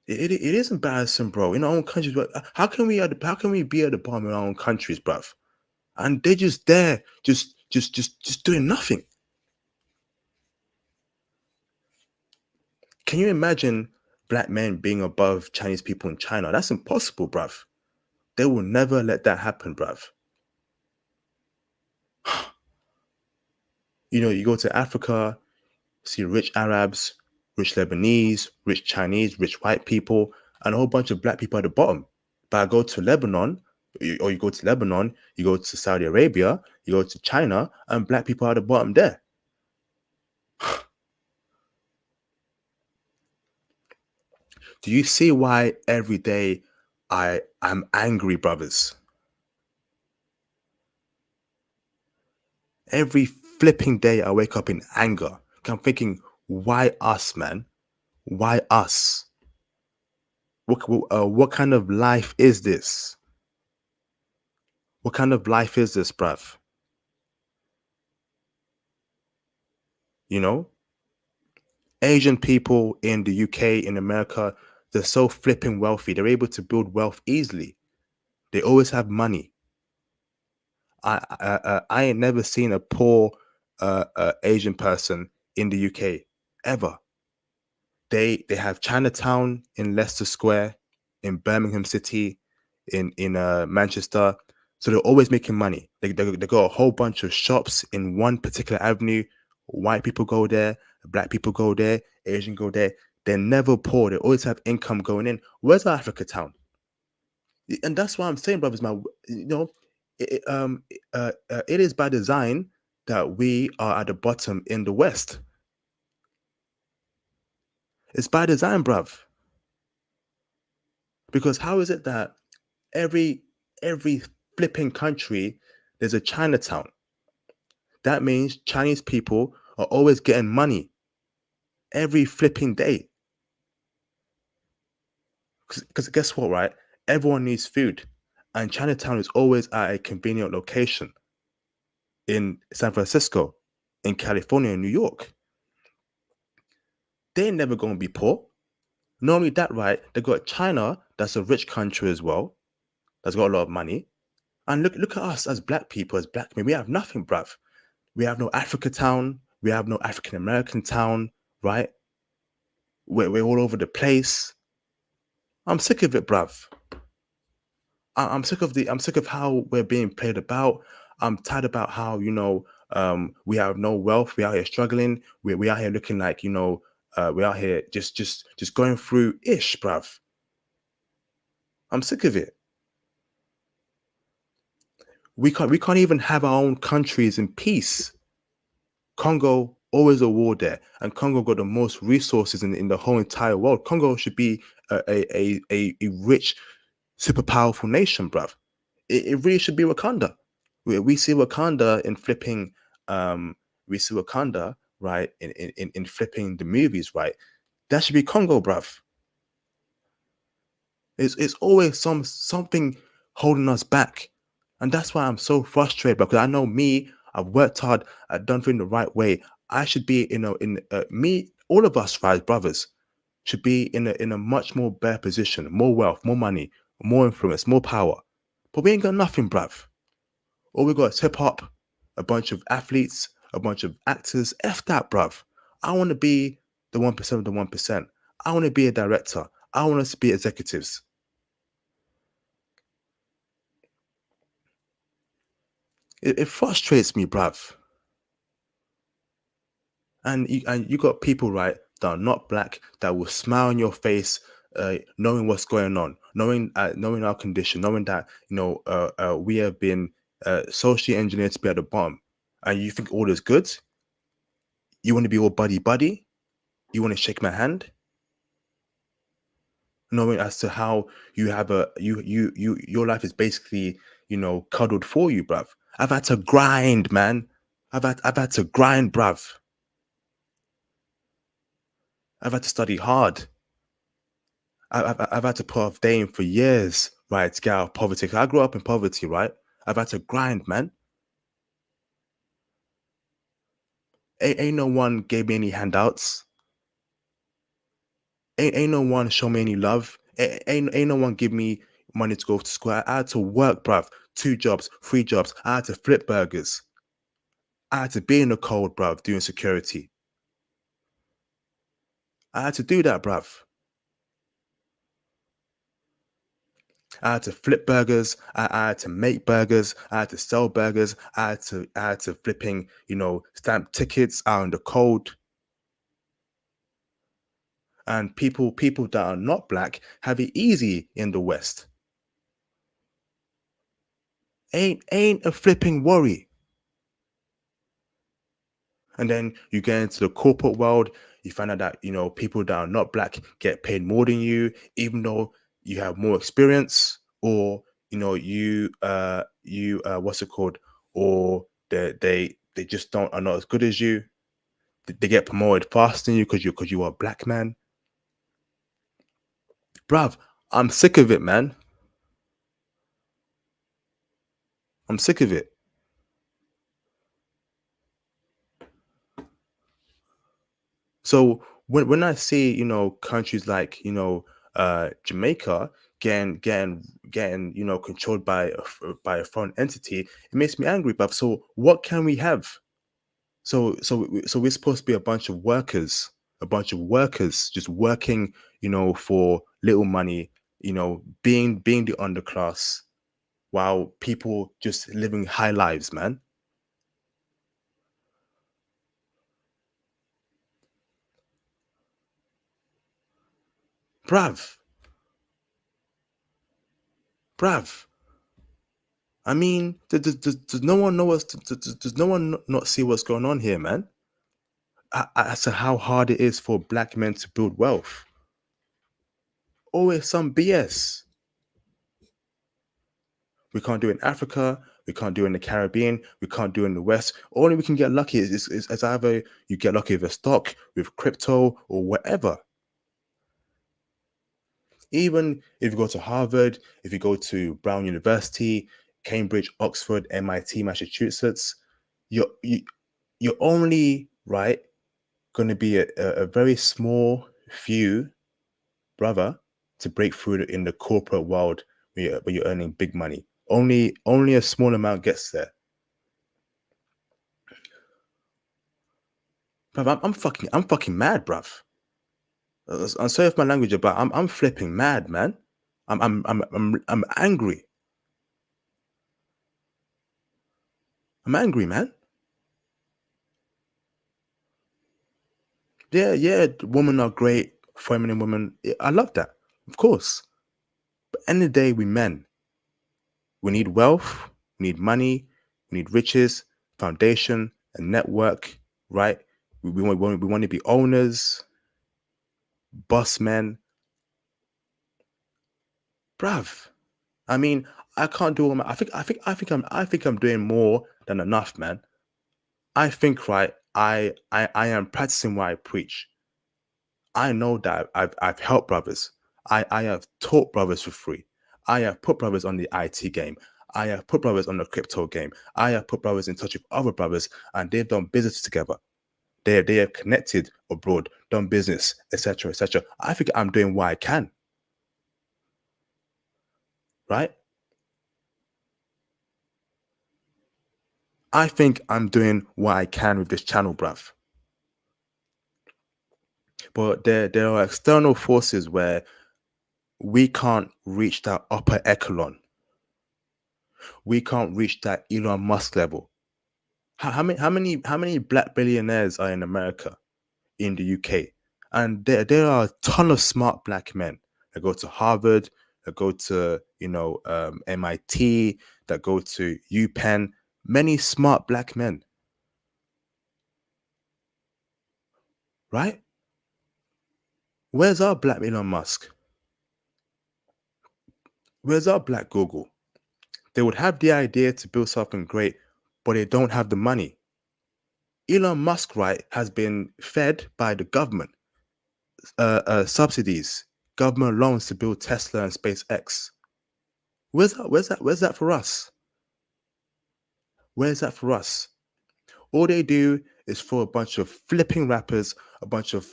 It is embarrassing, bro. In our own countries, how can we be at the bottom in our own countries, bruv? And they're just there, just doing nothing. Can you imagine black men being above Chinese people in China? That's impossible, bruv. They will never let that happen, bruv. You go to Africa, see rich Arabs, rich Lebanese, rich Chinese, rich white people, and a whole bunch of black people at the bottom. But I go to Lebanon, you go to Lebanon, you go to Saudi Arabia, you go to China, and black people are at the bottom there. Do you see why every day I'm angry, brothers? Every flipping day I wake up in anger. I'm thinking, why us, man? Why us? What kind of life is this? What kind of life is this, bruv? You know? Asian people in the UK, in America, they're so flipping wealthy. They're able to build wealth easily. They always have money. I ain't never seen a poor Asian person in the UK ever. They have Chinatown in Leicester Square, in Birmingham City, in Manchester. So they're always making money. They got a whole bunch of shops in one particular avenue. White people go there, black people go there, Asian go there. They're never poor. They always have income going in. Where's our Africa town? And that's why I'm saying, brothers, it is by design that we are at the bottom in the West. It's by design, bruv. Because how is it that every flipping country there's a Chinatown? That means Chinese people are always getting money every flipping day. Because guess what, right? Everyone needs food, and Chinatown is always at a convenient location in San Francisco, in California, in New York. They ain't never gonna be poor. Not only that, right? They got China, that's a rich country as well, that's got a lot of money. And look at us as black people, as black men. We have nothing, bruv. We have no Africa town. We have no African American town, right? We're all over the place. I'm sick of it, bruv. I'm sick of I'm sick of how we're being played about. I'm tired about how we have no wealth. We out here struggling. We out here looking like we out here just going through ish, bruv. I'm sick of it. We can't even have our own countries in peace. Congo always a war there, and Congo got the most resources in the whole entire world. Congo should be a rich, super powerful nation, bruv. It really should be Wakanda. We see Wakanda in flipping, we see Wakanda right in flipping the movies, right? That should be Congo, bruv. It's always something holding us back, and that's why I'm so frustrated. Because I know me, I've worked hard, I've done things the right way. I should be, me, all of us, right, brothers, should be in a much more better position, more wealth, more money, more influence, more power. But we ain't got nothing, bruv. All we got is hip hop, a bunch of athletes, a bunch of actors. F that, bruv. I want to be the 1% of the 1%. I want to be a director. I want us to be executives. It frustrates me, bruv. And you got people, right, that are not black, that will smile in your face, knowing what's going on, knowing our condition, knowing that we have been socially engineered to be at the bottom, and you think all is good. You want to be all buddy buddy. You want to shake my hand, knowing as to how you have your life is basically cuddled for you, bruv. I've had to grind, man. I've had to grind, bruv. I've had to study hard. I've had to put off dating for years, right, to get out of poverty. 'Cause I grew up in poverty, right? I've had to grind, man. Ain't no one gave me any handouts. Ain't no one show me any love. Ain't no one give me money to go to school. I had to work, bruv. 2 jobs, 3 jobs. I had to flip burgers. I had to be in the cold, bruv, doing security. I had to do that, bruv. I had to flip burgers. I had to make burgers. I had to sell burgers. I had to flipping, stamp tickets out in the cold. And people that are not black have it easy in the West. Ain't a flipping worry. And then you get into the corporate world, you find out that people that are not black get paid more than you, even though you have more experience, or what's it called, or they just don't are not as good as you. They get promoted faster than you because you are a black man. Bruv, I'm sick of it, man. I'm sick of it. So when I see countries like Jamaica getting controlled by a foreign entity, it makes me angry. But so what can we have? So we're supposed to be a bunch of workers just working for little money, being the underclass, while people just living high lives, man. Brav, brav. I mean, does no one know does no one not see what's going on here, man? As to how hard it is for black men to build wealth. Always some BS. We can't do it in Africa. We can't do it in the Caribbean. We can't do it in the West. Only we can get lucky is either you get lucky with a stock, with crypto, or whatever. Even if you go to Harvard, if you go to Brown University, Cambridge, Oxford, MIT, Massachusetts, you you're only right going to be a very small few, brother, to break through in the corporate world when you're earning big money. Only a small amount gets there. Bruv, I'm fucking mad, bruv. I'm sorry if my language, but I'm flipping mad, man. I'm angry. I'm angry, man. Yeah, yeah, women are great, feminine women. Yeah, I love that, of course. But end of the day, we men, we need wealth, we need money, we need riches, foundation, a network, right? We want to be owners, boss men, bruv. I mean, I can't do all my. I think I'm doing more than enough, man. I think, right. I am practicing what I preach. I know that I've helped brothers. I have taught brothers for free. I have put brothers on the IT game. I have put brothers on the crypto game. I have put brothers in touch with other brothers, and they've done business together. They have connected abroad, done business, etc., etc. I think I'm doing what I can, right? I think I'm doing what I can with this channel, bruv. But there are external forces where we can't reach that upper echelon. We can't reach that Elon Musk level. How many black billionaires are in America, in the UK? And there are a ton of smart black men that go to Harvard, that go to MIT, that go to UPenn. Many smart black men, right? Where's our black Elon Musk? Where's our black Google? They would have the idea to build something great, but they don't have the money. Elon Musk, right, has been fed by the government subsidies, government loans to build Tesla and SpaceX. Where's that? Where's that? Where's that for us? Where's that for us? All they do is for a bunch of flipping rappers, a bunch of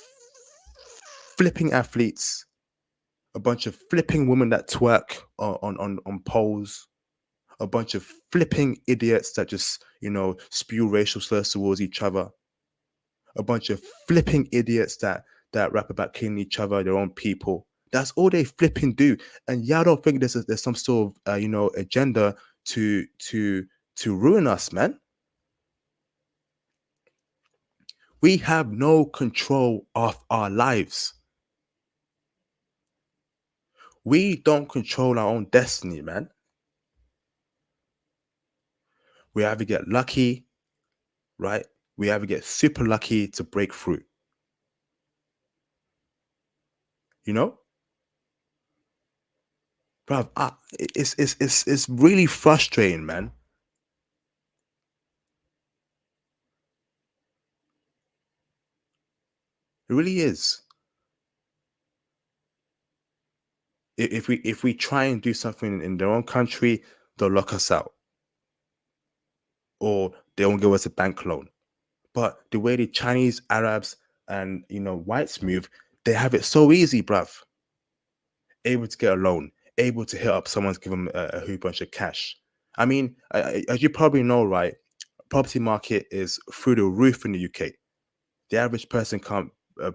flipping athletes, a bunch of flipping women that twerk on poles, a bunch of flipping idiots that just spew racial slurs towards each other, a bunch of flipping idiots that rap about killing each other, their own people. That's all they flipping do. And y'all don't think there's some sort of agenda to ruin us, man. We have no control of our lives. We don't control our own destiny, man. We either get lucky, right? We either get super lucky to break through. You know, bruv, it's really frustrating, man. It really is. If we try and do something in their own country, they'll lock us out, or they won't give us a bank loan. But the way the Chinese, Arabs, and whites move, they have it so easy, bruv. Able to get a loan, able to hit up someone's give them a whole bunch of cash. I mean, as you probably know, right? Property market is through the roof in the UK. The average person can't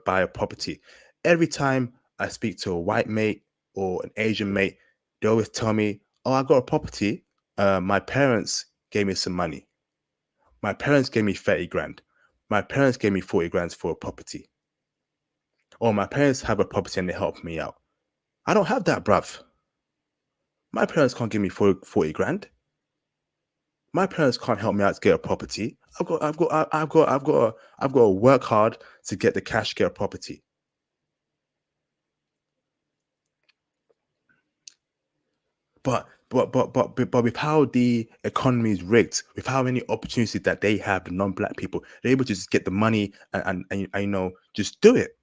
buy a property. Every time I speak to a white mate or an Asian mate, they always tell me, "Oh, I got a property. My parents gave me some money. My parents gave me 30 grand. My parents gave me 40 grand for a property. Or my parents have a property and they help me out." I don't have that, bruv. My parents can't give me 40 grand. My parents can't help me out to get a property. I've got to work hard to get the cash to get a property. But with how the economy is rigged, with how many opportunities that they have, the non-black people, they're able to just get the money and just do it.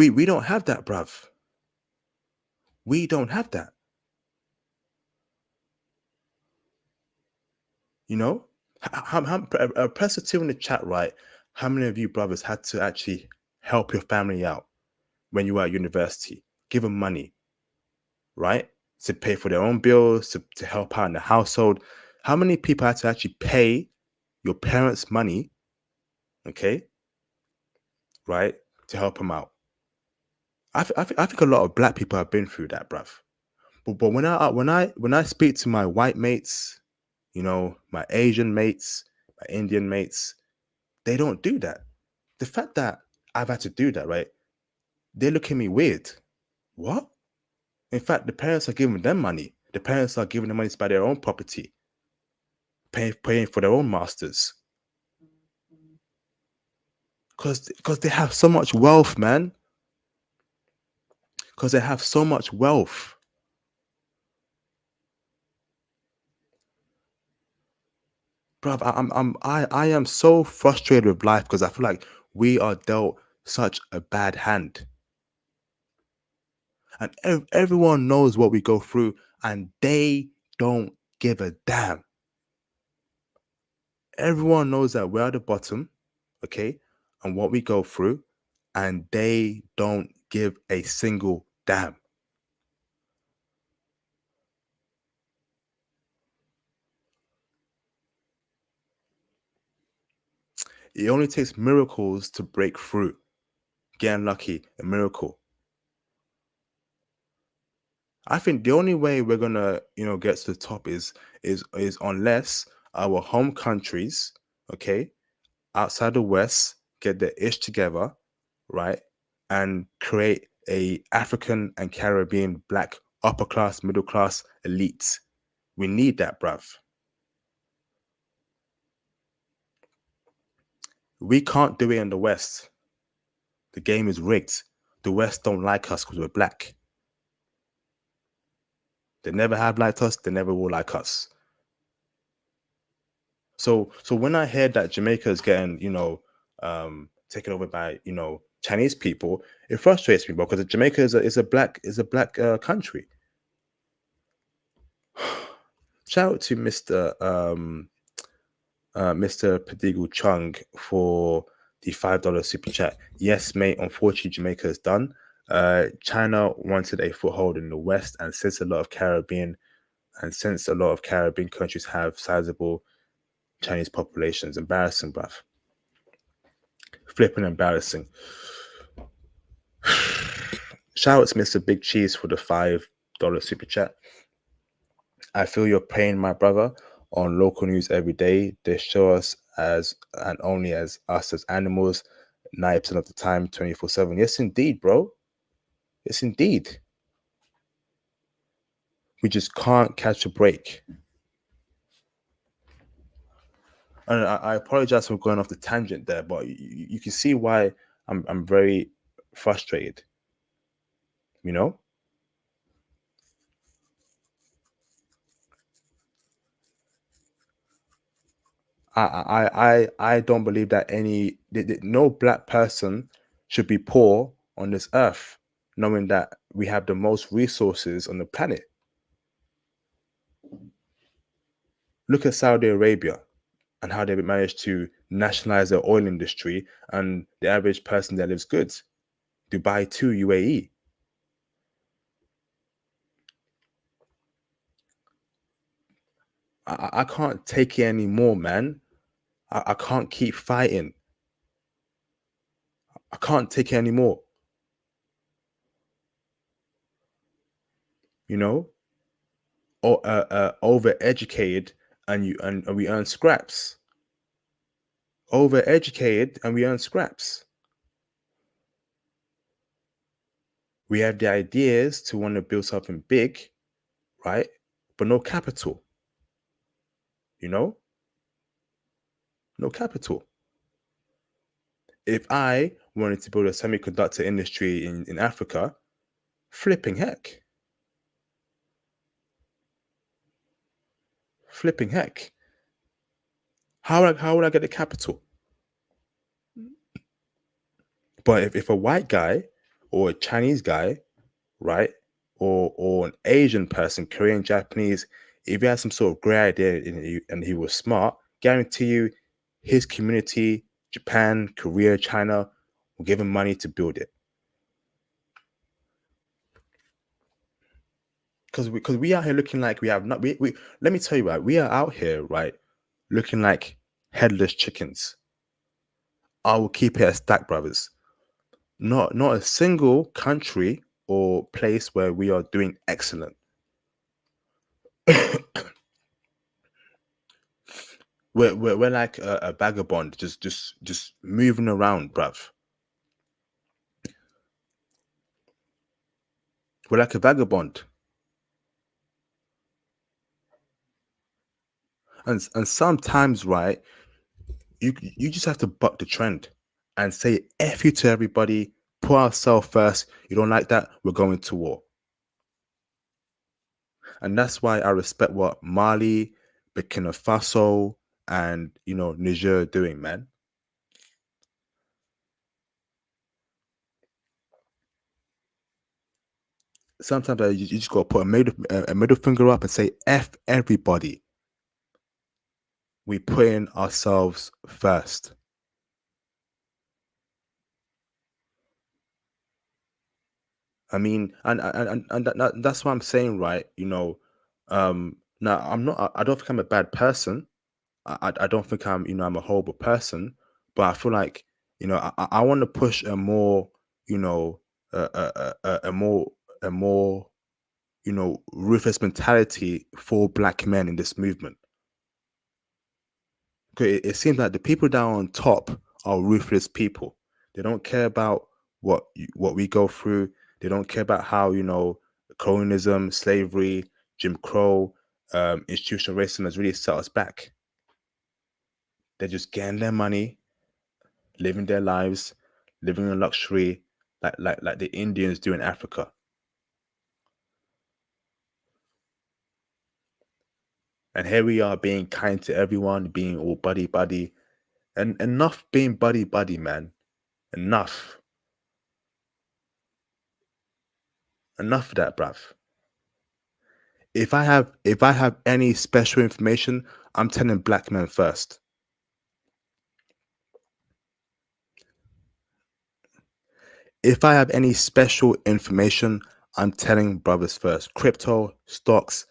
We don't have that, bruv. We don't have that. You know, press a two in the chat, right? How many of you brothers had to actually help your family out when you were at university? Give them money, right? To pay for their own bills, to help out in the household. How many people had to actually pay your parents' money, okay, right, to help them out? I think a lot of black people have been through that, bruv. But when I speak to my white mates, you know, my Asian mates, my Indian mates, they don't do that. The fact that I've had to do that, right? They look at me weird. What? In fact, the parents are giving them money. The parents are giving them money to buy their own property, paying for their own masters. Because they have so much wealth, man. Because they have so much wealth. Bruv, I am so frustrated with life because I feel like we are dealt such a bad hand. And everyone knows what we go through, and they don't give a damn. Everyone knows that we're at the bottom, okay, and what we go through, and they don't give a single damn. It only takes miracles to break through. Getting lucky, a miracle. I think the only way we're gonna, get to the top is unless our home countries, okay, outside the West, get their ish together, right, and create a African and Caribbean black upper class, middle class elite. We need that, bruv. We can't do it in the West. The game is rigged. The West don't like us because we're black. They never have liked us. They never will like us. So when I hear that Jamaica is getting, taken over by, Chinese people, it frustrates me, because Jamaica is a black country. Shout out to Mr. Padigu Chung for the $5 super chat. Yes, mate. Unfortunately, Jamaica is done. China wanted a foothold in the West, and since a lot of Caribbean countries have sizable Chinese populations, embarrassing, bruv. Flipping embarrassing. Shout out to Mr. Big Cheese for the $5 super chat. I feel your pain, my brother. On local news every day, they show us as and only as us as animals, 90% of the time, 24/7. Yes, indeed, bro. Yes, indeed. We just can't catch a break. And I apologize for going off the tangent there, but you can see why I'm very frustrated. You know, I don't believe that no black person should be poor on this earth, knowing that we have the most resources on the planet. Look at Saudi Arabia and how they managed to nationalize their oil industry, and the average person there lives good. Dubai too, UAE. I can't take it anymore, man. I can't keep fighting. I can't take it anymore. You know, or overeducated, and we earn scraps. Overeducated and we earn scraps. We have the ideas to want to build something big, right? But no capital. You know, no capital. If I wanted to build a semiconductor industry in Africa, flipping heck. Flipping heck. How would I get the capital? But if a white guy or a Chinese guy, right? Or an Asian person, Korean, Japanese, if he had some sort of great idea and he was smart, guarantee you his community, Japan, Korea, China, will give him money to build it. Because we out here looking like we have not we let me tell you, right, we are out here, right, looking like headless chickens. I will keep it a stack, brothers. Not a single country or place where we are doing excellent. We're like a vagabond, just moving around, bruv. We're like a vagabond, and sometimes, right, you just have to buck the trend and say f you to everybody. Put ourselves first. You don't like that? We're going to war, and that's why I respect what Mali, Burkina Faso, and Niger are doing, man. Sometimes you just gotta put a middle finger up and say f everybody. We put in ourselves first. I mean, and that's what I'm saying, right? Now I'm not. I don't think I'm a bad person. I don't think I'm a horrible person. But I feel like I want to push a more you know a more a more ruthless mentality for black men in this movement. 'Cause it seems like the people down on top are ruthless people. They don't care about what we go through. They don't care about how colonialism, slavery, Jim Crow, institutional racism has really set us back. They're just getting their money, living their lives, living in luxury, like the Indians do in Africa. And here we are being kind to everyone, being all buddy buddy, and enough being buddy buddy, man. Enough, enough of that, bruv. If I have any special information, I'm telling black men first. If I have any special information, I'm telling brothers first. Crypto, stocks,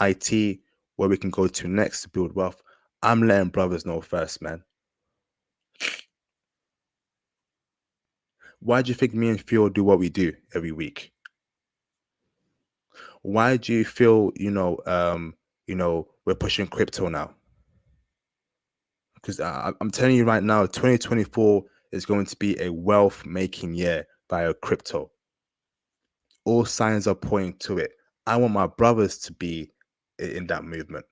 IT, where we can go to next to build wealth. I'm letting brothers know first, man. Why do you think me and Phil do what we do every week? Why do you feel we're pushing crypto now? Because I'm telling you right now, 2024 is going to be a wealth making year via crypto. All signs are pointing to it. I want my brothers to be in that movement.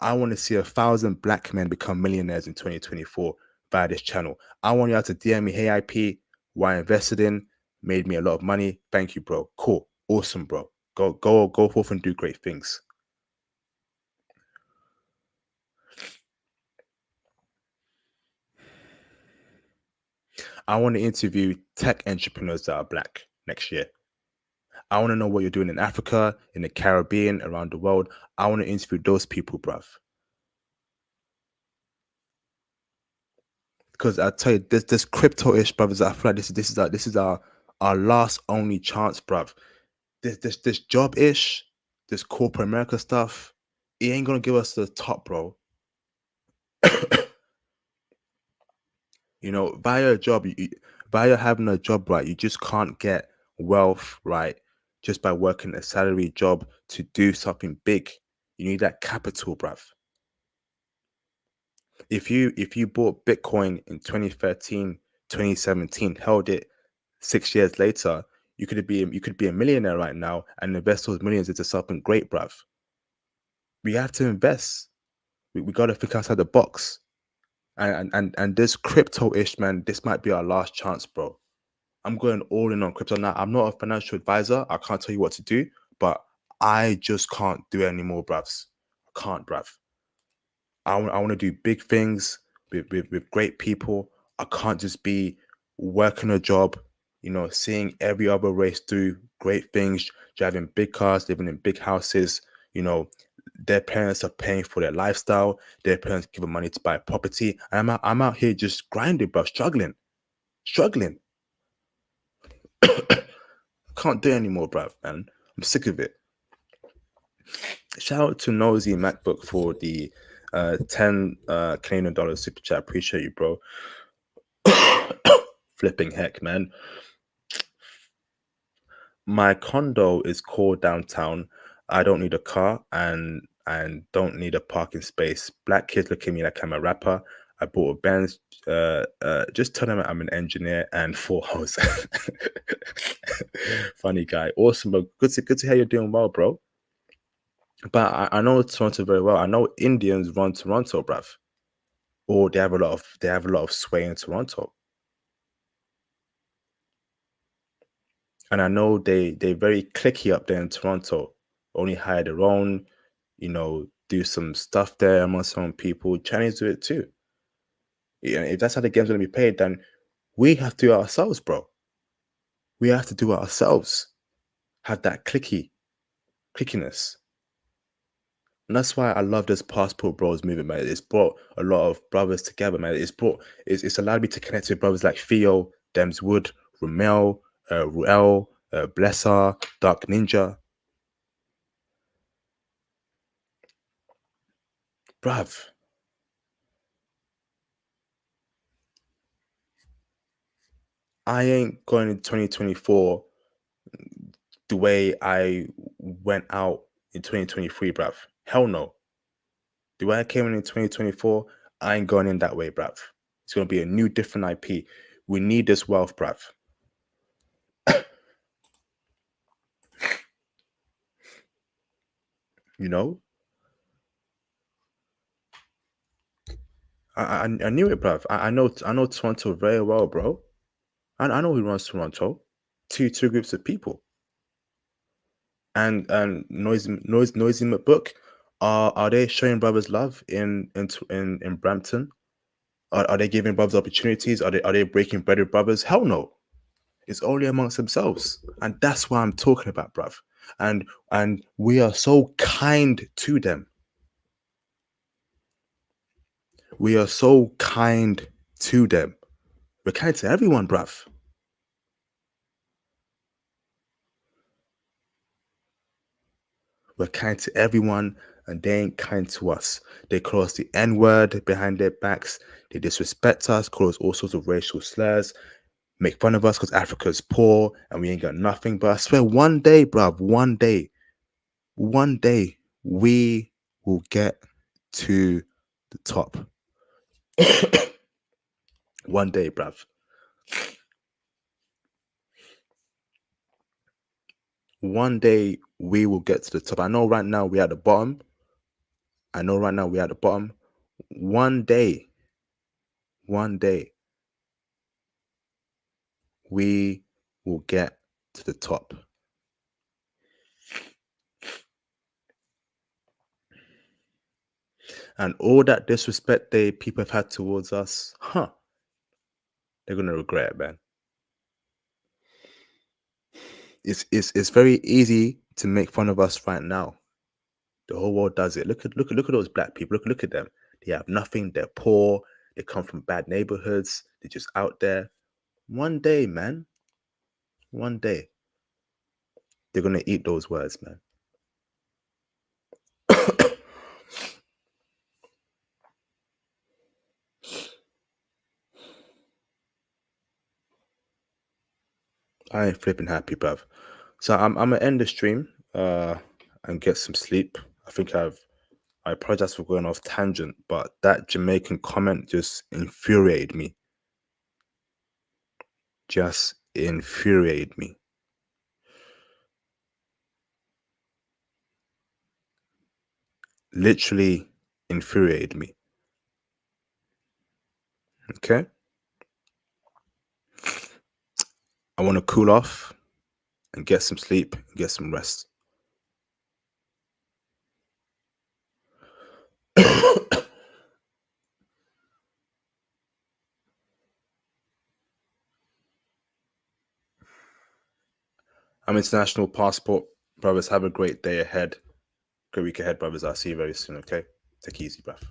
I want to see 1,000 black men become millionaires in 2024 via this channel. I want y'all to DM me, hey IP, what I invested in, made me a lot of money. Thank you, bro. Cool. Awesome, bro. Go forth and do great things. I want to interview tech entrepreneurs that are black next year. I want to know what you're doing in Africa, in the Caribbean, around the world. I want to interview those people, bruv. Because I tell you, this crypto-ish, brothers. I feel like this is our last only chance, bruv. This job-ish, this corporate America stuff, it ain't gonna give us the top, bro. Via a job, via having a job, right, you just can't get wealth, right, just by working a salary job to do something big. You need that capital, bruv. If you bought Bitcoin in 2013, 2017, held it 6 years later, you could be a millionaire right now and invest those millions into something great, bruv. We have to invest. We got to think outside the box. And this crypto-ish, man, this might be our last chance, bro. I'm going all in on crypto now. I'm not a financial advisor. I can't tell you what to do, but I just can't do it anymore, bruvs. I can't, bruv. I want to do big things with great people. I can't just be working a job, seeing every other race do great things, driving big cars, living in big houses. You know, their parents are paying for their lifestyle. Their parents give them money to buy property. And I'm out here just grinding, bro, struggling. Can't do it anymore, bro, man. I'm sick of it. Shout out to Nosy MacBook for the 10 Canadian dollars super chat. Appreciate you, bro. Flipping heck, man. My condo is called downtown. I don't need a car and don't need a parking space. Black kids look at me like I'm a rapper. I bought a Benz. Just tell them I'm an engineer and four hoes. Funny guy, awesome, bro. Good to hear you're doing well, bro. But I know Toronto very well. I know Indians run Toronto, bruv, or they have a lot of sway in Toronto. And I know they very clicky up there in Toronto. Only hire their own, do some stuff there among some people. Chinese do it too. Yeah, if that's how the game's gonna be played, then we have to do it ourselves, bro. We have to do it ourselves. Have that clickiness. And that's why I love this Passport Bros movement, man. It's brought a lot of brothers together, man. It's allowed me to connect with brothers like Theo, Dems Wood, Ramel, Ruel, Blessar, Dark Ninja. Bruv, I ain't going in 2024 the way I went out in 2023, bruv. Hell no. The way I came in 2024, I ain't going in that way, bruv. It's gonna be a new, different IP. We need this wealth, bruv. You know? I knew it, bruv. I know Toronto very well, bro. I know who runs Toronto. Two groups of people. And Noisy McBook. Are they showing brothers love in Brampton? Are they giving brothers opportunities? Are they breaking bread with brothers? Hell no. It's only amongst themselves. And that's what I'm talking about, bruv. And we are so kind to them. We are so kind to them. We're kind to everyone, bruv. We're kind to everyone, and they ain't kind to us. They call us the N word behind their backs. They disrespect us, call us all sorts of racial slurs, make fun of us because Africa's poor and we ain't got nothing. But I swear, one day, bruv, one day, we will get to the top. One day, bruv. One day, we will get to the top. I know right now we're at the bottom. One day, we will get to the top. And all that disrespect people have had towards us, they're gonna regret it, man. It's very easy to make fun of us right now. The whole world does it. Look at those black people. Look at them. They have nothing. They're poor. They come from bad neighborhoods. They're just out there. One day, man. One day, they're gonna eat those words, man. I ain't flipping happy, bruv. So I'm gonna end the stream and get some sleep. I apologize for going off tangent, but that Jamaican comment just infuriated me. Just infuriated me. Literally infuriated me. Okay? I want to cool off and get some sleep and get some rest. I'm International Passport. Brothers, have a great day ahead. Great week ahead, brothers. I'll see you very soon, okay? Take it easy, bruv.